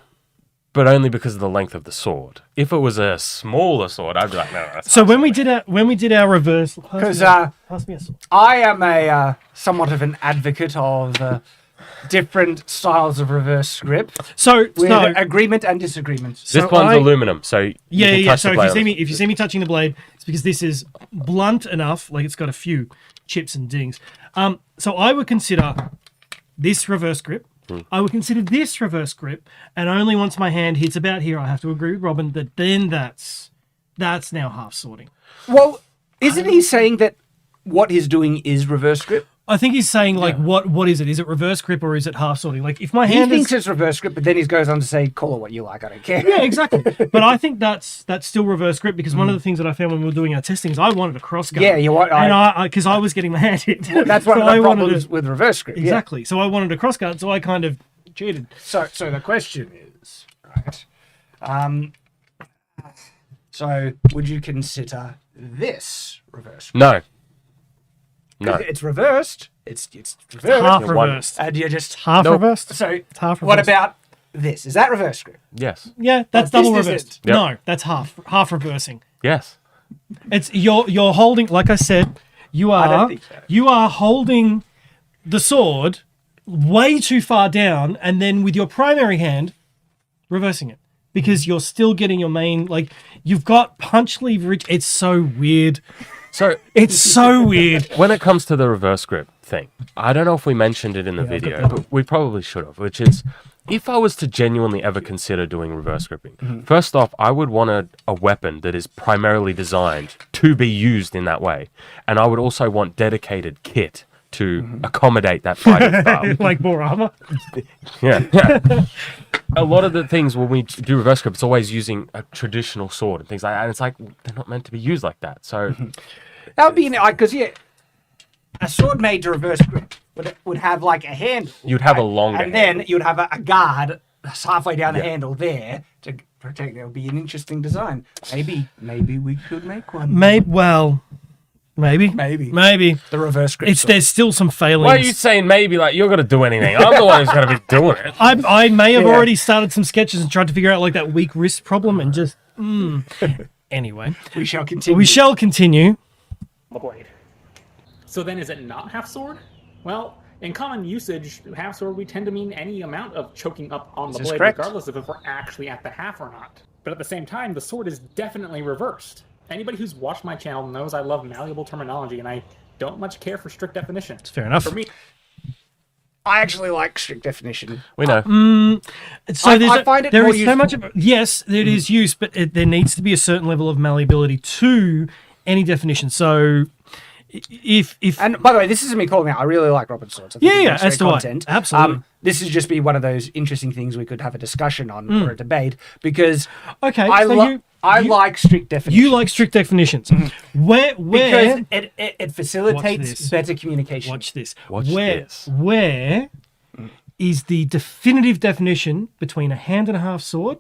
but only because of the length of the sword. If it was a smaller sword, I'd be like, no. That's So when we did our reverse, Because pass me a sword. I am a somewhat of an advocate of different styles of reverse grip So with no, agreement and disagreement. This So one's I- aluminum, so you yeah, can yeah. touch So the if blade you on see it. me, if you see me touching the blade, it's because this is blunt enough. Like it's got a few chips and dings. So I would consider this reverse grip. I would consider this reverse grip, and only once my hand hits about here, I have to agree with Robin that then that's now half sorting. Well, isn't he saying that what he's doing is reverse grip? I think he's saying like what is it? Is it reverse grip or is it half sorting? Like if my He hand thinks is it's reverse grip, but then he goes on to say, call it what you like, I don't care. yeah, exactly. But I think that's still reverse grip because one of the things that I found when we were doing our testing is I wanted a cross guard. Yeah, you want- and I because I was getting my hand hit. That's one So of I the wanted problems to- with reverse grip. yeah. Exactly. So I wanted a cross guard, so I kind of cheated. So the question is, right? So would you consider this reverse grip? No. No. It's reversed. It's reversed. Half You're one. reversed. And you're just Half Nope. reversed. So It's half what reversed. about this? Is that reverse grip? Yes. Yeah, that's this double isn't. reversed. Yep. No, that's half reversing. Yes. It's you're holding, like I said, you don't are think so. you are holding the sword way too far down, and then with your primary hand reversing it because you're still getting your main, like you've got punch leverage. It's so weird. So It's so weird. when it comes to the reverse grip thing, I don't know if we mentioned it in the video, but we probably should have, which is if I was to genuinely ever consider doing reverse gripping, first off, I would want a weapon that is primarily designed to be used in that way. And I would also want dedicated kit to accommodate that fighting style. Like more armor. Yeah. A lot of the things when we do reverse grip, it's always using a traditional sword and things like that. And it's like, they're not meant to be used like that. So That would be because a sword made to reverse grip would have like a handle. you'd have a longer and then handle. you'd have a guard that's halfway down the handle there to protect. That would be an interesting design. Maybe we could make one. Well, Maybe. The reverse grip sword. There's still some failings. Why are you saying maybe like you're going to do anything? I'm the one who's going to be doing it. I may have already started some sketches and tried to figure out like that weak wrist problem and just Anyway, we shall continue. The blade. So then is it not half sword? Well, in common usage, half sword we tend to mean any amount of choking up on the This is blade, correct. regardless of if we're actually at the half or not. But at the same time, the sword is definitely reversed. Anybody who's watched my channel knows I love malleable terminology, and I don't much care for strict definition. fair enough. For me, I actually like strict definition. We know. So I find it there more is so much useful. of yes, it is use, but there needs to be a certain level of malleability to any definition. So if And by the way, this isn't me calling out. I really like Robin's swords. I think Yeah, he yeah, makes as great do I. content. Absolutely. This would just be one of those interesting things we could have a discussion on or a debate because Okay, I, so I like strict definition. you like strict definitions. Where because it facilitates this. better communication. watch this. Watch where this. where is the definitive definition between a hand and a half sword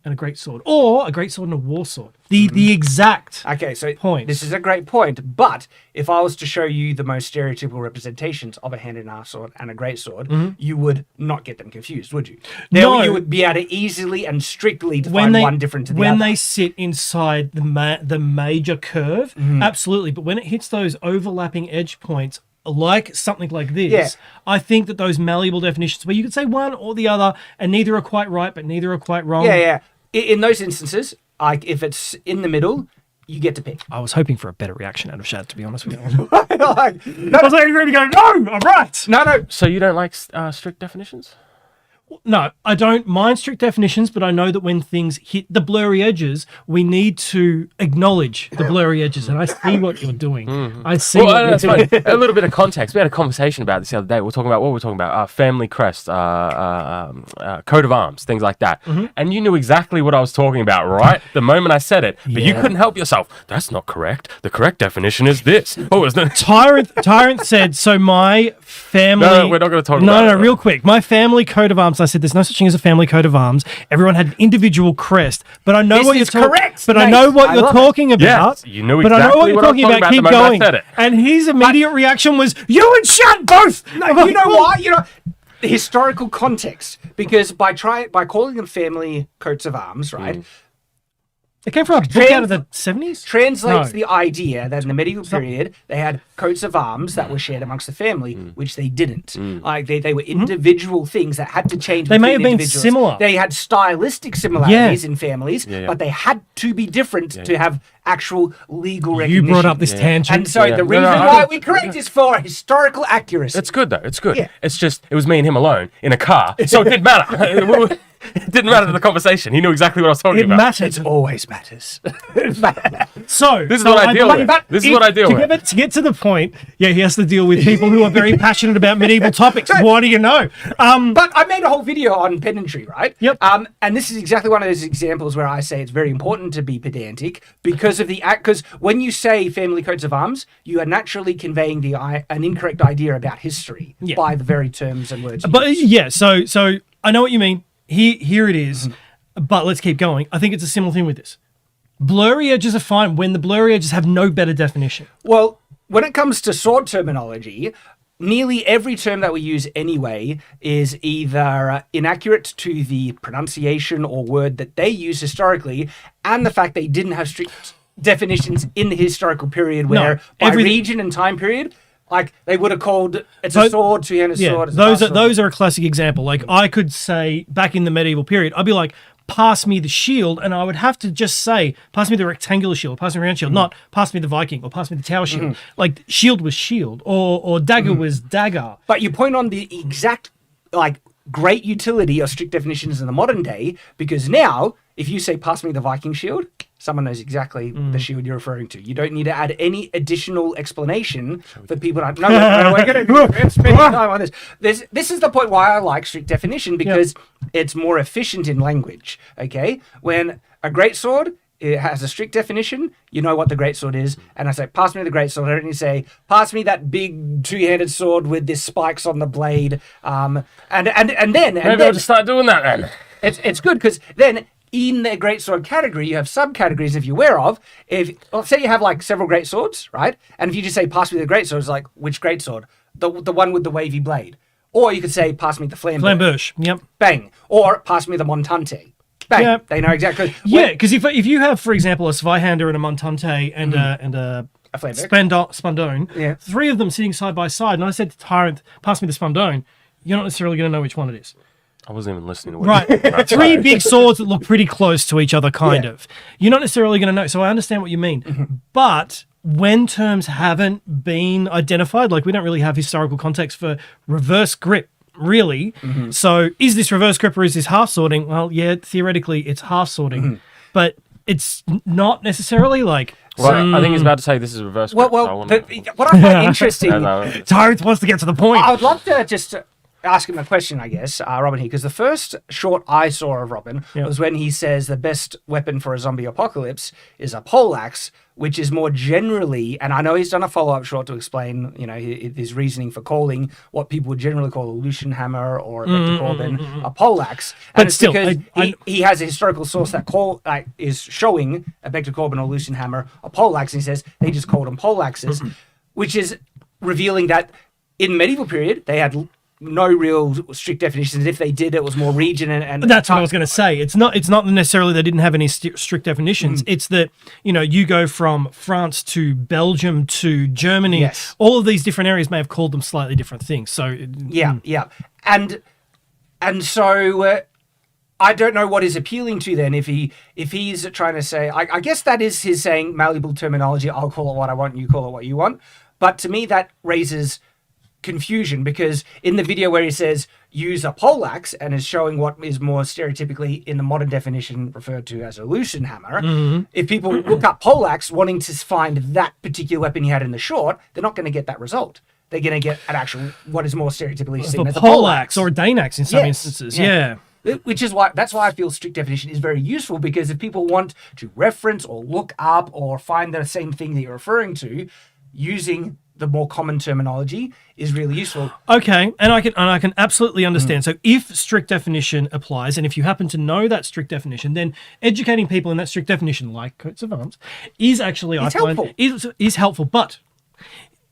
and a great sword, or a great sword and a war sword? The exact Okay, so Points. this is a great point. But if I was to show you the most stereotypical representations of a hand and a half sword and a great sword, you would not get them confused, would you? No. You would be able to easily and strictly define one different to the when other. they sit inside the major curve, absolutely. But when it hits those overlapping edge points, like something like this, Yeah. I think that those malleable definitions, where you could say one or the other, and neither are quite right, but neither are quite wrong. Yeah. In those instances, like if it's in the middle, you get to pick. I was hoping for a better reaction out of Shad, to be honest with you. Like, I was like, ready to go, no, I'm right. no. So you don't like strict definitions? No, I don't mind strict definitions, but I know that when things hit the blurry edges, we need to acknowledge the blurry edges. And I see what you're doing. I see what you're that's doing. fine. A little bit of context. We had a conversation about this the other day. We're talking about what we're talking about: family crest, coat of arms, things like that. And you knew exactly what I was talking about, right? The moment I said it, but you couldn't help yourself. That's not correct. The correct definition is this. Oh, isn't it? Tyrant said, so my family... No, we're not going to talk about No, it. real quick. My family coat of arms, I said there's no such thing as a family coat of arms. Everyone had an individual crest. But I know This what you're is talking correct, But I mate. know what I you're love it. talking about. Yes, you knew But I know exactly what you're what I was talking talking about. about Keep the moment I going. said it. And his immediate reaction was, you and Shad both! No, you know why? The historical context. Because by calling them family coats of arms, right, It came from a book out of the 70s? translates No. the idea that in the medieval period they had coats of arms that were shared amongst the family, which they didn't. Like they were individual things that had to change. They may between have been individuals. similar. They had stylistic similarities in families, Yeah. but they had to be different to have actual legal You recognition. brought up this tangent. And so Yeah. the No, reason no, why we correct is for historical accuracy. It's good though. It's good. Yeah. It's just it was me and him alone in a car, so it didn't matter. It didn't matter to the conversation. He knew exactly what I was talking It about. mattered. It always matters. So This is what I deal with. This is what I deal to with. To get to the point, yeah, he has to deal with people who are very passionate about medieval topics. What do you know? But I made a whole video on pedantry, right? Yep. And this is exactly one of those examples where I say it's very important to be pedantic because of the act. Because when you say family coats of arms, you are naturally conveying an incorrect idea about history by the very terms and words. But yeah, so I know what you mean. Here it is. But let's keep going. I think it's a similar thing with this. Blurry edges are fine when the blurry edges have no better definition. Well, when it comes to sword terminology, nearly every term that we use anyway is either inaccurate to the pronunciation or word that they use historically, and the fact they didn't have strict definitions in the historical period where by region and time period, like they would have called it's a sword, two-handed sword. It's Those are a classic example. Like I could say back in the medieval period, I'd be like, pass me the shield, and I would have to just say, pass me the rectangular shield, pass me the round shield, not pass me the Viking or pass me the tower shield. Like shield was shield, or dagger was dagger. But you point on the exact great utility of strict definitions in the modern day, because now if you say pass me the Viking shield, someone knows exactly the shield you're referring to. You don't need to add any additional explanation for people to... No, we're going to spend time on this. This is the point why I like strict definition, because it's more efficient in language, okay? When a greatsword, it has a strict definition, you know what the greatsword is, and I say, pass me the greatsword. I don't need to say, pass me that big two-handed sword with the spikes on the blade. And then... Maybe I'll just start doing that then. It's good, because then... in their greatsword category, you have subcategories if you're aware of. Let's say you have like several greatswords, right? And if you just say, pass me the greatsword, it's like, which greatsword? The one with the wavy blade. Or you could say, pass me the Flamberge. Yep. Bang. Or pass me the Montante. Bang. Yep. They know exactly. Yeah, because if you have, for example, a Zweihander and a Montante and a Spandone, 3 of them sitting side by side, and I said to Tyrant, pass me the Spandone, you're not necessarily going to know which one it is. I wasn't even listening to what you Right. 3 big swords that look pretty close to each other, kind of. You're not necessarily going to know. So I understand what you mean. But when terms haven't been identified, like we don't really have historical context for reverse grip, really. So is this reverse grip or is this half sorting? Well, yeah, theoretically it's half sorting, but it's not necessarily like. Well, I think he's about to say this is reverse grip. Well, what I find interesting. Tyrant wants to get to the point. I would love to just ask him a question, I guess, Robin here, because the first short I saw of Robin was when he says the best weapon for a zombie apocalypse is a poleaxe, which is more generally, and I know he's done a follow-up short to explain, his reasoning for calling what people would generally call a Lucian hammer or a Corbin a poleaxe. And it's still, because he has a historical source that is showing a Vector Corbin or Lucian hammer a poleaxe, and he says they just called them poleaxes, which is revealing that in the medieval period they had no real strict definitions. If they did, it was more region and that's what I was going to say. It's not necessarily they didn't have any strict definitions. It's that you go from France to Belgium to Germany. Yes. All of these different areas may have called them slightly different things. So and so I don't know what is appealing to then if he's trying to say. I guess that is his saying malleable terminology. I'll call it what I want. You call it what you want. But to me, that raises confusion, because in the video where he says use a poleaxe and is showing what is more stereotypically in the modern definition referred to as a Lucian hammer, if people look up poleaxe wanting to find that particular weapon he had in the short, they're not going to get that result. They're going to get an actual what is more stereotypically seen as a poleaxe or a Danax in some instances. Which is why I feel strict definition is very useful, because if people want to reference or look up or find the same thing that you're referring to, using the more common terminology is really useful. Okay, and I can absolutely understand. So if strict definition applies, and if you happen to know that strict definition, then educating people in that strict definition, like coats of arms, is actually is helpful. But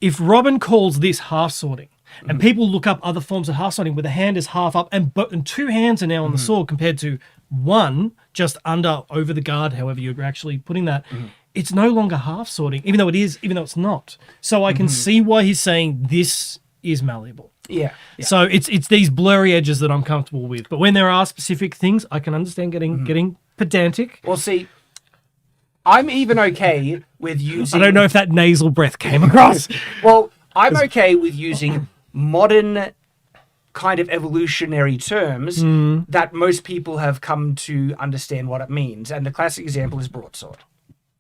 if Robin calls this half sorting, and people look up other forms of half sorting where the hand is half up and 2 hands are now on the sword compared to 1 just over the guard, however you're actually putting that, it's no longer half sorting, even though it's not. So I can see why he's saying this is malleable. Yeah. So it's these blurry edges that I'm comfortable with. But when there are specific things, I can understand getting pedantic. Well, see, I'm even okay with using. I don't know if that nasal breath came across. Well, I'm okay with using modern kind of evolutionary terms that most people have come to understand what it means. And the classic example is broadsword.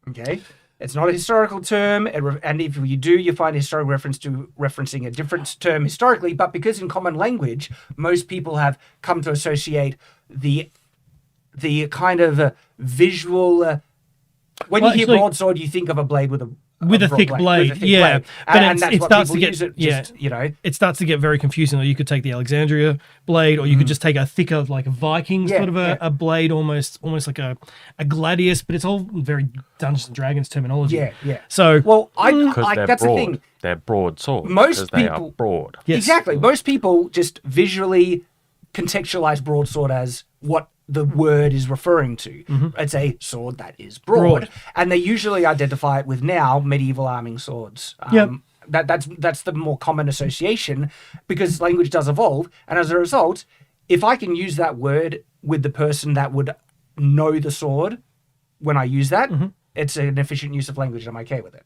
Okay, it's not a historical term, and if you do, you find a historical reference to referencing a different term historically. But because in common language, most people have come to associate the kind of visual. When you hear broadsword, you think of a blade with a thick blade, blade. But that's it what starts people to get use it, it starts to get very confusing. Or you could take the Alexandria blade, or you could just take a thicker, like a Viking sort of a blade, almost like a gladius. But it's all very Dungeons and Dragons terminology. Yeah. So well, that's the thing. They're broad swords. Most people they are broad. Yes. Exactly. Most people just visually contextualize broadsword as what the word is referring to. It's a sword that is broad. And they usually identify it with now medieval arming swords. That's the more common association, because language does evolve, and as a result, if I can use that word with the person that would know the sword when I use that, it's an efficient use of language. I'm okay with it.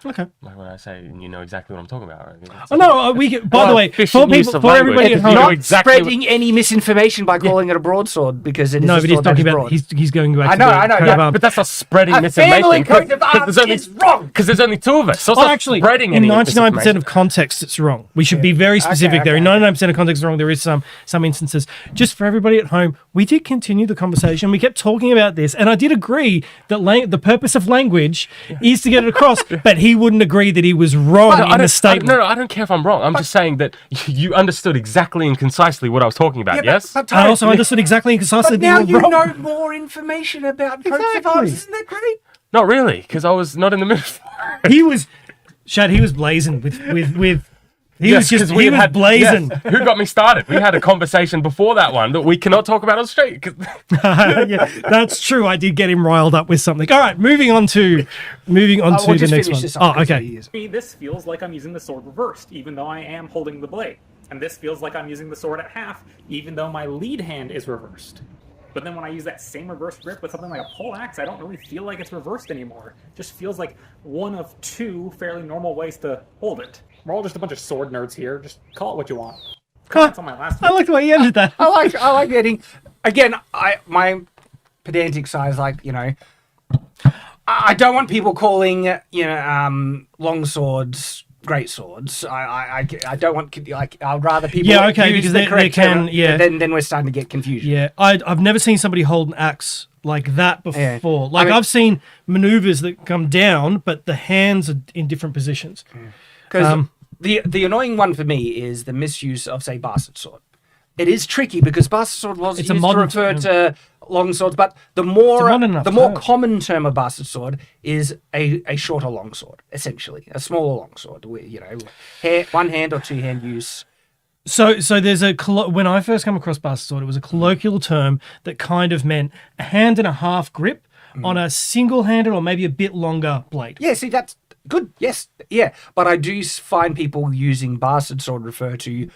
Okay. Like when I say, you know exactly what I'm talking about, right? Oh no, we can, by the way, for everybody at home, not spreading any misinformation by calling it a broadsword, because it is but he's talking about he's going back. I know. But that's not spreading a misinformation. family coat of arms is wrong because there's only 2 of us. So it's not actually, spreading in any 99% of context, it's wrong. We should be very specific there. In 99% of context, it's wrong. There is some instances. Just for everybody at home, we did continue the conversation. We kept talking about this, and I did agree that the purpose of language is to get it across. But he wouldn't agree that he was wrong in the statement. No, I don't care if I'm wrong. I'm just saying that you understood exactly and concisely what I was talking about, yes? I also understood exactly and concisely But that now you you were wrong. know more information about tropes of arms. Isn't that great? Not really, because I was not in the mood for it. He was, Shad, he was blazing with he Yes, was 'cause just, he was blazing. yes. Who got me started? We had a conversation before that one that we cannot talk about on street. 'Cause- Yeah, that's true. I did get him riled up with something. All right, moving on to We'll the just next finish one. this off, Oh, 'cause okay. he is- Me, this feels like I'm using the sword reversed, even though I am holding the blade. And this feels like I'm using the sword at half, even though my lead hand is reversed. But then when I use that same reverse grip with something like a pole axe, I don't really feel like it's reversed anymore. It just feels like one of two fairly normal ways to hold it. We're all just a bunch of sword nerds here. Just call it what you want. That's on my last I like the way you ended that. I like getting again. My pedantic side is like, you know, I don't want people calling, you know, long swords great swords. I don't want, like, I'd rather people use because the they correct can term, then we're starting to get confusion. Yeah, I've never seen somebody hold an axe like that before. Yeah. Like, I mean- I've seen maneuvers that come down, but the hands are in different positions. Because the annoying one for me is the misuse of, say, bastard sword. It is tricky because bastard sword was It's used a modern to refer term. to long swords, but the It's a more modern enough term. common term of bastard sword is a shorter long sword, essentially a smaller long sword. You know, one hand or two hand use. So there's when I first come across bastard sword, it was a colloquial term that kind of meant a hand and a half grip on a single-handed or maybe a bit longer blade. Yeah, see, that's good. Yes, yeah, but I do find people using bastard sword refer to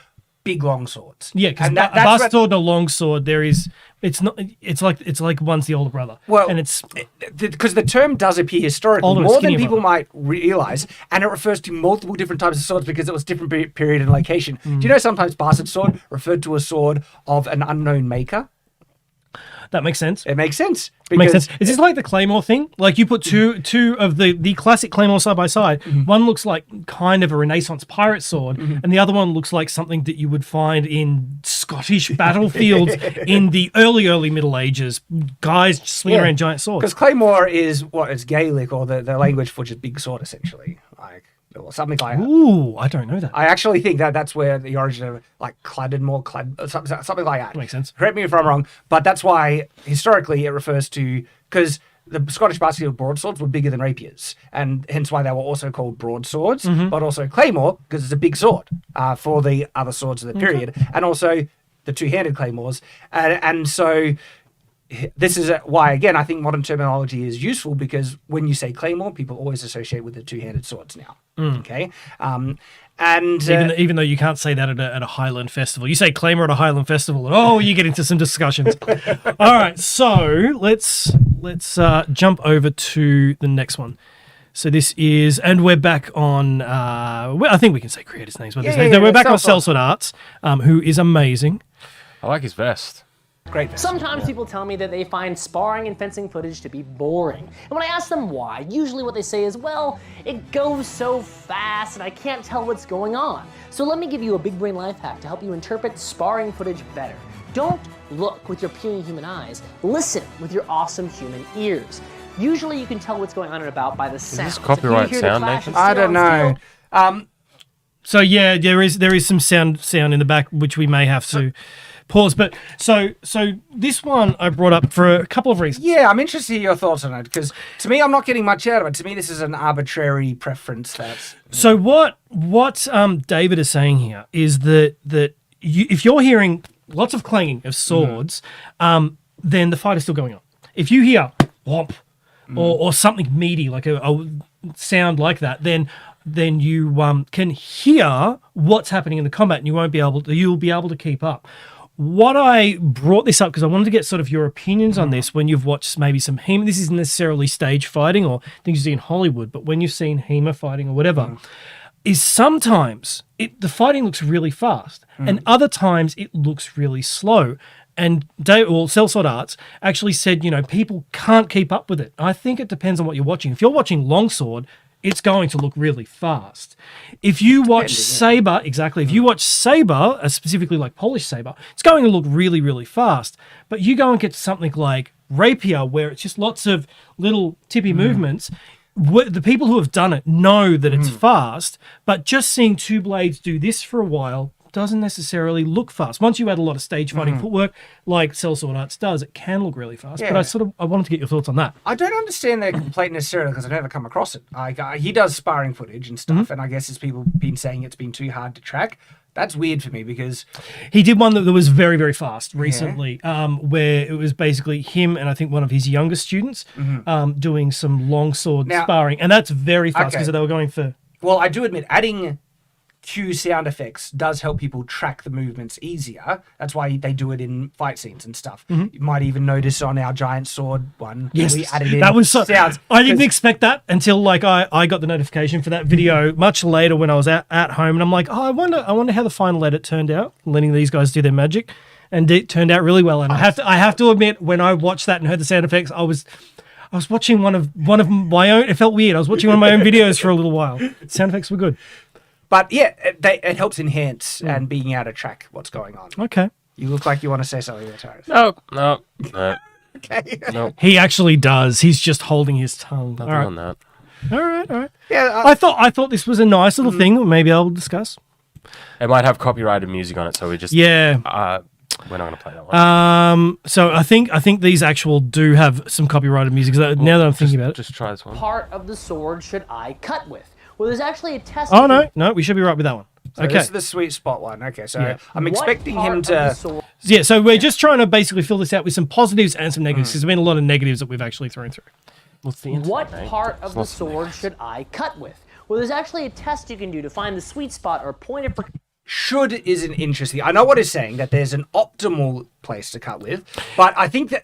big long swords. Yeah, because a that's bastard sword and a long sword, it's like one's the older brother. Well, and it's because the term does appear historically Older and more than skinnier people brother. might realize, and it refers to multiple different types of swords because it was different period and location. Do you know sometimes bastard sword referred to a sword of an unknown maker? that makes sense. It makes sense. Makes sense. Is this like the Claymore thing? Like you put two of the classic Claymore side by side. One looks like kind of a Renaissance pirate sword, and the other one looks like something that you would find in Scottish battlefields in the early Middle Ages. Guys swinging around giant swords. Because Claymore is what is Gaelic or the language for just big sword, essentially, or something like that. Ooh, I don't know that. I actually think that's where the origin of like something like that. Makes sense. Correct me if I'm wrong, but that's why historically it refers to, because the Scottish basket broadswords were bigger than rapiers, and hence why they were also called broadswords, but also claymore because it's a big sword for the other swords of the period, and also the two-handed claymores, and so. This is why, again, I think modern terminology is useful because when you say claymore, people always associate with the two-handed swords now. Okay, and Even though you can't say that at a Highland festival, you say Claymore at a Highland festival, and you get into some discussions. All right, so let's jump over to the next one. So this is, and we're back on. I think we can say creators' names. We're back on Sellsword Arts, who is amazing. I like his vest. great. vest. Sometimes people tell me that they find sparring and fencing footage to be boring. And when I ask them why, usually what they say is, well, it goes so fast and I can't tell what's going on. So let me give you a big brain life hack to help you interpret sparring footage better. Don't look with your puny human eyes, listen with your awesome human ears. Usually you can tell what's going on and about by the sound. this copyright sound, Nathan? I don't know. So yeah, there is some sound in the back which we may have to pause. But so this one I brought up for a couple of reasons. Yeah, I'm interested to hear your thoughts on it because to me, I'm not getting much out of it. To me, this is an arbitrary preference. So what David is saying here is that if you're hearing lots of clanging of swords, then the fight is still going on. If you hear whomp or something meaty like a sound like that, then you can hear what's happening in the combat, and you'll be able to keep up. What I brought this up because I wanted to get sort of your opinions on this when you've watched maybe some HEMA. This isn't necessarily stage fighting or things you see in Hollywood, but when you've seen HEMA fighting or whatever, is sometimes the fighting looks really fast, and other times it looks really slow. And Sellsword Arts actually said, people can't keep up with it. I think it depends on what you're watching. If you're watching Longsword, it's going to look really fast. If you watch Saber, if you watch Saber, specifically like Polish Saber, it's going to look really, really fast. But you go and get something like Rapier, where it's just lots of little tippy movements, the people who have done it know that it's fast, but just seeing two blades do this for a while doesn't necessarily look fast. Once you add a lot of stage fighting footwork, like Sellsword Arts does, it can look really fast. Yeah. But I wanted to get your thoughts on that. I don't understand their complaint necessarily because I've never come across it. He does sparring footage and stuff, and I guess as people been saying it's been too hard to track. That's weird for me because he did one that was very, very fast recently, where it was basically him and I think one of his younger students doing some longsword sparring, and that's very fast because they were going for. Well, I do admit adding cue sound effects does help people track the movements easier. That's why they do it in fight scenes and stuff. You might even notice on our giant sword one, we added in that was sounds. I didn't expect that until like I got the notification for that video much later when I was at home, and I'm like, I wonder how the final edit turned out, letting these guys do their magic, and it turned out really well. And I have to admit, when I watched that and heard the sound effects, I was watching one of my own. It felt weird. I was watching one of my own videos for a little while. Sound effects were good. But yeah, it helps enhance and being able to track what's going on. Okay. You look like you want to say something there, Tyrus. No. Okay. No. He actually does. He's just holding his tongue. Nothing on that. All right. Yeah, I thought this was a nice little thing that maybe I'll discuss. It might have copyrighted music on it, so we just Yeah. we're not going to play that one. So I think these actual do have some copyrighted music. Now that I'm thinking about it, Just try this one. Part of the sword should I cut with? Well, there's actually a test. Oh no, we should be right with that one. So Okay. this is the sweet spot one. Okay, so I'm expecting him What part of the to. sword- Yeah, so we're just trying to basically fill this out with some positives and some negatives. Because there's been a lot of negatives that we've actually thrown through. What's the internet, What mate? part of It's the not- sword should I cut with? Well, there's actually a test you can do to find the sweet spot or point of. Should is an interesting. I know what it's saying that there's an optimal place to cut with, but I think that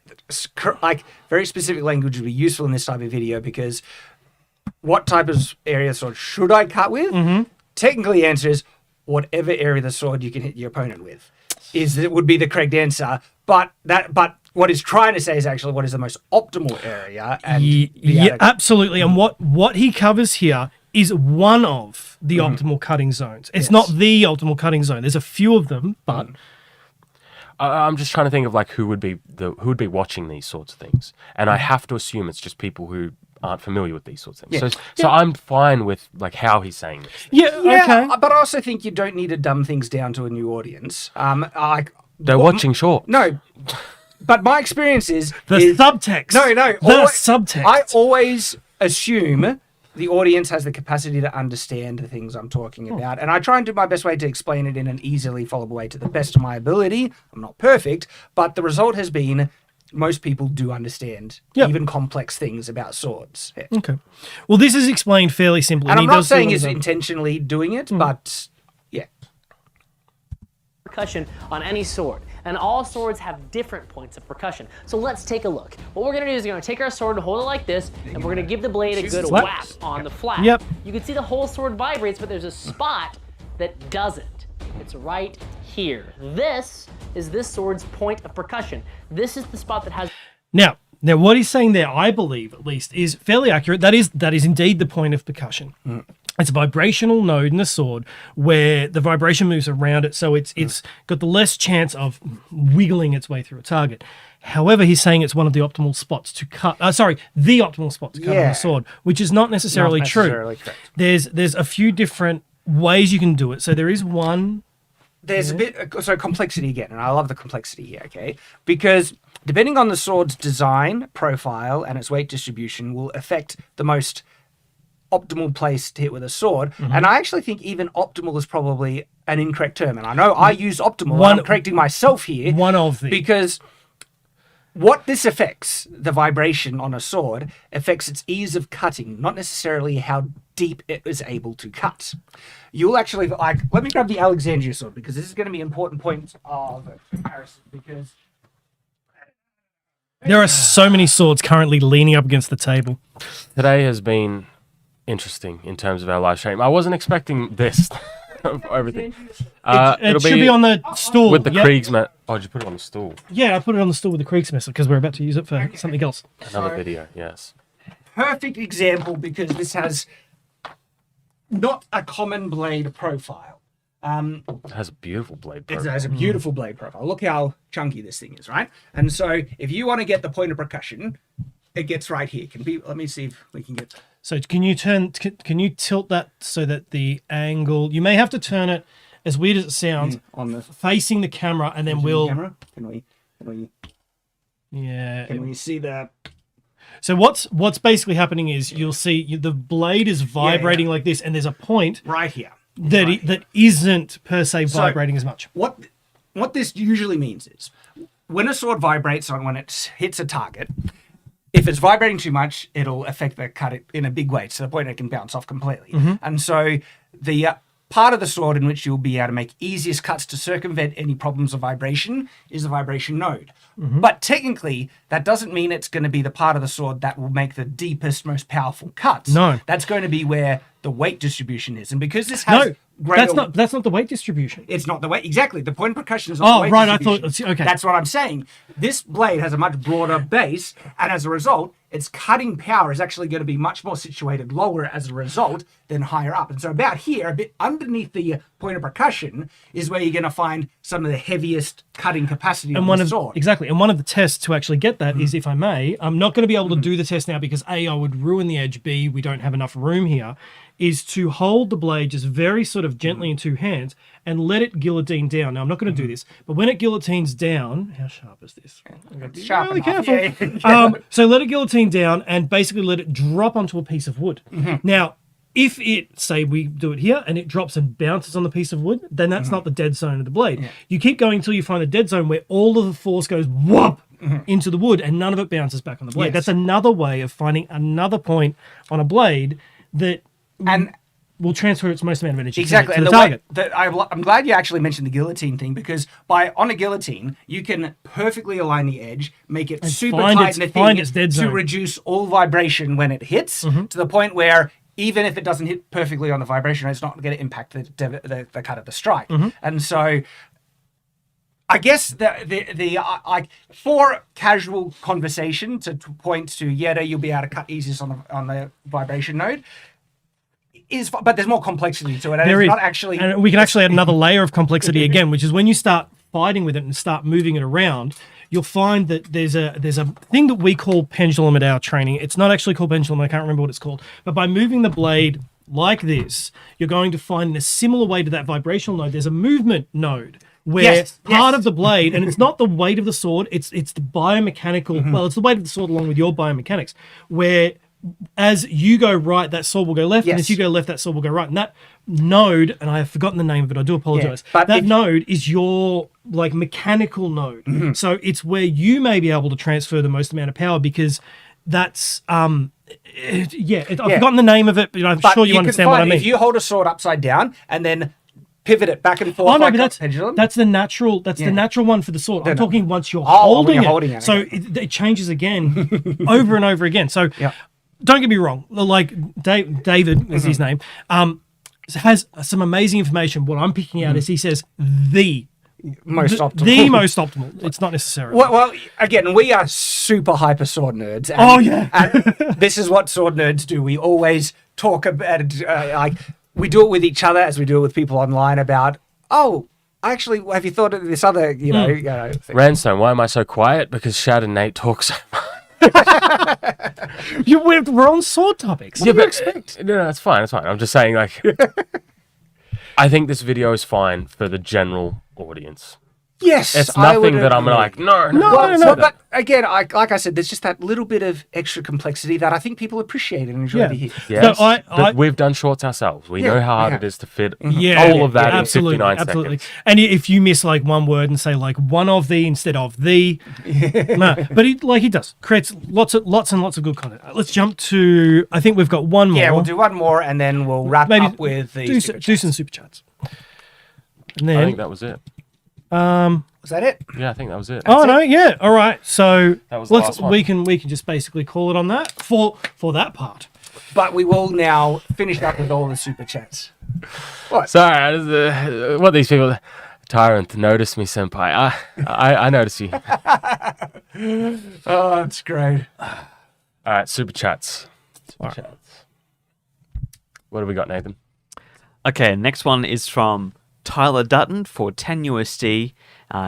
like very specific language would be useful in this type of video because what type of area of sword should I cut with? Technically, the answer is whatever area of the sword you can hit your opponent with. Would be the correct answer. But what it's trying to say is actually what is the most optimal area. And Yeah, absolutely. And what he covers here is one of the optimal cutting zones. It's not the optimal cutting zone. There's a few of them, but I'm just trying to think of like who would be watching these sorts of things, and I have to assume it's just people who aren't familiar with these sorts of things. So I'm fine with like how he's saying this. Yeah, okay. But I also think you don't need to dumb things down to a new audience. They're watching short. No, but my experience is the subtext. No, the subtext. I always assume the audience has the capacity to understand the things I'm talking about, and I try and do my best way to explain it in an easily followable way to the best of my ability. I'm not perfect, but the result has been most people do understand even complex things about swords. Yeah. Okay. Well, this is explained fairly simply. And he I'm not does do saying one he's of them. intentionally doing it, but yeah. Percussion on any sword, and all swords have different points of percussion. So let's take a look. What we're gonna do is we're gonna take our sword and hold it like this, and we're gonna give the blade a good Slap. whap on the flat. Yep. You can see the whole sword vibrates, but there's a spot that doesn't. It's right here. This is this sword's point of percussion. This is the spot that has. Now, what he's saying there, I believe at least, is fairly accurate. That is indeed the point of percussion. It's a vibrational node in the sword where the vibration moves around it, so it's got the less chance of wiggling its way through a target. However, he's saying it's one of the optimal spots to cut. The optimal spot to cut on the sword, which is not necessarily true. Correct. There's a few different ways you can do it. So there is one. There's a bit complexity again, and I love the complexity here, okay? Because depending on the sword's design, profile, and its weight distribution will affect the most optimal place to hit with a sword. And I actually think even optimal is probably an incorrect term. And I know I use optimal, and I'm correcting myself here. One of the. Because what this affects, the vibration on a sword, affects its ease of cutting, not necessarily how deep it is able to cut. You'll actually, let me grab the Alexandria sword, because this is going to be an important point of comparison, because There are so many swords currently leaning up against the table. Today has been interesting in terms of our live stream. I wasn't expecting this of everything. It should be on the stool. with the Kriegsman. Oh, did you put it on the stool? Yeah, I put it on the stool with the Kriegsmesser because we're about to use it for something else. Another video, yes. perfect example because this has not a common blade profile. It has a beautiful blade It profile. has a beautiful blade profile. Look how chunky this thing is, right? And so if you want to get the point of percussion, it gets right here. Let me see if we can get. So can you tilt that so that the angle, you may have to turn it, as weird as it sounds, on the facing the camera, and then we'll. Camera? Can we? Yeah. Can we see that? So what's basically happening is you'll see the blade is vibrating like this, and there's a point right here that isn't per se vibrating as much. What this usually means is when a sword vibrates when it hits a target, if it's vibrating too much, it'll affect the cut in a big way to the point it can bounce off completely. And so the part of the sword in which you'll be able to make easiest cuts to circumvent any problems of vibration is the vibration node. But technically, that doesn't mean it's going to be the part of the sword that will make the deepest, most powerful cuts. No. That's going to be where the weight distribution is. And because this has that's not the weight distribution. It's not the weight. Exactly. The point of percussion is not the weight right. I distribution. thought, okay. That's what I'm saying. This blade has a much broader base, and as a result, its cutting power is actually going to be much more situated lower as a result than higher up. And so about here, a bit underneath the point of percussion, is where you're going to find some of the heaviest cutting capacity on the sword. Exactly. And one of the tests to actually get that is, if I may, I'm not going to be able to do the test now because A, I would ruin the edge, B, we don't have enough room here, is to hold the blade just very sort of gently in two hands and let it guillotine down. Now, I'm not going to do this, but when it guillotines down, how sharp is this? Be sharp really enough. careful. So let it guillotine down and basically let it drop onto a piece of wood. Now, if it, say we do it here and it drops and bounces on the piece of wood, then that's not the dead zone of the blade. You keep going until you find the dead zone where all of the force goes whoop into the wood and none of it bounces back on the blade. That's another way of finding another point on a blade that will transfer its most amount of energy to the target. I'm glad you actually mentioned the guillotine thing, because on a guillotine, you can perfectly align the edge, make it super tight in the thing to reduce all vibration when it hits, to the point where even if it doesn't hit perfectly on the vibration, it's not going to impact the cut of the strike. And so I guess for casual conversation to point to Yetta, you'll be able to cut easiest on the vibration node. But there's more complexity to it. And there is. Not actually, and we can actually add another layer of complexity again, which is when you start fighting with it and start moving it around, you'll find that there's a thing that we call pendulum at our training. It's not actually called pendulum. I can't remember what it's called. But by moving the blade like this, you're going to find in a similar way to that vibrational node, there's a movement node where part of the blade, and it's not the weight of the sword, it's the biomechanical, well, it's the weight of the sword along with your biomechanics, where as you go right, that sword will go left, and as you go left, that sword will go right. And that node, and I have forgotten the name of it, I do apologize. But that node is your mechanical node. So it's where you may be able to transfer the most amount of power, because that's I've forgotten the name of it, but I'm sure you understand what I mean. If you hold a sword upside down and then pivot it back and forth like a pendulum. That's the natural. The natural one for the sword. I'm talking once you're holding it. So it changes again over and over again. So don't get me wrong. Like David is his name. Has some amazing information. What I'm picking out is he says the most optimal. It's not necessarily. Well, again, we are super hyper sword nerds. And this is what sword nerds do. We always talk about we do it with each other as we do it with people online about, actually, have you thought of this other, thing? Ranstone, why am I so quiet? Because Shad and Nate talk so much. We're on sword topics. What do you expect? No, it's fine. It's fine. I'm just saying, I think this video is fine for the general audience. Yes, it's nothing that I'm like, no. But again, like I said, there's just that little bit of extra complexity that I think people appreciate and enjoy to hear. Yes, but we've done shorts ourselves. We know how hard it is to fit all of that in 59 seconds. And if you miss one word and say one of the instead of the, but he does creates lots and lots of good content. Let's jump to. I think we've got one more. Yeah, we'll do one more and then we'll wrap up with the do some super chats. And then, I think that was it. Was that it? Yeah, I think that was it. Yeah. All right. So that was the last one. We can just basically call it on that for that part. But we will now finish up with all the super chats. What? Sorry, what these people? Tyrant, notice me, senpai. I notice you. Oh, that's great. All right, super chats. What have we got, Nathan? Okay, next one is from Tyler Dutton for 10 USD,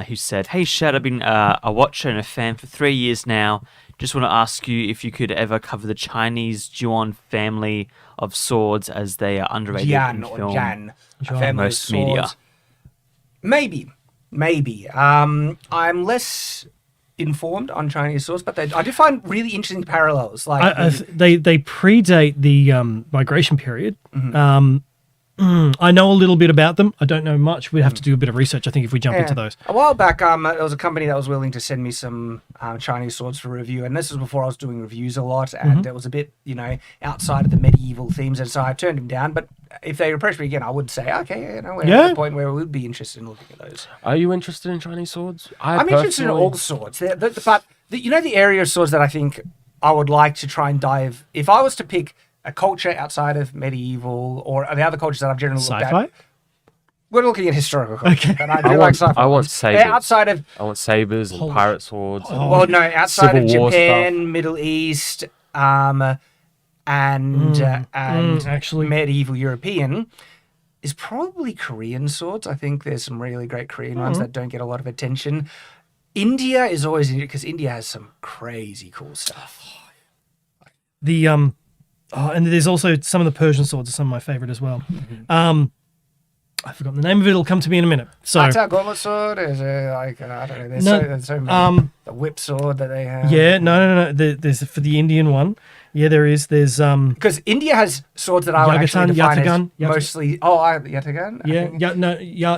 who said, "Hey Shad, I've been a watcher and a fan for 3 years now. Just want to ask you if you could ever cover the Chinese Juon family of swords as they are underrated Jian in or film Jan, a and family of most media." swords. Maybe. I'm less informed on Chinese swords, but I do find really interesting parallels. Like They predate the migration period. I know a little bit about them. I don't know much. We'd have to do a bit of research, I think, if we jump into those. A while back, there was a company that was willing to send me some Chinese swords for review, and this was before I was doing reviews a lot, and it was a bit, outside of the medieval themes, and so I turned him down. But if they approached me again, I would say, okay, we're at the point where we would be interested in looking at those. Are you interested in Chinese swords? I'm interested in all swords, but the area of swords that I think I would like to try and dive. If I was to pick a culture outside of medieval or the other cultures that I've generally looked Sci-fi? at. We're looking at historical culture, and I do like sci-fi. I want ones. sabers. They're outside of, I want sabers and pirate swords. well, no, outside Civil of War Japan, stuff. Middle East, and actually. medieval European is probably Korean swords. I think there's some really great Korean ones that don't get a lot of attention. India is always because India has some crazy cool stuff. And there's also some of the Persian swords are some of my favorite as well. I've forgotten the name of it. It'll come to me in a minute. So Atta Gauntlet sword is I don't know. There's so many. The whip sword that they have. yeah, no. There's for the Indian one. Yeah, there is. There's Because India has swords that I would actually define Yataghan, as mostly. Yataghan.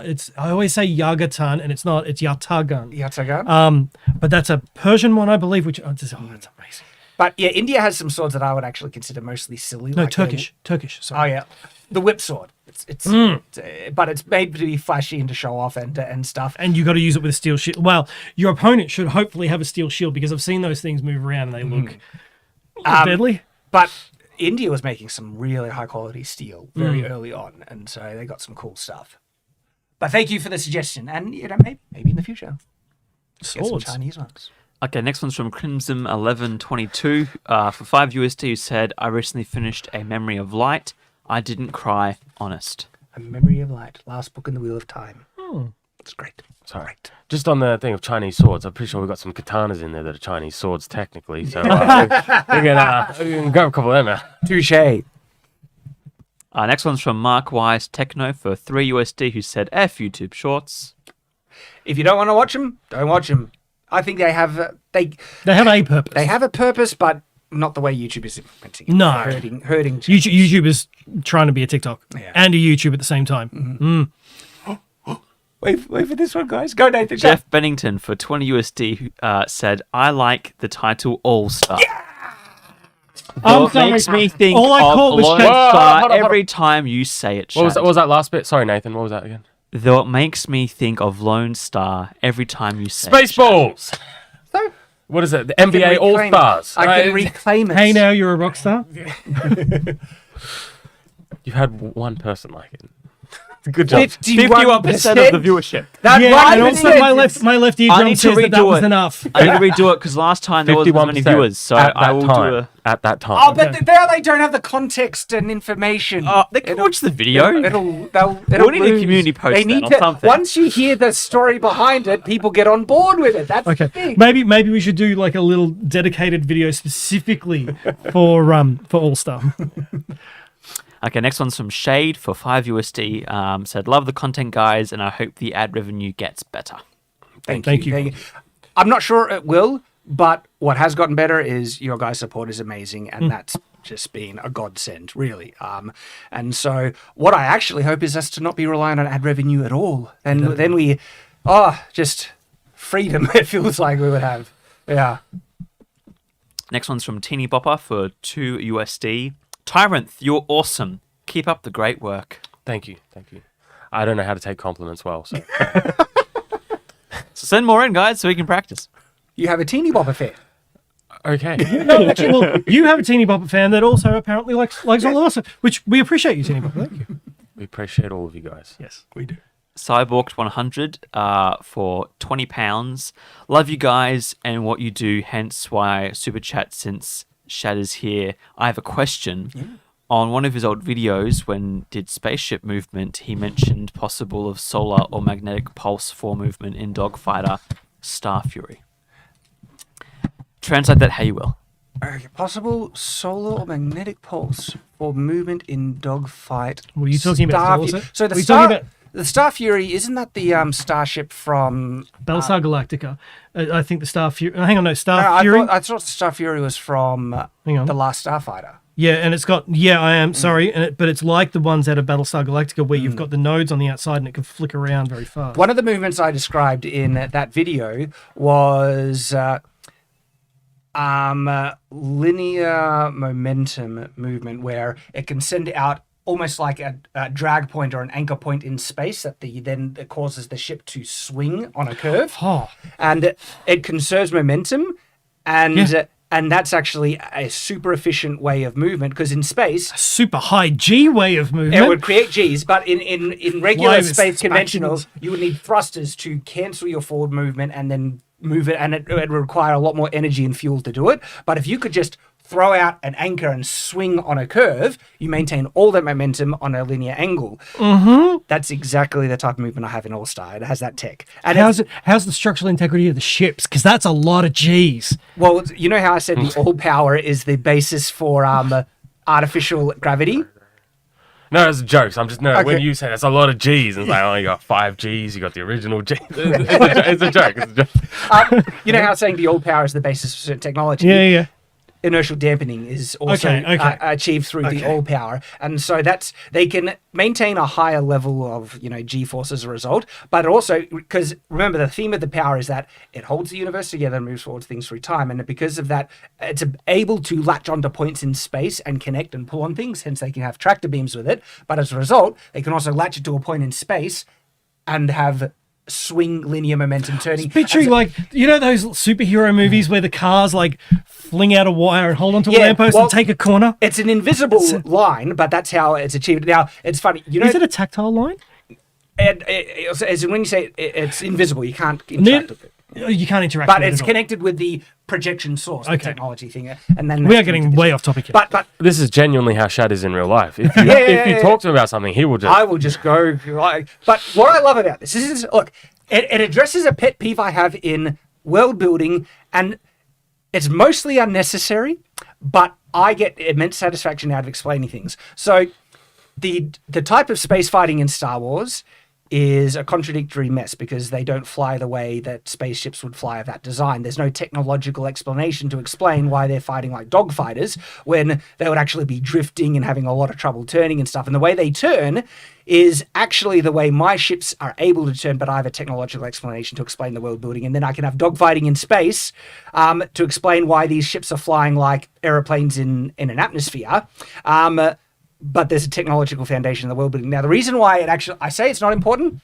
It's I always say Yagatan, and it's not. It's Yataghan. Yataghan. But that's a Persian one, I believe. Which that's amazing. But yeah, India has some swords that I would actually consider mostly silly. No, like Turkish. Sorry. Oh yeah, the whip sword. It's but it's made to be flashy and to show off and stuff. And you got to use it with a steel shield. Well, your opponent should hopefully have a steel shield because I've seen those things move around and they look deadly. But India was making some really high quality steel very early on, and so they got some cool stuff. But thank you for the suggestion, and maybe in the future, get some Swords. Chinese ones. Okay, next one's from Crimson1122 for 5 USD, who said, "I recently finished A Memory of Light. I didn't cry, honest." A Memory of Light, last book in the Wheel of Time. It's great. Sorry. Just on the thing of Chinese swords, I'm pretty sure we've got some katanas in there that are Chinese swords, technically. So we can grab a couple of them out. Touche. Next one's from Mark Wise Techno for 3 USD, who said, "F YouTube Shorts." If you don't want to watch them, don't watch them. I think they have They have a purpose. They have a purpose, but not the way YouTube is implementing it. No. hurting. YouTube is trying to be a TikTok and a YouTube at the same time. Wait for this one, guys. Go, Nathan. Jeff Bennington for 20 USD said, "I like the title All Star." I'm It sorry. makes me think All I of caught was Lone Shad. Star Hold on. every time you say it, What Shad. was that last bit? Sorry, Nathan. What was that again? Though it makes me think of Lone Star every time you say it, Shad. Spaceballs. What is it? The NBA All Stars. I can reclaim it. Hey, now you're a rock star. You've had one person like it. Good job. 51% of the viewership. That Yeah, and also my left I eardrum need to says that redo was it. enough. I need to redo it because last time there wasn't as many 51% viewers, so at I that will time. do a... At that time. Oh, but there they don't have the context and information. They can watch the video. They'll We'll need a lose. community post They then need or to. something. Once you hear the story behind it, people get on board with it. That's the Okay, thing. maybe we should do like a little dedicated video specifically for All Star. Okay, next one's from Shade for 5 USD. Said, "Love the content, guys, and I hope the ad revenue gets better." Thank you. I'm not sure it will, but what has gotten better is your guys' support is amazing, and that's just been a godsend, really. And so what I actually hope is us to not be reliant on ad revenue at all. And then we, just freedom. It feels like we would have. Yeah. Next one's from Teeny Bopper for 2 USD. "Tyrant, you're awesome. Keep up the great work." Thank you. I don't know how to take compliments well, so. So send more in, guys, so we can practice. You have a teeny bopper fan. Okay. No, actually, well, you have a Teeny Bopper fan that also apparently likes all of us, which we appreciate you, Teeny Bopper. Thank you. We appreciate all of you guys. Yes, we do. Cyborged100 for £20. "Love you guys and what you do, hence why I super chat since Shad is here. I have a question. on one of his old videos when did spaceship movement, he mentioned possible of solar or magnetic pulse for movement in Dogfighter Star Fury. Translate that how you will. Okay, possible solar or magnetic pulse for movement in dogfight. Were you talking about also? So the Were you talking about the Star Fury, isn't that the starship from Battlestar Galactica? I think the Star Fury. Hang on, no, Star No, Fury. I thought the Star Fury was from Hang on. The Last Starfighter. Yeah, and it's got I am sorry, but it's like the ones out of Battlestar Galactica where you've got the nodes on the outside and it can flick around very fast. One of the movements I described in that video was linear momentum movement, where it can send out almost like a drag point or an anchor point in space that it causes the ship to swing on a curve, and it conserves momentum, and that's actually a super efficient way of movement, because in space, a super high G way of movement. it would create G's, but in regular Fly with space space conventionals, you would need thrusters to cancel your forward movement and then move it, and it would require a lot more energy and fuel to do it. But if you could just throw out an anchor and swing on a curve, you maintain all that momentum on a linear angle. Mm-hmm. That's exactly the type of movement I have in All-Star. It has that tech. And how's the structural integrity of the ships? Because that's a lot of G's. Well, you know how I said the all power is the basis for artificial gravity? No, it's jokes. I'm just Okay. when you say that's a lot of G's, and it's like, oh, you got 5 G's, you got the original G. It's a joke. It's a joke. You know how saying the all power is the basis for certain technology? Yeah. Inertial dampening is also achieved through the all power, and so they can maintain a higher level of G force as a result. But also, because remember, the theme of the power is that it holds the universe together and moves forward things through time, and because of that, it's able to latch onto points in space and connect and pull on things. Hence, they can have tractor beams with it. But as a result, they can also latch it to a point in space and have swing linear momentum turning. Picturing those superhero movies where the cars fling out a wire and hold onto a lamppost and take a corner. It's an invisible line, but that's how it's achieved. Now, it's funny. Is it a tactile line? As when you say it's invisible, you can't interact with it. You can't interact but with it. But it's connected with the projection source, the technology thing. And then we are getting way off topic here. But this is genuinely how Shad is in real life. If you talk to him about something, he will just... I will just go... But what I love about this is, look, it addresses a pet peeve I have in world building, and it's mostly unnecessary, but I get immense satisfaction out of explaining things. So the type of space fighting in Star Wars is a contradictory mess, because they don't fly the way that spaceships would fly of that design. There's no technological explanation to explain why they're fighting like dogfighters when they would actually be drifting and having a lot of trouble turning and stuff. And the way they turn is actually the way my ships are able to turn, but I have a technological explanation to explain the world building. And then I can have dogfighting in space to explain why these ships are flying like aeroplanes in an atmosphere. But there's a technological foundation in the world building. Now, the reason why I say it's not important,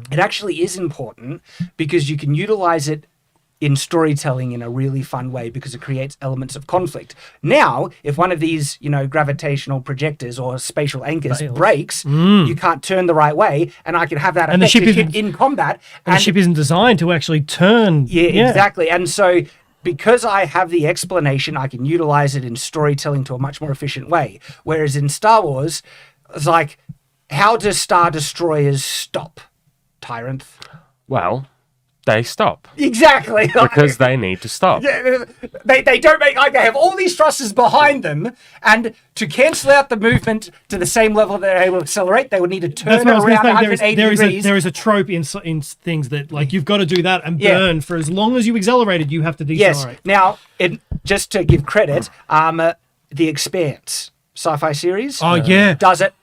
it actually is important, because you can utilize it in storytelling in a really fun way, because it creates elements of conflict. Now, if one of these, gravitational projectors or spatial anchors breaks, you can't turn the right way, and I can have that and affect the ship in combat. And the ship isn't designed to actually turn. Yeah, exactly. And so, because I have the explanation, I can utilize it in storytelling to a much more efficient way. Whereas in Star Wars, it's like, how do Star Destroyers stop, Tyrant? Well, they stop. Exactly. Because they need to stop. Yeah, they don't make... they have all these thrusters behind them, and to cancel out the movement to the same level they're able to accelerate, they would need to turn around 180 degrees. There is a trope in things that, you've got to do that and burn for as long as you accelerated, you have to decelerate. Yes. Now, just to give credit, The Expanse sci-fi series does it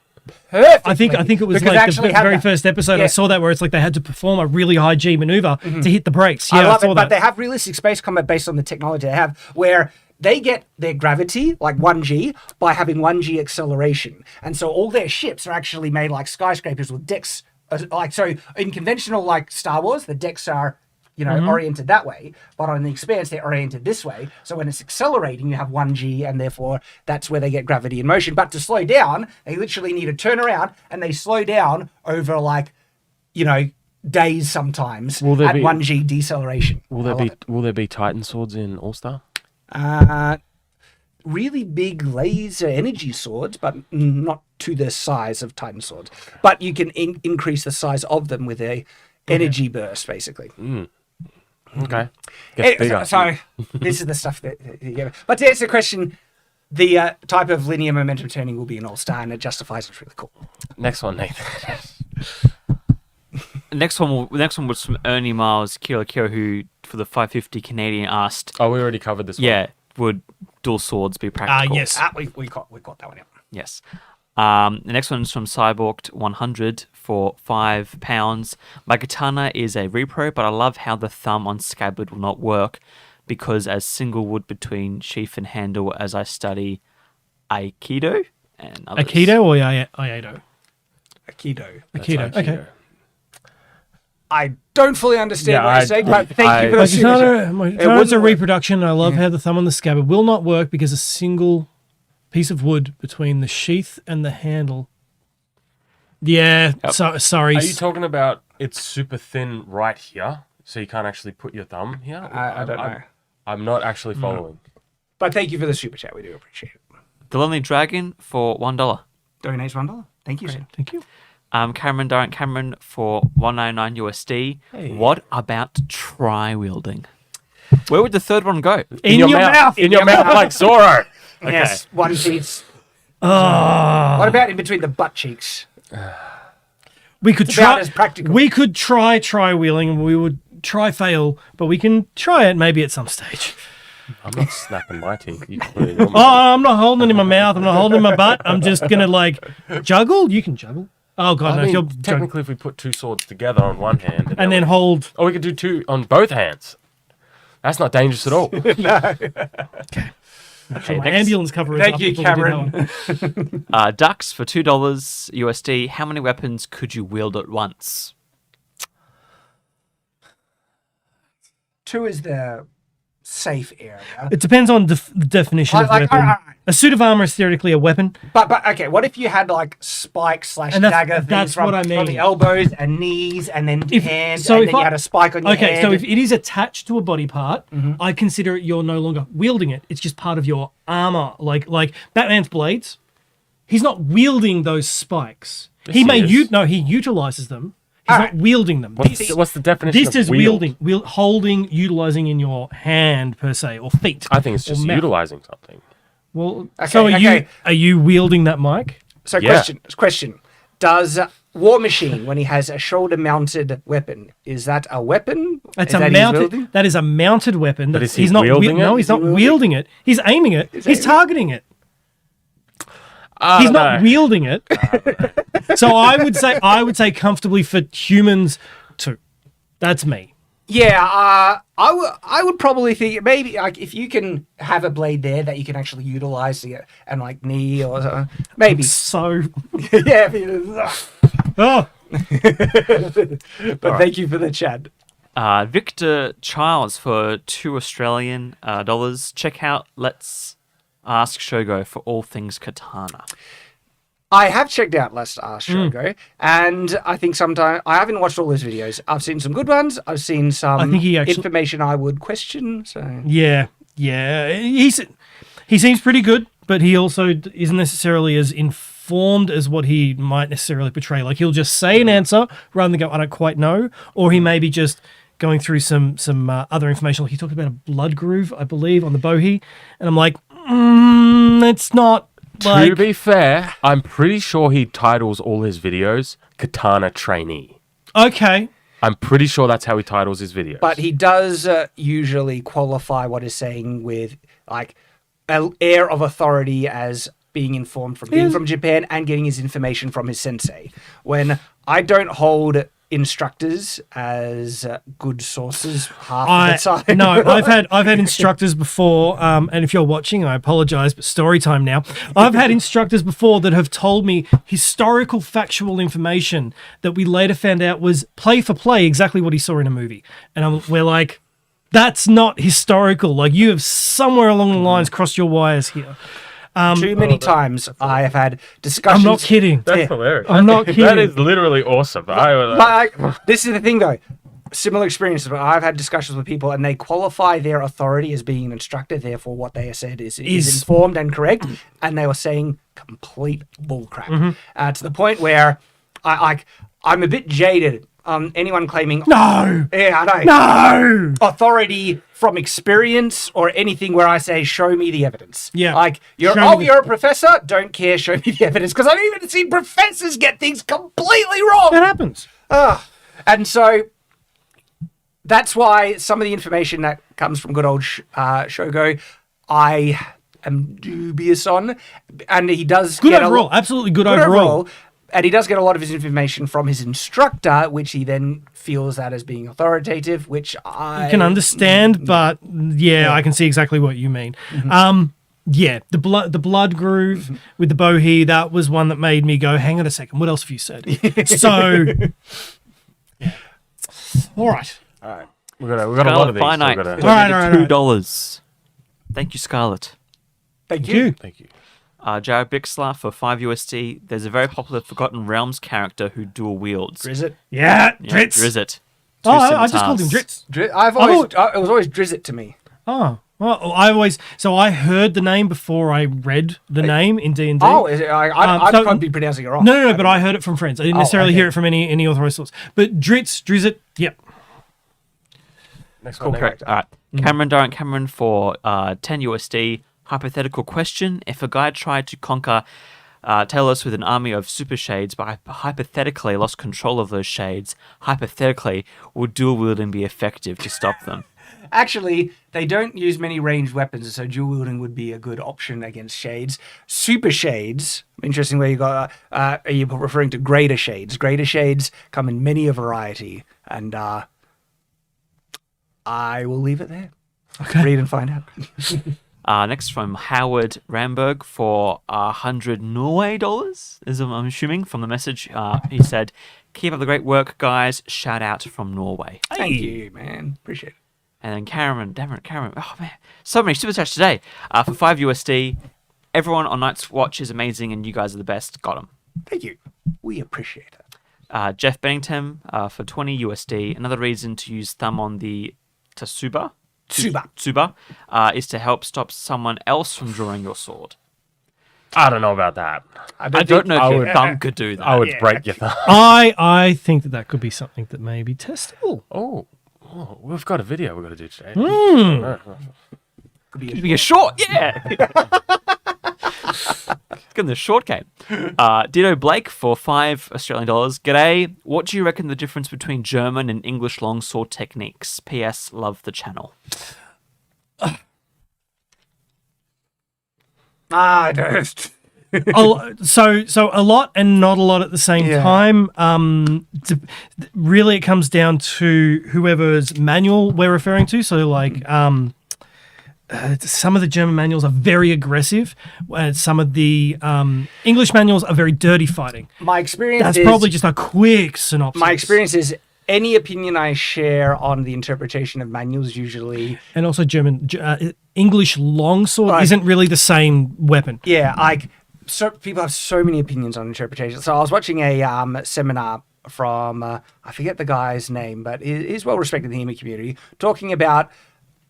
perfectly. I think it was like the very first episode. I saw that where it's like they had to perform a really high G maneuver to hit the brakes. Yeah, I love it, but they have realistic space combat based on the technology they have, where they get their gravity, like 1G, by having 1G acceleration. And so all their ships are actually made like skyscrapers with decks. So in conventional Star Wars, the decks are oriented that way, but on the Expanse, they're oriented this way. So when it's accelerating, you have 1G, and therefore that's where they get gravity in motion. But to slow down, they literally need to turn around, and they slow down over days sometimes at 1G deceleration. Will there be Titan swords in All-Star? really big laser energy swords, but not to the size of Titan swords. But you can increase the size of them with a energy burst, basically. Okay. Anyway, Bigger. so this is the stuff that you get. But to answer the question, the type of linear momentum turning will be an all-star, and it justifies it's really cool. Next one, Nathan. Next one was from Ernie Miles Kira, who for the 550 Canadian asked. Oh, we already covered this one. Yeah, would dual swords be practical? Yes. We got that one out. Yes. The next one's from Cyborged 100 for £5. My katana is a repro, but I love how the thumb on scabbard will not work because as single wood between sheath and handle as I study Aikido and others. Aikido or Aido? Aikido. Aikido. Okay. I don't fully understand what you're saying, but thank you for My the super chat. katana, It it's wouldn't a work. reproduction. I love how the thumb on the scabbard will not work because a single piece of wood between the sheath and the handle. Yeah, sorry. Are you talking about it's super thin right here, so you can't actually put your thumb here? I don't know. I'm not actually following. But thank you for the super chat. We do appreciate it. The Lonely Dragon for $1. Donates $1. Thank you, sir. Thank you. Cameron for $1.99 USD. Hey. What about tri-wielding? Where would the third one go? In your mouth. In your mouth, like Zoro. Okay. Yes, one piece. What about in between the butt cheeks? We could It's about try. as practical. We could try wheeling, and we would try fail, but we can try it maybe at some stage. I'm not snapping my teeth. You can put it in your Oh, mouth. I'm not holding it in my mouth. I'm not holding it in my butt. I'm just gonna like juggle. You can juggle. Oh god, I no! mean, If you're juggling. technically, if we put two swords together on one hand, And then hold. we could do two on both hands. That's not dangerous at all. Okay, My next, ambulance cover is Thank up you, before we do that Cameron. one. Ducks for $2 USD. How many weapons could you wield at once? 2 is the safe area. It depends on the definition of Like, weapon. A suit of armor is theoretically a weapon. But okay, what if you had like spike slash And that's- dagger things that's from, what I from mean. the elbows and knees and then hands, so and if then you I- had a spike on your Okay, hand? so if it is attached to a body part, I consider it you're no longer wielding it. It's just part of your armor. Like Batman's blades. He's not wielding those spikes. Yes, he he may is. he utilizes them. He's Alright. not wielding them. What's the definition This of is wield? wielding, holding, utilizing in your hand per se, or feet. I think it's or just mouth. utilizing something. Well, Okay, so okay. are you wielding that mic? So Yeah. question. Does War Machine, when he has a shoulder-mounted weapon, is that a weapon? That's Is a that he's mounted. wielding? That is a mounted weapon. But That's- is he he's not wielding it? No, he's Is he not wielding? wielding it. He's aiming it. He's targeting it. He's not wielding it. So I would say comfortably for humans too. That's me. Yeah, I would probably think maybe like if you can have a blade there that you can actually utilize and like knee or something, maybe. So Yeah. if you- oh, But thank you for the chat. Victor Childs for $2 Australian. Check out Let's Ask Shogo for all things katana. I have checked out Let's Ask Shogo, and I think sometimes I haven't watched all his videos. I've seen some good ones. I've seen some I think he actually- information I would question. So yeah. He seems pretty good, but he also isn't necessarily as informed as what he might necessarily portray. Like he'll just say an answer rather than go, I don't quite know, or he may be just going through some other information. Like he talked about a blood groove, I believe, on the bohi, and I'm like, it's not. To be fair, I'm pretty sure he titles all his videos Katana Trainee. Okay. I'm pretty sure that's how he titles his videos. but he does usually qualify what he's saying with like an air of authority as being informed from being from Japan and getting his information from his sensei. When I don't hold instructors as good sources half of the time. No, I've had instructors before, and if you're watching, I apologize, but story time now. I've had instructors before that have told me historical factual information that we later found out was play for play exactly what he saw in a movie, and we're like, that's not historical. Like you have somewhere along the lines crossed your wires here. Too many times I have had discussions. I'm not kidding. That's hilarious. I'm not kidding. That is literally awesome. But this is the thing, though. similar experiences where I've had discussions with people and they qualify their authority as being an instructor, therefore what they said is informed and correct, and they were saying complete bullcrap. To the point where I'm a bit jaded on anyone claiming authority from experience or anything where I say show me the evidence. Yeah. Like you're a professor, don't care, show me the evidence, because I've even seen professors get things completely wrong. That happens. And so that's why some of the information that comes from good old Shogo, I am dubious on. And he does Good overall. Absolutely good overall. And he does get a lot of his information from his instructor, which he then feels that as being authoritative, which I can understand, but I can see exactly what you mean. The blood groove with the bohea, that was one that made me go, hang on a second, what else have you said? So, all right. We got a lot of these. Finite. So All right. $2. Thank you, Scarlett. Thank you. Thank you. Jared Bixler for $5. There's a very popular Forgotten Realms character who dual wields. Drizzit. Yeah, Yeah, Dritz. Drizzit. Oh, I just called him Dritz. It was always Drizzit to me. Oh, well, I heard the name before I read the name in D&D. Oh, is it? I can't be pronouncing it wrong. No, but I heard it from friends. I didn't necessarily hear it from any authorized source. But Drizzit, yep. Next Cool, one. correct. All right. Cameron Durant Cameron for $10. Hypothetical question. If a guy tried to conquer Talos with an army of super shades, but hypothetically lost control of those shades, hypothetically, would dual wielding be effective to stop them? Actually, they don't use many ranged weapons, so dual wielding would be a good option against shades. Super shades, interesting where you got, are you referring to greater shades? Greater shades come in many a variety, and I will leave it there. Okay. Read and find out. Next from Howard Ramberg for $100 Norway dollars, I'm assuming from the message. He said, "Keep up the great work, guys. Shout out from Norway." Thank you, man. Appreciate it. And then Cameron, oh man, so many super chats today. For $5. Everyone on Night's Watch is amazing, and you guys are the best. Got 'em. Thank you. We appreciate it. Jeff Bennington for $20. Another reason to use thumb on the Tsuba is to help stop someone else from drawing your sword. I don't know about that. I don't know if your thumb could do that. I would break your thumb. I think that could be something that may be testable. Oh, we've got a video we've got to do today. Could be a short, yeah. Get in the short game. Ditto Blake for $5 Australian. G'day. What do you reckon the difference between German and English longsword techniques? P.S. Love the channel. So a lot and not a lot at the same time. Really, it comes down to whoever's manual we're referring to. So like some of the German manuals are very aggressive, and some of the English manuals are very dirty fighting. My experience That's probably just a quick synopsis. My experience is any opinion I share on the interpretation of manuals usually... And also English longsword isn't really the same weapon. Yeah, so people have so many opinions on interpretation. So I was watching a seminar from, I forget the guy's name, but he's well respected in the HEMA community, talking about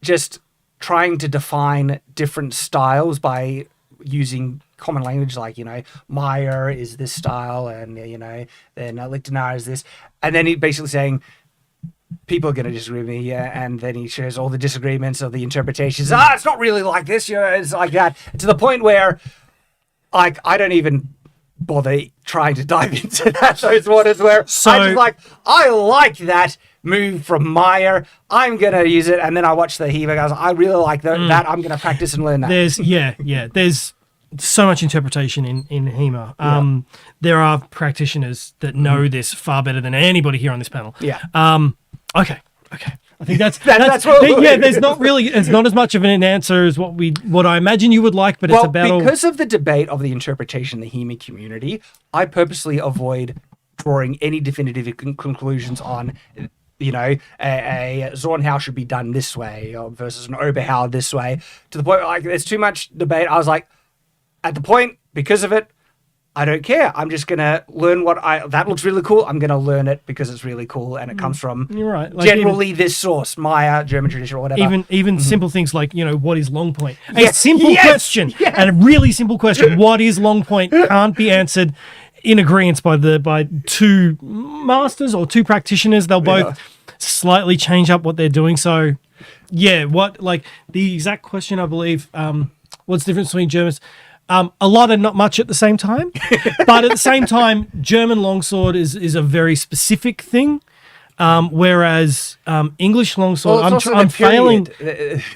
just trying to define different styles by using common language, like, Meyer is this style, and, then Lichtenauer is this. And then he basically saying, people are going to disagree with me, and then he shares all the disagreements of the interpretations. It's not really like this, it's like that. To the point where, I don't even bother trying to dive into those waters where I like that move from Meyer. I'm going to use it. And then I watch the HEMA guys. I really like that. I'm going to practice and learn that. There's so much interpretation in HEMA. There are practitioners that know this far better than anybody here on this panel. Yeah. Okay. I think that's there's not really, it's not as much of an answer as what I imagine you would like, but it's about because of the debate of the interpretation in the HEMA community, I purposely avoid drawing any definitive conclusions on, a Zornhau should be done this way versus an Oberhau this way. To the point, there's too much debate. I was like, at the point, because of it, I don't care. I'm just going to learn that looks really cool. I'm going to learn it because it's really cool and it comes from You're right. generally this source, Maya, German tradition or whatever. Even simple things like, what is long point? A Yes, simple yes, question yes. and a really simple question. What is long point can't be answered in agreement by two masters or two practitioners. They'll both slightly change up what they're doing. So, yeah, the exact question, I believe, what's the difference between Germans? A lot and not much at the same time. But at the same time, German longsword is a very specific thing. Whereas English longsword, I'm failing.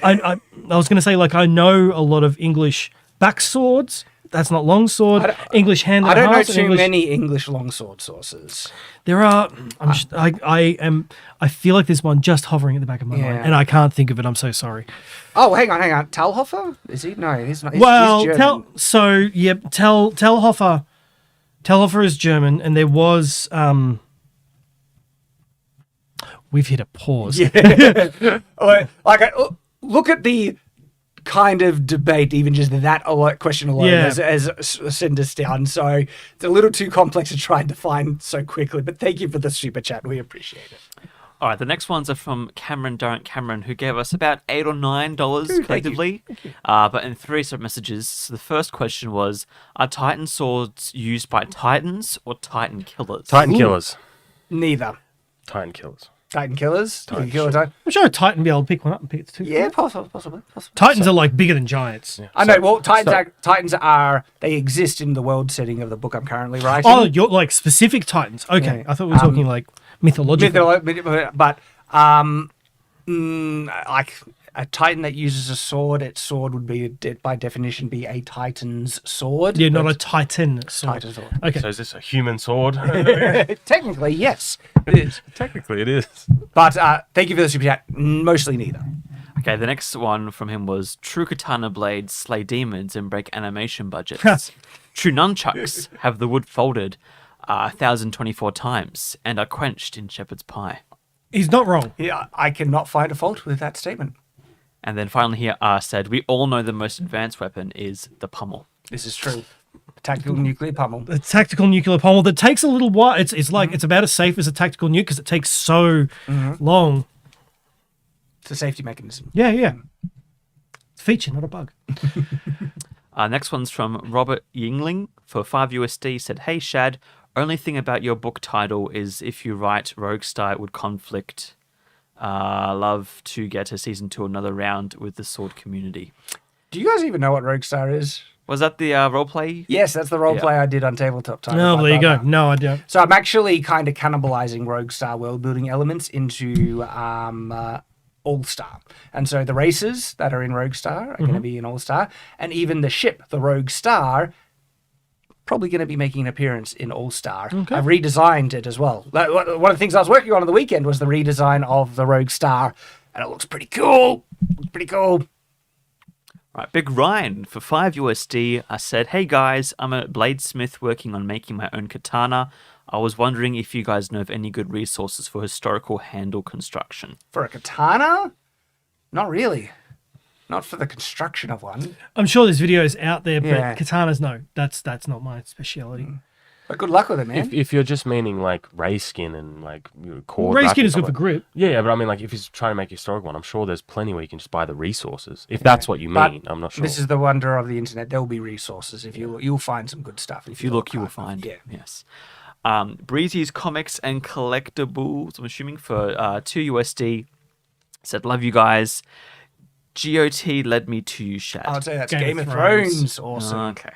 I was going to say, I know a lot of English backswords. That's not longsword. English hand. I don't know too many English longsword sources. There are. I feel like there's one just hovering at the back of my mind, and I can't think of it. I'm so sorry. Oh, hang on. Talhofer? Is he? No, he's not. He's German. Talhofer. Talhofer is German, and there was. We've hit a pause. Yeah. Look at the kind of debate, even just that question alone as send us down. So it's a little too complex to try and define so quickly. But thank you for the super chat. We appreciate it. All right, the next ones are from Cameron Durant Cameron, who gave us about $8 or $9 collectively, but in 3 separate messages. So the first question was, are Titan swords used by Titans or Titan killers? Titan killers. Neither. Titan killers. Titan killers? I'm sure a Titan will be able to pick one up and pick it too. Yeah, possibly. Titans are bigger than giants. Yeah. I know. Well, Titans they exist in the world setting of the book I'm currently writing. Oh, you're specific Titans. Okay, yeah. I thought we were talking mythological. But a Titan that uses a sword, its sword would be, by definition, be a Titan's sword. Yeah, not a Titan sword. Titan sword. Okay. So is this a human sword? Technically, yes, it is. Technically, it is. But thank you for the super chat. Mostly neither. Okay, the next one from him was, true katana blades slay demons and break animation budgets. True nunchucks have the wood folded 1,024 times and are quenched in shepherd's pie. He's not wrong. Yeah, I cannot find a fault with that statement. And then finally here, said, we all know the most advanced weapon is the pummel. This is true. Tactical nuclear pummel. A tactical nuclear pummel that takes a little while. It's it's about as safe as a tactical nuke because it takes so long. It's a safety mechanism. Yeah. It's a feature, not a bug. Next one's from Robert Yingling for $5 said, hey Shad, only thing about your book title is if you write Roguestar it would conflict. Love to get a season 2 another round with the sword community. Do you guys even know what Roguestar is? Was that the roleplay? Yes, that's the roleplay I did on Tabletop Time. Oh, there you go. No, I don't. So I'm actually kind of cannibalizing Roguestar world building elements into All-Star. And so the races that are in Roguestar are going to be in All-Star. And even the ship, the Roguestar, probably going to be making an appearance in All-Star. Okay. I've redesigned it as well. One of the things I was working on the weekend was the redesign of the Roguestar. And it looks pretty cool. Right, Big Ryan for $5 I said, hey guys, I'm a bladesmith working on making my own katana. I was wondering if you guys know of any good resources for historical handle construction. For a katana? Not really. Not for the construction of one. I'm sure there's videos out there, but katanas, no. That's not my speciality. But good luck with it, man. If you're just meaning like ray skin and like cord. Ray skin is good for grip. Yeah, but I mean, like if he's trying to make a historic one, I'm sure there's plenty where you can just buy the resources. If that's what you mean, I'm not sure. This is the wonder of the internet. There will be resources. If you'll find some good stuff. If you look, you will find. Yeah. Yes. Breezy's Comics and Collectibles, I'm assuming, for $2 said, love you guys. GOT led me to you, Shad. I'd say that's Game of Thrones. Awesome. Okay.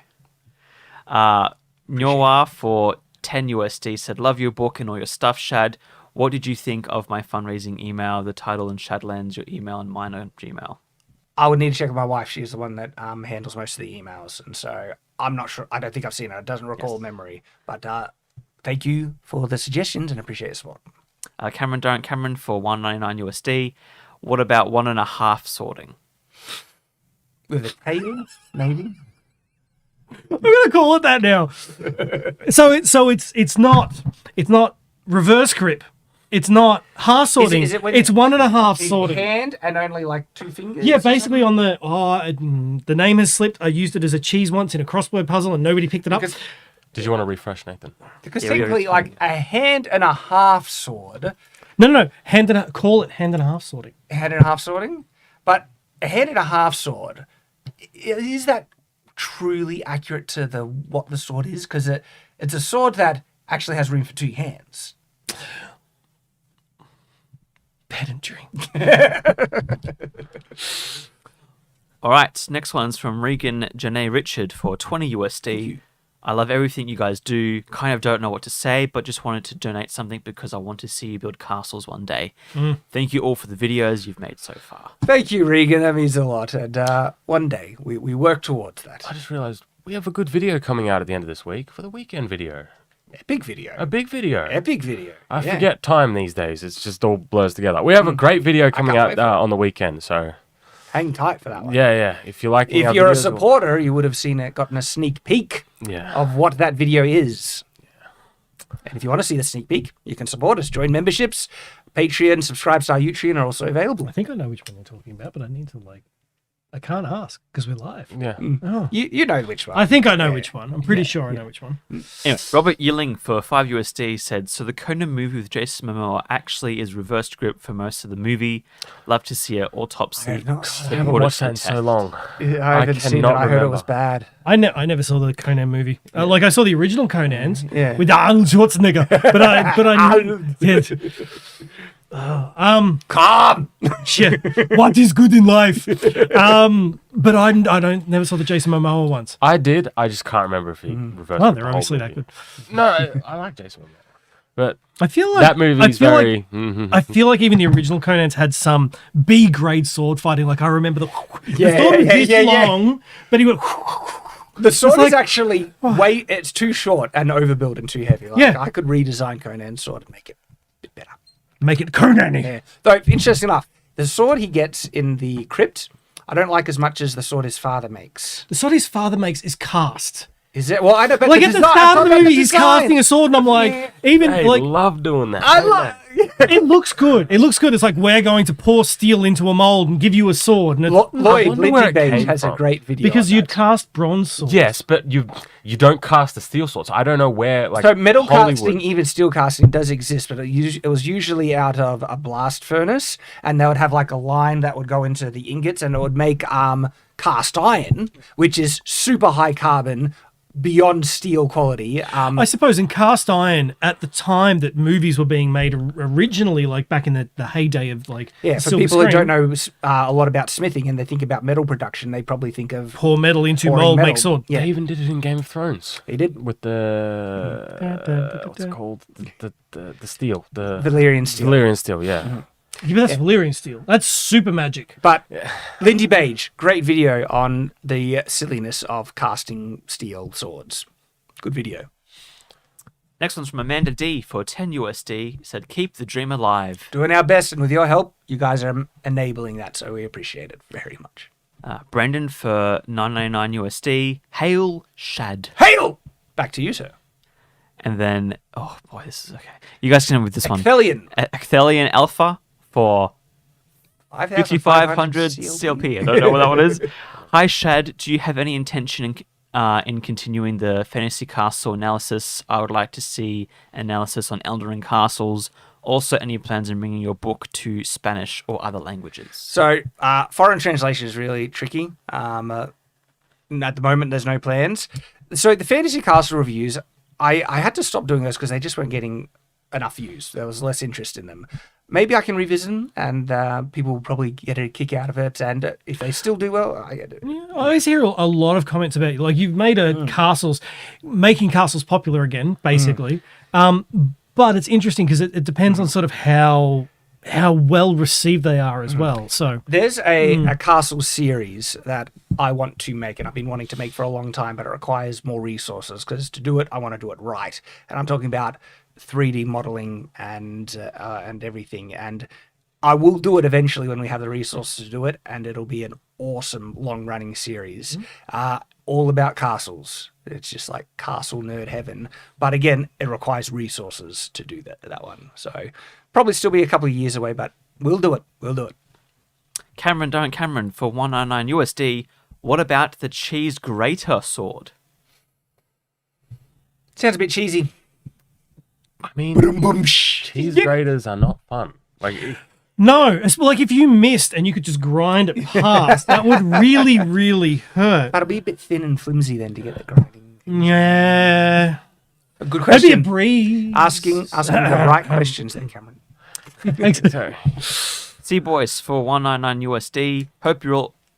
Noah for $10 said, love your book and all your stuff, Shad. What did you think of my fundraising email, the title and Shadlands, your email and mine on Gmail? I would need to check with my wife. She's the one that handles most of the emails. And so I'm not sure. I don't think I've seen it. It doesn't recall memory. But thank you for the suggestions and appreciate the support. Cameron Durant Cameron for $1.99. What about 1.5 sorting? With a table, maybe? I'm gonna call it that now. So it's not reverse grip. It's not half sorting. It's 1.5 sorting. Hand and only like 2 fingers. Yeah, basically on the the name has slipped. I used it as a cheese once in a crossword puzzle and nobody picked it up. Did you want to refresh, Nathan? Because Yeah, we technically, already- like a hand and a half sword, No. Call it hand and a half sorting. hand and a half sorting, but a hand and a half sword, is that truly accurate to what the sword is? Because it's a sword that actually has room for 2 hands. Pedantry. All right, next one's from Regan Janae Richard for 20 USD. I love everything you guys do. Kind of don't know what to say, but just wanted to donate something because I want to see you build castles one day. Thank you all for the videos you've made so far. Thank you, Regan. That means a lot. And one day we work towards that. I just realized we have a good video coming out at the end of this week for the weekend video. A big video. A big video. Epic video. I Yeah. forget time these days. It's just all blurs together. We have a great video coming can't out wait for it. on the weekend. So Hang tight for that one. yeah. If you like, If you're a supporter, you would have gotten a sneak peek Yeah. of what that video is. And if you want to see the sneak peek, you can support us. Join memberships. Patreon, subscribe to our Utreon are also available. I think I know which one you're talking about, but I need to I can't ask because we're live. Yeah. Oh. You know which one. I think I know which one. I'm pretty sure I know which one. Anyway, Robert Yilling for 5 USD said, so the Conan movie with Jason Momoa actually is reverse script for most of the movie. Love to see an autopsy. I have not- I haven't watched that in so long. I haven't seen it. cannot I heard it remember. was bad. I never saw the Conan movie. I saw the original Conan's Yeah. with Arnold Schwarzenegger, but I yeah. Calm! Shit. What is good in life? But I never saw the Jason Momoa ones. I did. I just can't remember if he reversed. Well, the they're whole obviously that movie. good. No, I like Jason Momoa, but I feel like that movie's very. I feel like even the original Conan's had some B grade sword fighting. Like I remember the sword was this long, but he went. The sword like- is actually it's too short and overbuilt and too heavy. Like, Yeah. I could redesign Conan's sword and make it a bit better. Make it Conan. Yeah. Though, interesting enough, the sword he gets in the crypt, I don't like as much as the sword his father makes. The sword his father makes is cast. Is it? Well, I don't. But Like the at the design- start of the I'm talking movie, about he's design. casting a sword, and I'm like, Yeah. even I like love doing that. I love. it looks good. It looks good. It's like we're going to pour steel into a mold and give you a sword, and it's, Lloyd wonder where Lindsay it Beige came has a from. great video because on you'd that. cast bronze swords. Yes, but you don't cast the steel swords. I don't know where. Like So metal Hollywood. casting, even steel casting, does exist, but it was usually out of a blast furnace, and they would have like a line that would go into the ingots, and it would make cast iron, which is super high carbon, beyond steel quality. I suppose in cast iron at the time that movies were being made originally, like back in the heyday of like Yeah, for silver people who screen, don't know a lot about smithing and they think about metal production, they probably think of pour metal into pouring mold, metal. make sword. Yeah, They even did it in Game of Thrones. he did. With the what's it called? The steel. The Valyrian steel. Valyrian steel. Yeah. Yeah, but that's Valyrian steel. That's super magic. But Lindsay Beige, great video on the silliness of casting steel swords. Good video. Next one's from Amanda D for 10 USD. Said, keep the dream alive. Doing our best, and with your help, you guys are enabling that, so we appreciate it very much. Brendan for 9.99 USD. Hail Shad. Hail! Back to you, sir. And then, oh boy, this is okay. You guys can have with this one. Ecthelion. Ecthelion Alpha for 5500 CLP. I don't know what that one is. Hi, Shad. Do you have any intention in continuing the Fantasy Castle analysis? I would like to see analysis on Elden Ring castles. Also, any plans in bringing your book to Spanish or other languages? So, foreign translation is really tricky. At the moment, there's no plans. So, the Fantasy Castle reviews, I had to stop doing those because they just weren't getting enough views. There was less interest in them. Maybe I can revisit them, and people will probably get a kick out of it. And if they still do well, I get it. I always hear a lot of comments about you. Like you've made making castles popular again, basically. But it's interesting because it depends on sort of how well received they are as well. So There's a castle series that I want to make, and I've been wanting to make for a long time, but it requires more resources because to do it, I want to do it right. And I'm talking about 3D modeling and everything. And I will do it eventually when we have the resources to do it, and it'll be an awesome long-running series, all about castles. It's just like castle nerd heaven. But again, it requires resources to do that one. So probably still be a couple of years away, but we'll do it. We'll do it. Cameron for 199 USD. What about the cheese grater sword? Sounds a bit cheesy. I mean, cheese graters are not fun. Like, No, it's like if you missed and you could just grind it past, that would really, really hurt. That'll be a bit thin and flimsy then to get it grinding. Yeah. A good That'd be a question. breeze. Asking the right questions then, Cameron. sorry. See boys for $199 USD.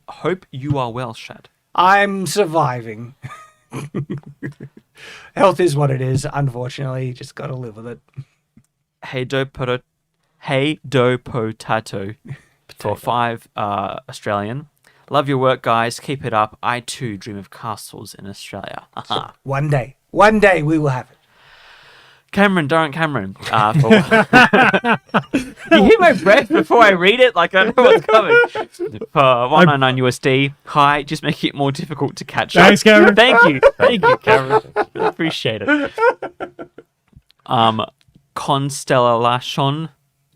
Hope you are well, Shad. I'm surviving. Health is what it is, unfortunately. Just got to live with it. Hey do potato for 5 Australian. Love your work, guys. Keep it up. I too dream of castles in Australia. One day we will have it. Cameron. For... You hear my breath before I read it? Like I know what's coming. For $199 USD. Hi, just make it more difficult to catch up. Thanks, Cameron. Thank you, Cameron. Really appreciate it. Constellation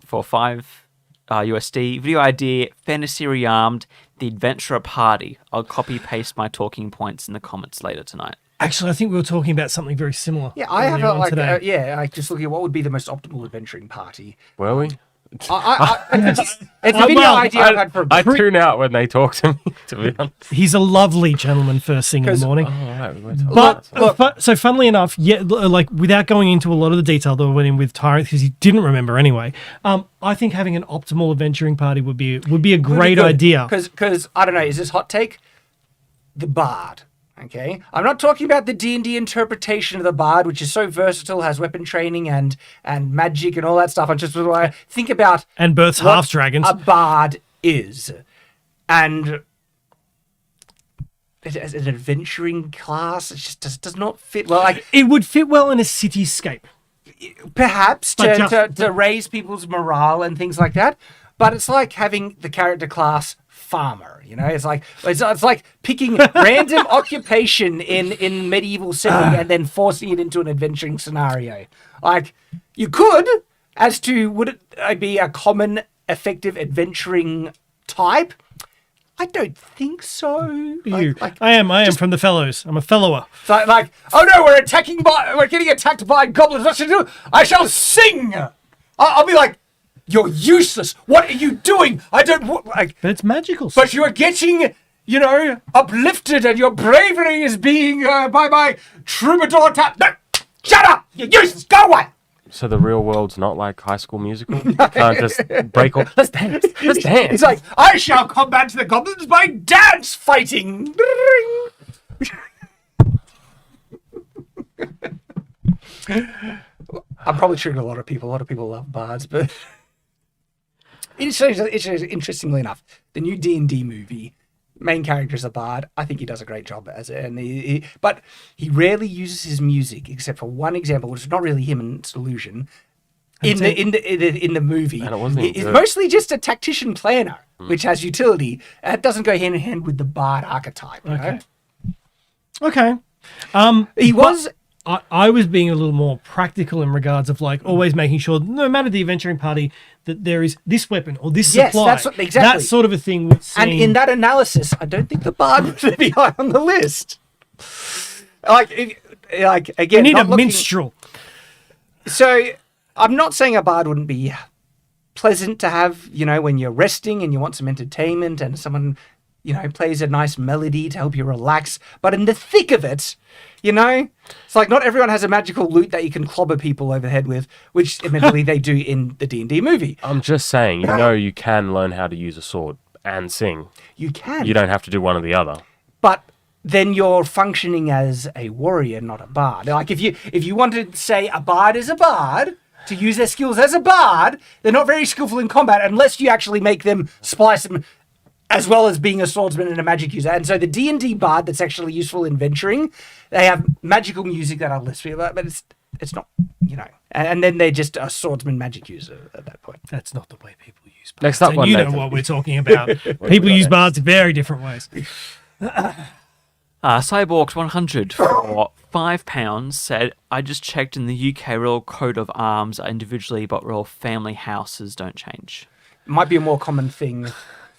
for 5 USD. Video idea: Fantasy Rearmed, The Adventurer Party. I'll copy paste my talking points in the comments later tonight. Actually, I think we were talking about something very similar. Yeah, I have earlier on today. just looking at what would be the most optimal adventuring party. Were we? It's a video idea I've had for a I bit. tune out when they talk to me, to be honest. He's a lovely gentleman first thing in the morning. Oh, right, we were talking But about that. so funnily enough, like without going into a lot of the detail that we went in with Tyrant because he didn't remember anyway, I think having an optimal adventuring party would be a great idea. Because I don't know, is this hot take? The Bard. Okay, I'm not talking about the D&D interpretation of the Bard, which is so versatile, has weapon training and magic and all that stuff. I'm just think about And births what half dragons. a Bard is, and as an adventuring class, it just does not fit well. Like It would fit well in a cityscape. perhaps But to raise people's morale and things like that, but it's like having the character class farmer. You know, it's like picking random occupation in medieval setting and then forcing it into an adventuring scenario. Like you could, as to would it be a common effective adventuring type? I don't think so. I am from the fellows. I'm a fellower. Like, oh no, we're getting attacked by goblins. What should I do? I shall sing. I'll be like, you're useless. What are you doing? I don't like. But it's magical. But you are getting, uplifted, and your bravery is being by my troubadour tap. No, shut up. You're useless. Go away. So the real world's not like High School Musical? You can't just break all... Let's dance. It's like, I shall combat the goblins by dance fighting. I'm probably triggering a lot of people. A lot of people love bards, but interestingly enough, the new D&D movie, main character is a bard. I think he does a great job as it, but he rarely uses his music except for one example, which is not really him and it's illusion. In the movie, And it wasn't even it's good. mostly just a tactician planner, which has utility. It doesn't go hand in hand with the bard archetype. You know? Okay. He was. I was being a little more practical in regards of like always making sure, no matter the adventuring party, that there is this weapon or this Yes, supply. that's exactly. That sort of a thing. Would seem... And in that analysis, I don't think the bard would be high on the list. Again, we need not a looking- minstrel. So I'm not saying a bard wouldn't be pleasant to have, when you're resting and you want some entertainment and someone, plays a nice melody to help you relax. But in the thick of it, it's like not everyone has a magical lute that you can clobber people over the head with, which admittedly they do in the D&D movie. I'm just saying, you can learn how to use a sword and sing. You can. You don't have to do one or the other. But then you're functioning as a warrior, not a bard. Like if you wanted to say a bard is a bard, to use their skills as a bard, they're not very skillful in combat unless you actually make them splice them as well as being a swordsman and a magic user. And so the D&D bard that's actually useful in venturing, they have magical music that are less feel, but it's not, and then they're just a swordsman magic user at that point. That's not the way people use bards. Next up And one, you know Nathan. what we're talking about. People use bards in very different ways. Cyborgs 100 for £5 said, I just checked in the UK royal coat of arms are individually, but royal family houses don't change. Might be a more common thing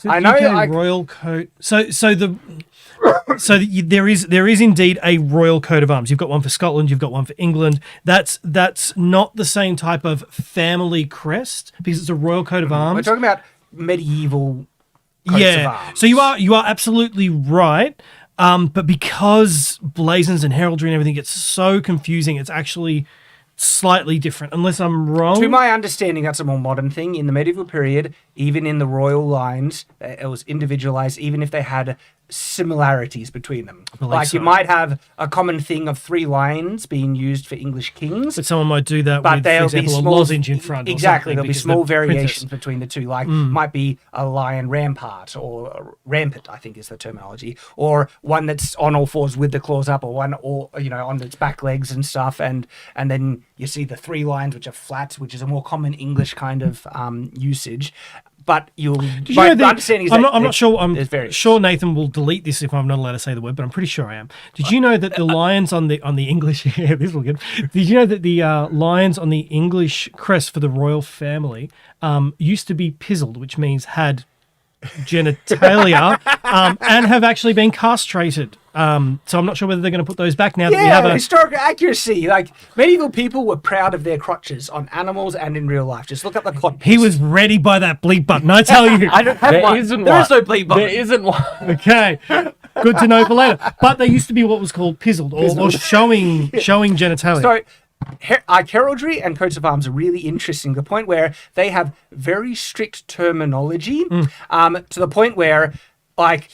I know. UK royal coat. There is indeed a royal coat of arms. You've got one for Scotland. You've got one for England. That's not the same type of family crest because it's a royal coat of arms. We're talking about medieval coats of arms. So you are absolutely right. But because blazons and heraldry and everything gets so confusing, it's actually slightly different, unless I'm wrong. To my understanding, that's a more modern thing. In the medieval period, even in the royal lines, it was individualized, even if they had similarities between them. Like you might have a common thing of 3 lions being used for English kings. But someone might do that but with, for example, a lozenge in front. Exactly. There'll be small variations princess. between the two. Like might be a lion rampart or rampant, I think is the terminology, or one that's on all fours with the claws up, or one on its back legs and stuff. And then you see the 3 lions which are flat, which is a more common English kind of usage. But understanding is I'm not sure. I'm various. sure Nathan will delete this if I'm not allowed to say the word, but I'm pretty sure I am. Did you know that the lions on the English? Yeah, this will get. Did you know that the lions on the English crest for the royal family used to be pizzled, which means had genitalia, and have actually been castrated. So I'm not sure whether they're going to put those back now that we have a historical accuracy. Like medieval people were proud of their crotches on animals and in real life. Just look up the cod. He was ready by that bleep button. I tell you, I don't have There one. isn't There one. is no bleep button. There isn't one. okay, good to know for later. But they used to be what was called pizzled or showing genitalia. So, heraldry and coats of arms are really interesting. The point where they have very strict terminology, to the point where, like,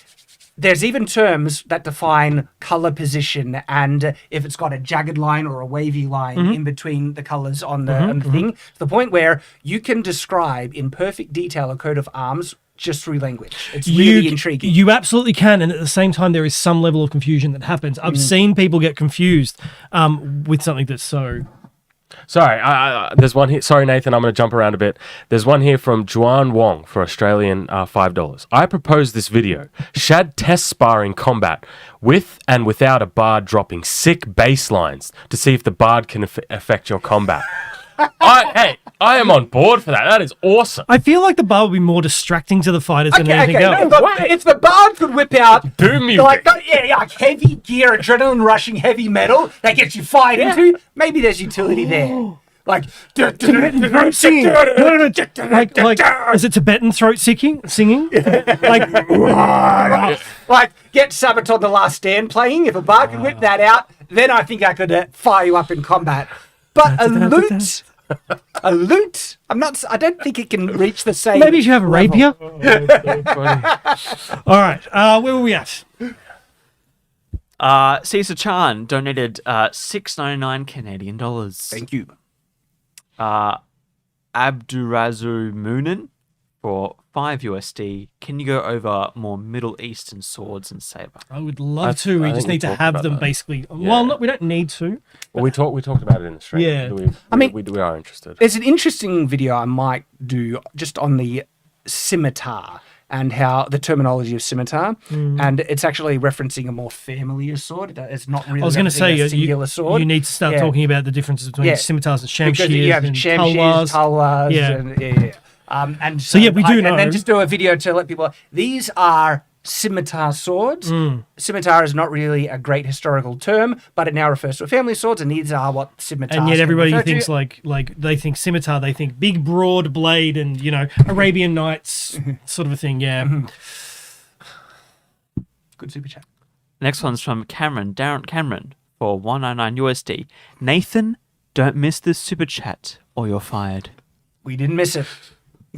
there's even terms that define color position and if it's got a jagged line or a wavy line in between the colors on the thing. To the point where you can describe in perfect detail a coat of arms just through language. It's really intriguing. You absolutely can, and at the same time, there is some level of confusion that happens. I've seen people get confused with something that's so. Sorry, there's one here. Sorry, Nathan, I'm going to jump around a bit. There's one here from Juan Wong for Australian $5. I propose this video. Shad test sparring combat with and without a bard dropping sick bass lines to see if the bard can affect your combat. I am on board for that. That is awesome. I feel like the bar would be more distracting to the fighters than anything else. No, but if the bard could whip out Doom music. like heavy gear, adrenaline rushing heavy metal that gets you fired into, maybe there's utility there. Like Tibetan throat singing. Like, is it Tibetan throat singing? like get Sabaton the Last Stand playing. If a bard could whip that out, then I think I could fire you up in combat. But a lute. I don't think it can reach the same. Maybe you have a rapier. Funny. All right, where were we at? Caesar Chan donated $6.99 Canadian dollars. Thank you. Abdurazu Moonin for $5 USD. Can you go over more Middle Eastern swords and saber? I would love to. We I just think we need to talked have about them that. basically. Yeah. Well, we don't need to. Well, we talked about it in the stream. Yeah. We are interested. There's an interesting video I might do just on the scimitar and how the terminology of scimitar, and it's actually referencing a more familiar sword. It's not really. I was going to say a singular sword. you need to start talking about the differences between scimitars and because you have shamshears, talwars, Yeah. and So, yeah, we do know. And then just do a video to let people. These are scimitar swords. Scimitar is not really a great historical term, but it now refers to family swords, and these are what scimitars. And yet can everybody refer to. thinks like they think scimitar, they think big broad blade and Arabian Nights sort of a thing. Yeah. Good super chat. Next one's from Darren Cameron for $1.99 USD. Nathan, don't miss this super chat or you're fired. We didn't miss it.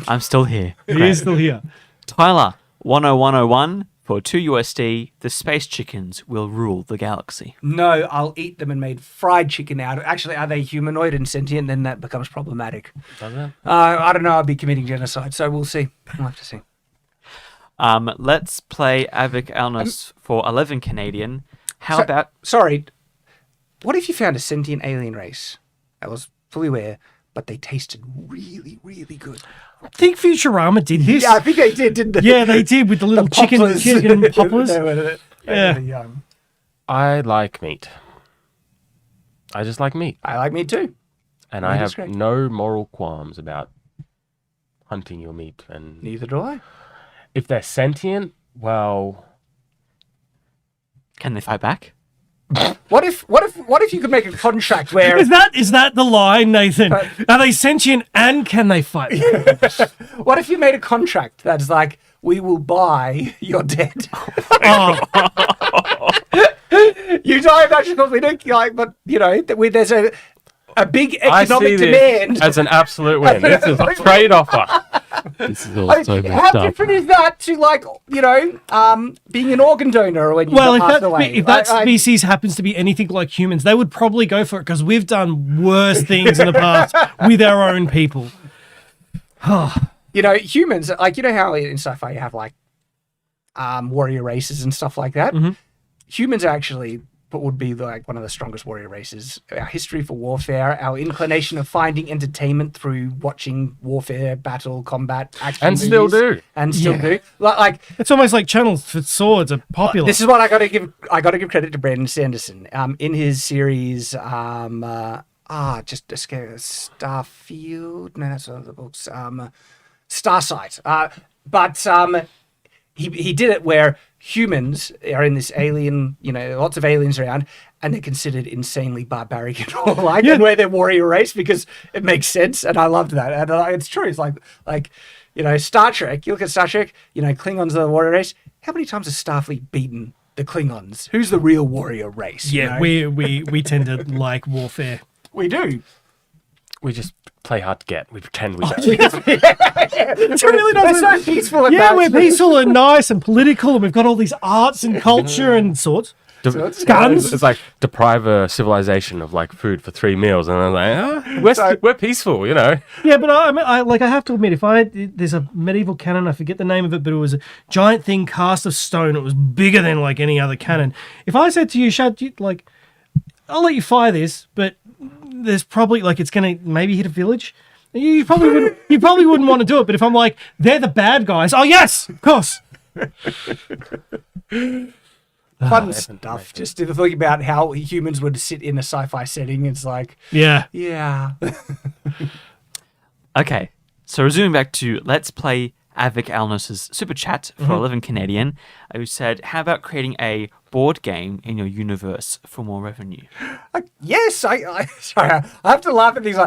I'm still here. He is still here. Tyler, 10101 for $2 USD. The space chickens will rule the galaxy. No, I'll eat them and made fried chicken out of. Actually, are they humanoid and sentient? Then that becomes problematic. Does it? I don't know. I'll be committing genocide, so we'll see. We'll have to see. Let's play Avik Alnus for 11 Canadian. How about Sorry. What if you found a sentient alien race that was fully aware, but they tasted really, really good? I think Futurama did this. Yeah, I think they did, didn't they? Yeah, they did with the little chicken poplars. They were Yeah. really young. I like meat. I just like meat. I like meat too. And Meat I is have great. no moral qualms about hunting your meat. And Neither do I. If they're sentient, well, Can they fight back? What if you could make a contract where Is that the line, Nathan? Are they sentient and can they fight? what if you made a contract that's like, we will buy your dead. Oh, You die of natural causes, we don't like, but you know, there's a big I economic see demand. this as an absolute win. This is a trade offer. This is all so How messed up. different is that to like, you know, being an organ donor when you well, pass away? if that species happens to be anything like humans, they would probably go for it because we've done worse things in the past with our own people. You know, humans, like, you know how in sci-fi you have like warrior races and stuff like that? Mm-hmm. Humans actually would be like one of the strongest warrior races. Our history for warfare, our inclination of finding entertainment through watching warfare, battle, combat, action And still movies, do. and still do. Like It's almost like channels for swords are popular. this is what I got to give credit to Brandon Sanderson. In his series, just escape Starfield. No, that's one of the books. Starsight. But he did it where humans are in this alien, you know, lots of aliens around, and they're considered insanely barbaric and all like, and where they're warrior race because it makes sense, and I loved that, and it's true. It's like, you know, Star Trek. You look at Star Trek, you know, Klingons are the warrior race. How many times has Starfleet beaten the Klingons? Who's the real warrior race? yeah, you know? we tend to like warfare. we do. We just play hard to get. We pretend we don't. It's really not so peaceful. Yeah, about we're peaceful and nice and political, and we've got all these arts and culture and swords. Guns. It's like deprive a civilization of like food for 3 meals, and I'm like, we're peaceful, you know. Yeah, but I have to admit, there's a medieval cannon, I forget the name of it, but it was a giant thing cast of stone. It was bigger than like any other cannon. If I said to you, Shad, like, I'll let you fire this, but there's probably like it's gonna maybe hit a village. You probably wouldn't want to do it. But if I'm like, they're the bad guys. Oh yes, of course. Fun stuff. Just thinking about how humans would sit in a sci-fi setting. It's like, Yeah. Okay, so resuming back to Let's Play Avic Alnos's super chat for 11 Canadian, who said, how about creating a board game in your universe for more revenue? Yes, sorry, I have to laugh at these.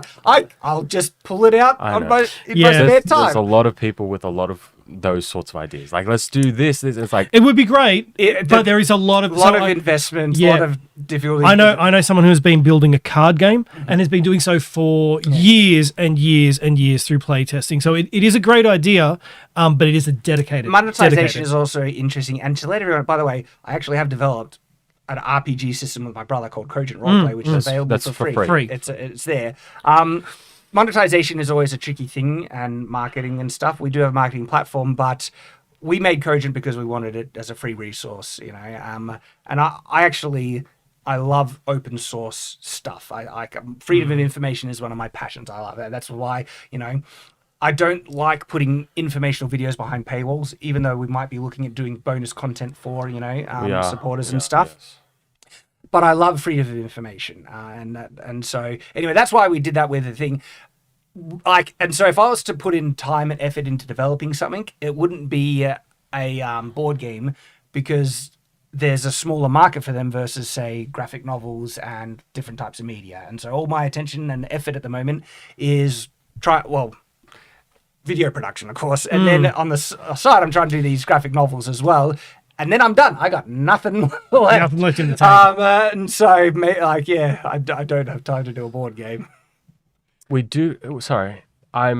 I'll just pull it out I on know. my spare There's time. a lot of people with a lot of those sorts of ideas. Like, let's do this. It's like, It would be great, but there is a lot of investment, a yeah. lot of difficulty. I know someone who has been building a card game and has been doing so for years and years and years through play testing. So it is a great idea, but it is a dedicated. Monetization is also interesting. And to let everyone, by the way, I actually have developed an RPG system with my brother called Cogent Roleplay, which is available for free. It's there. Monetization is always a tricky thing, and marketing and stuff. We do have a marketing platform, but we made Cogent because we wanted it as a free resource, you know. And I love open source stuff. Freedom of information is one of my passions. I love that. That's why, you know, I don't like putting informational videos behind paywalls, even though we might be looking at doing bonus content for, you know, supporters and stuff. Yes. But I love freedom of information, and so anyway, that's why we did that with the thing. And so if I was to put in time and effort into developing something, it wouldn't be a board game because there's a smaller market for them versus, say, graphic novels and different types of media. And so all my attention and effort at the moment is video production, of course, and then on the side, I'm trying to do these graphic novels as well. And then I'm done. I got nothing left. Nothing left in the tank. And so, I don't have time to do a board game. we do. Sorry, I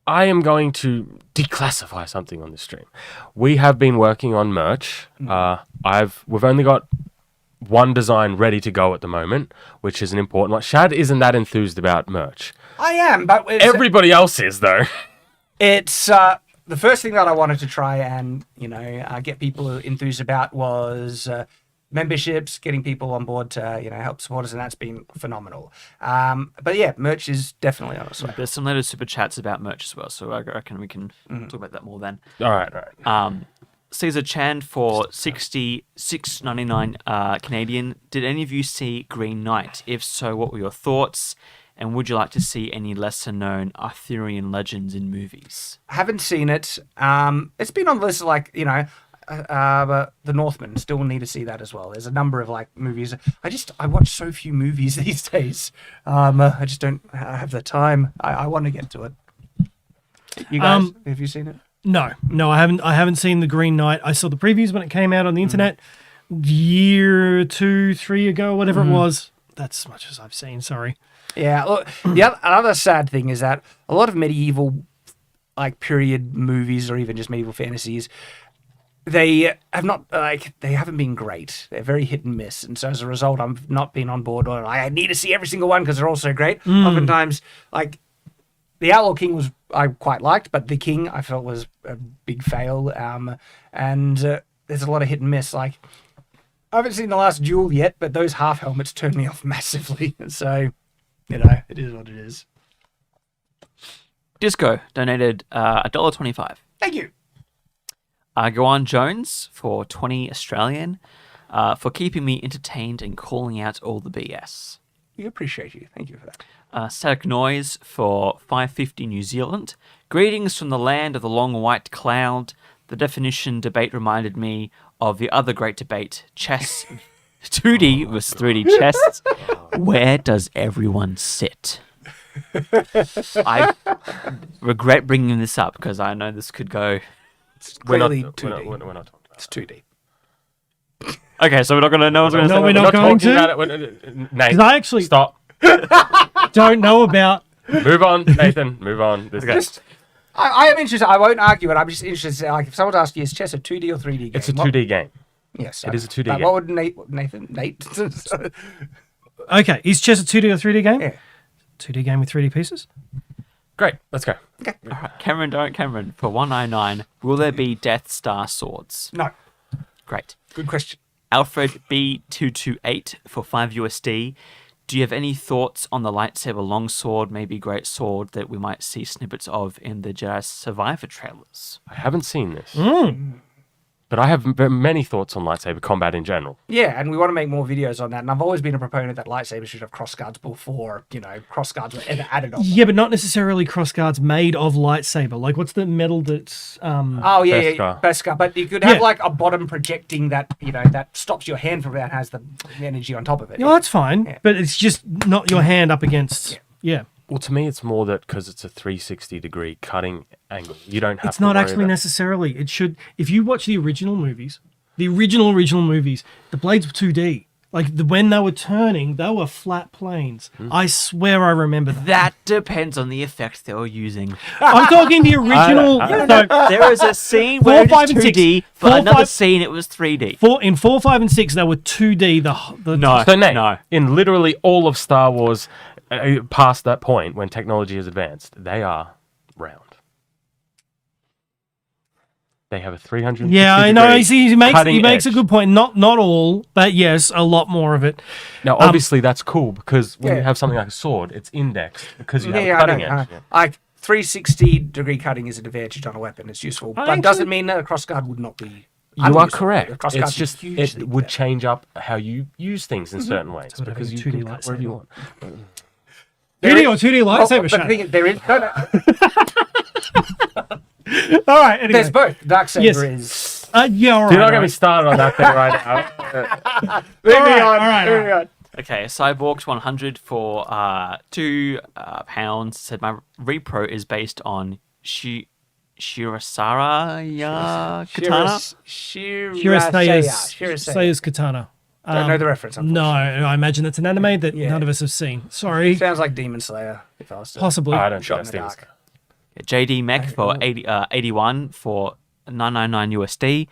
am going to declassify something on this stream. We have been working on merch. We've only got one design ready to go at the moment, which is an important one. Shad isn't that enthused about merch. I am, but Everybody else is, though. It's the first thing that I wanted to try and, you know, get people enthused about was memberships, getting people on board to, you know, help support us, and that's been phenomenal. But yeah, merch is definitely on its way. There's some later super chats about merch as well, so I reckon we can talk about that more then. All right. Caesar Chan for 66.99 Canadian. Did any of you see Green Knight? If so, what were your thoughts? And would you like to see any lesser-known Arthurian legends in movies? I haven't seen it. It's been on the list, like, but The Northman. Still need to see that as well. There's a number of like movies. I watch so few movies these days. I just don't have the time. I want to get to it. You guys, have you seen it? No, I haven't seen The Green Knight. I saw the previews when it came out on the internet year 2, 3 ago, whatever it was. That's as much as I've seen. Sorry. Yeah. Look, another sad thing is that a lot of medieval, like period movies or even just medieval fantasies, they haven't been great. They're very hit and miss, and so as a result, I've not been on board. Or I need to see every single one because they're all so great. Oftentimes, like The Outlaw King I quite liked, but The King I felt was a big fail. And there's a lot of hit and miss. Like I haven't seen The Last Duel yet, but those half helmets turned me off massively. So. It is what it is. Disco donated $1.25. Thank you. Gowan Jones for 20 Australian for keeping me entertained and calling out all the BS. We appreciate you. Thank you for that. Static Noise for 550 New Zealand. Greetings from the land of the long white cloud. The definition debate reminded me of the other great debate, chess. 2D was 3D chess. Where does everyone sit? I regret bringing this up because I know this could go. It's clearly 2D. We're not talking about it's 2D. Okay, so we're not going to know. No, we're not going to. Nate, Because I actually stop. don't know about. Move on, Nathan. Move on. I am interested. I won't argue it. I'm just interested. Like, if someone asked you, is chess a 2D or 3D game? It's a 2D game. Yes, it is a 2D but game. What would Nate? Okay, is chess a 2D or 3D game? Yeah. 2D game with 3D pieces. Great, let's go. Okay. All right, Cameron for 199. Will there be Death Star swords? No. Great. Good question. Alfred B228 for 5 USD. Do you have any thoughts on the lightsaber longsword, maybe great sword that we might see snippets of in the Jedi Survivor trailers? I haven't seen this. But I have many thoughts on lightsaber combat in general. Yeah, and we want to make more videos on that. And I've always been a proponent that lightsabers should have crossguards before, crossguards were ever added on. Yeah, but not necessarily crossguards made of lightsaber. Like, what's the metal that's... Beskar. But you could have, like, a bottom projecting that, that stops your hand from that has the energy on top of it. No, that's fine. Yeah. But it's just not your hand up against... Yeah. Well, to me, it's more that because it's a 360-degree cutting angle, you don't have. It's not actually necessarily. It should. If you watch the original movies, the original movies, the blades were 2D. Like when they were turning, they were flat planes. I swear I remember that. That depends on the effects they were using. I'm talking the original. There is a scene where it was 2D, but another scene it was 3D. In 4, 5, and 6, they were 2D. No. In literally all of Star Wars. Past that point when technology has advanced, they are round. They have a 360 Yeah, I know. He makes edge. a good point. Not all, but yes, a lot more of it. Now, obviously, that's cool because when you have something like a sword, it's indexed because you have a cutting edge. Like 360-degree cutting is an advantage on a weapon. It's useful, but doesn't mean that a crossguard would not be. You are correct. It's just it would change up how you use things in certain ways because you can cut wherever you want. 2D or 2D lightsaber shot. There is no. All right. Anyway. There's both. Darksaber is. Yeah, all right. You're not going to be started on that thing right now. Moving on. Okay, Cyborgs 100 for £2. Said my repro is based on Shirasara katana. Shirasaya's katana. Don't know the reference. No, I imagine that's an anime that none of us have seen. Sorry. Sounds like Demon Slayer. If I was to possibly. I don't know. That's Demon Slayer. JD Mech for 81 for $9.99 USD.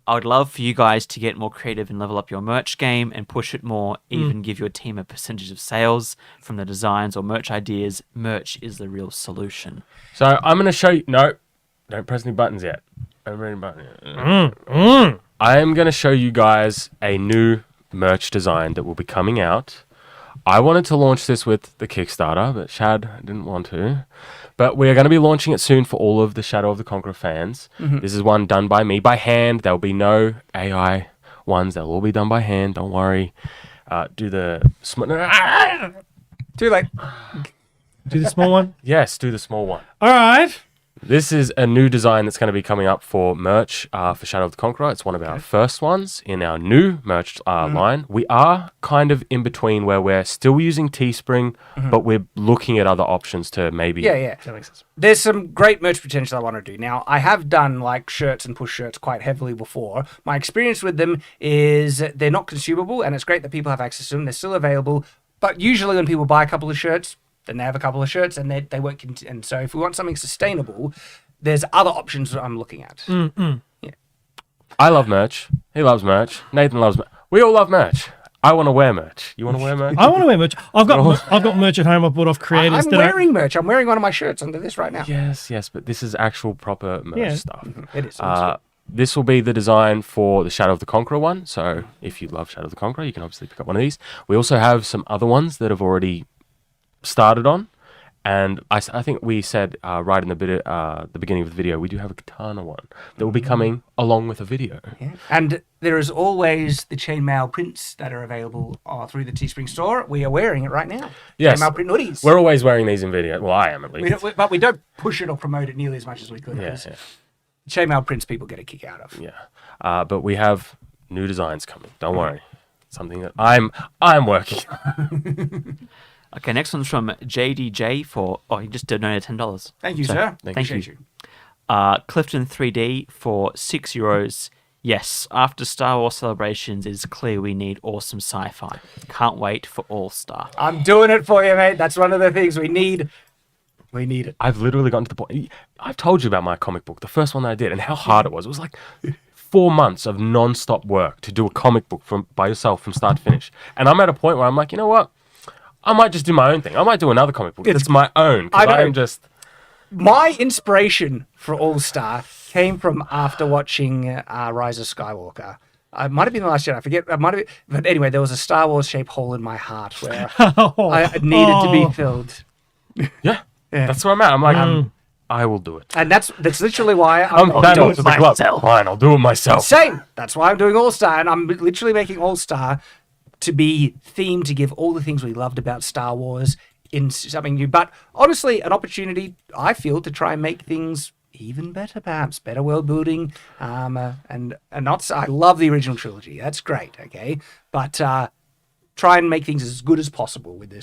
I would love for you guys to get more creative and level up your merch game and push it more, even give your team a percentage of sales from the designs or merch ideas. Merch is the real solution. So I'm going to show you... No, don't press any buttons yet. Don't press any buttons yet. I am going to show you guys a new merch design that will be coming out. I wanted to launch this with the Kickstarter, but Shad didn't want to. But we are going to be launching it soon for all of the Shadow of the Conqueror fans. This is one done by me, by hand. There will be no AI ones. They'll all be done by hand. Don't worry. Do the... Too late. Do the small one. Yes, do the small one. All right. This is a new design that's going to be coming up for merch for Shadow of the Conqueror. It's one of our first ones in our new merch line. We are kind of in between where we're still using Teespring, but we're looking at other options to maybe... Yeah. That makes sense. There's some great merch potential I want to do. Now, I have done like shirts and push shirts quite heavily before. My experience with them is they're not consumable, and it's great that people have access to them. They're still available, but usually when people buy a couple of shirts, then they have a couple of shirts and they won't continue. And so if we want something sustainable, there's other options that I'm looking at. Yeah. I love merch. He loves merch. Nathan loves merch. We all love merch. I want to wear merch. You want to wear merch? I want to wear merch. I've got merch at home. I bought off creators. I'm wearing merch. I'm wearing one of my shirts under this right now. Yes, but this is actual proper merch stuff. It is. This will be the design for the Shadow of the Conqueror one. So if you love Shadow of the Conqueror, you can obviously pick up one of these. We also have some other ones that have already started on, and I think we said right in the beginning of the video, we do have a katana one that will be coming along with a video. Yeah. And there is always the chainmail prints that are available through the Teespring store. We are wearing it right now. Yes. Chainmail print hoodies. We're always wearing these in video. Well, I am at least. But we don't push it or promote it nearly as much as we could. Yeah. Chainmail prints people get a kick out of. Yeah. But we have new designs coming. Don't worry. Something that I'm working on. Okay, next one's from JDJ for... Oh, he just donated $10. Thank you, sir. Thank you. Clifton 3D for €6. Yes, after Star Wars celebrations, it is clear we need awesome sci-fi. Can't wait for All-Star. I'm doing it for you, mate. That's one of the things we need. We need it. I've literally gotten to the point... I've told you about my comic book, the first one that I did, and how hard it was. It was like 4 months of non-stop work to do a comic book by yourself from start to finish. And I'm at a point where I'm like, you know what? I might just do my own thing. I might do another comic book. It's my own. Because I am just... My inspiration for All-Star came from after watching Rise of Skywalker. It might have been the last year. I forget. It might have been, but anyway, there was a Star Wars-shaped hole in my heart where I needed to be filled. Yeah. That's where I'm at. I'm like, I will do it. And that's literally why I'm doing it myself. Fine, I'll do it myself. Same. That's why I'm doing All-Star, and I'm literally making All-Star to be themed to give all the things we loved about Star Wars in something new. But honestly, an opportunity, I feel, to try and make things even better, perhaps better world building. And not. I love the original trilogy. That's great. Okay, but try and make things as good as possible with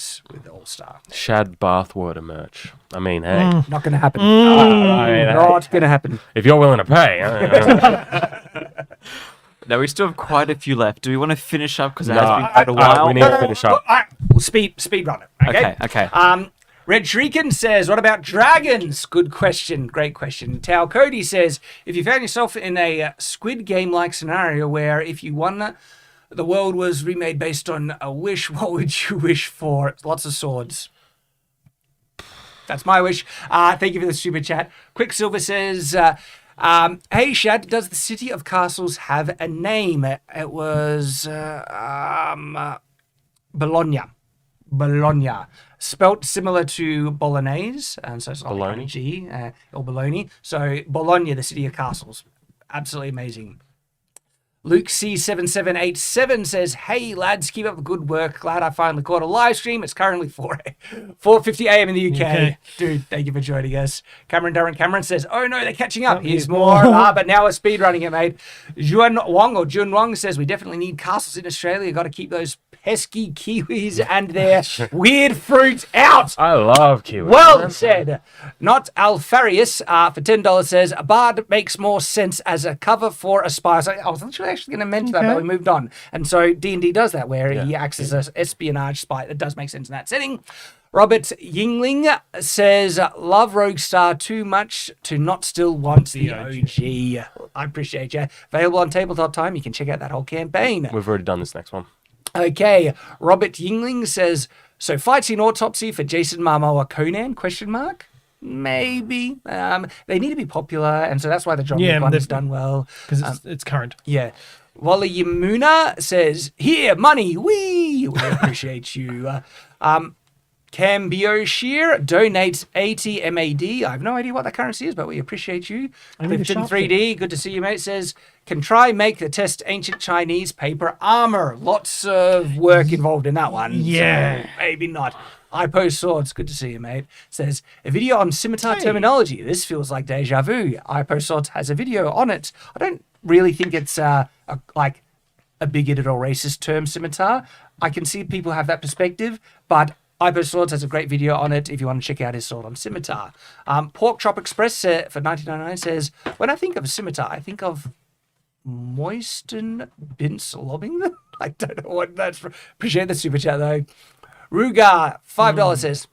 All-Star. Shad bathwater merch. I mean, hey, not going to happen. Not going to happen. If you're willing to pay. Now, we still have quite a few left. Do we want to finish up? Because it has been quite a while. We need to finish up. We'll speed run it. Okay. Red Shrieken says, what about dragons? Good question. Great question. Tao Cody says, if you found yourself in a Squid Game-like scenario where if you won, the world was remade based on a wish, what would you wish for? Lots of swords. That's my wish. Thank you for the super chat. Quicksilver says... hey Shad, does the city of castles have a name? It was Bologna, spelt similar to bolognese, and so it's not like a G or Bologna. So Bologna, the city of castles, absolutely amazing. Luke C7787 says, hey lads, keep up the good work. Glad I finally caught a live stream. It's currently 4:50 a.m. in the UK. Dude, thank you for joining us. Cameron says, oh no, they're catching up. Here's more. But now we're speed running it, mate. Jun Wong says, we definitely need castles in Australia. Got to keep those pesky Kiwis and their weird fruit out. I love Kiwis. Well said. Not Alfarius for $10 says, a bard makes more sense as a cover for a spy. So I was literally actually going to mention that, but we moved on. And so D&D does that, where he acts as an espionage spy. That does make sense in that setting. Robert Yingling says, love Rogue Star too much to not still want the OG. I appreciate you. Available on Tabletop Time. You can check out that whole campaign. We've already done this next one. Okay, Robert Yingling says, so fights in Autopsy for Jason Momoa Conan, ? Maybe. They need to be popular, and so that's why the John Wick one is done well. Because it's current. Yeah. Wally Yamuna says, here, money, we appreciate you. Cambio Shear donates 80 MAD. I have no idea what that currency is, but we appreciate you. Clifton 3D, good to see you, mate, says, can try make the test ancient Chinese paper armor. Lots of work involved in that one. Yeah. So maybe not. I Post Swords, good to see you, mate. Says, a video on scimitar terminology. This feels like deja vu. I Post Swords has a video on it. I don't really think it's like a bigoted or racist term, scimitar. I can see people have that perspective, but I Post Swords has a great video on it if you want to check out his sword on scimitar. Pork Chop Express for 1999 says, when I think of a scimitar, I think of Moisten Bince lobbing them. I don't know what that's for. Appreciate the super chat though. Rugar, $5 says,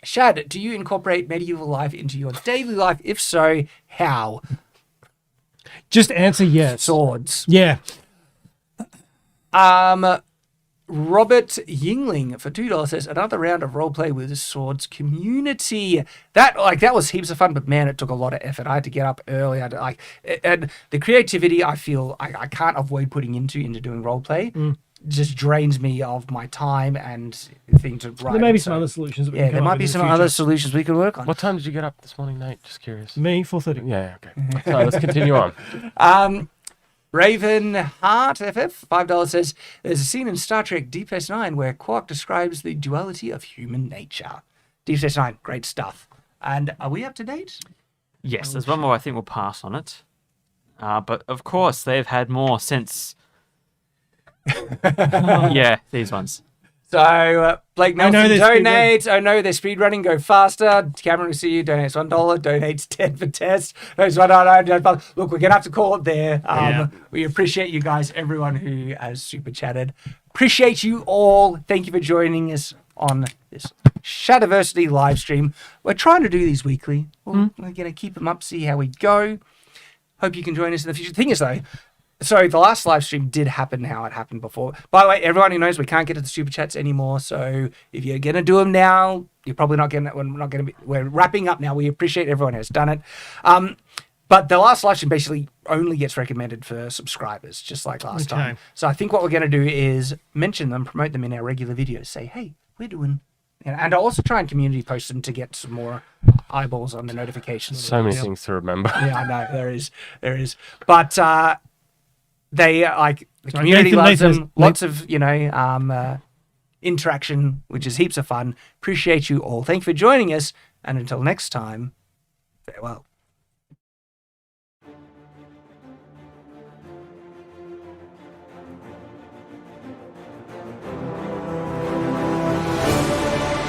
Shad, do you incorporate medieval life into your daily life? If so, how? Just answer yes. Swords. Yeah. Robert Yingling for $2 says, another round of roleplay with the Swords community. That was heaps of fun, but man, it took a lot of effort. I had to get up early. And the creativity I feel I can't avoid putting into doing roleplay. Just drains me of my time and thing to write. There may be some other solutions. That we can Yeah, come there up might with be in the some future. other solutions we can work on. What time did you get up this morning, Nate? Just curious. Me, 4:30. Yeah, okay. So let's continue on. Raven Heart FF $5 says, there's a scene in Star Trek Deep Space Nine where Quark describes the duality of human nature. Deep Space Nine, great stuff. And are we up to date? Yes, there's one more I think we'll pass on it. But of course, they've had more since. Yeah, these ones. So, Blake I know Nelson they're donates. Oh no, they're speedrunning. Go faster. Cameron, we see you. Donates $1. Donates 10 for test. Look, we're going to have to call it there. We appreciate you guys, everyone who has super chatted. Appreciate you all. Thank you for joining us on this Shadiversity live stream. We're trying to do these weekly. We're going to keep them up, see how we go. Hope you can join us in the future. The thing is, though, so the last live stream did happen how it happened before. By the way, everyone who knows we can't get to the super chats anymore. So if you're gonna do them now, you're probably not gonna. We're wrapping up now. We appreciate everyone who has done it. But the last live stream basically only gets recommended for subscribers, just like last time. So I think what we're gonna do is mention them, promote them in our regular videos. Say, hey, we're doing. And I'll also try and community post them to get some more eyeballs on the notifications. So many things to remember. Yeah, I know there is. But they like the community loves them. Lots of interaction, which is heaps of fun. Appreciate you all. Thank you for joining us, and until next time, farewell.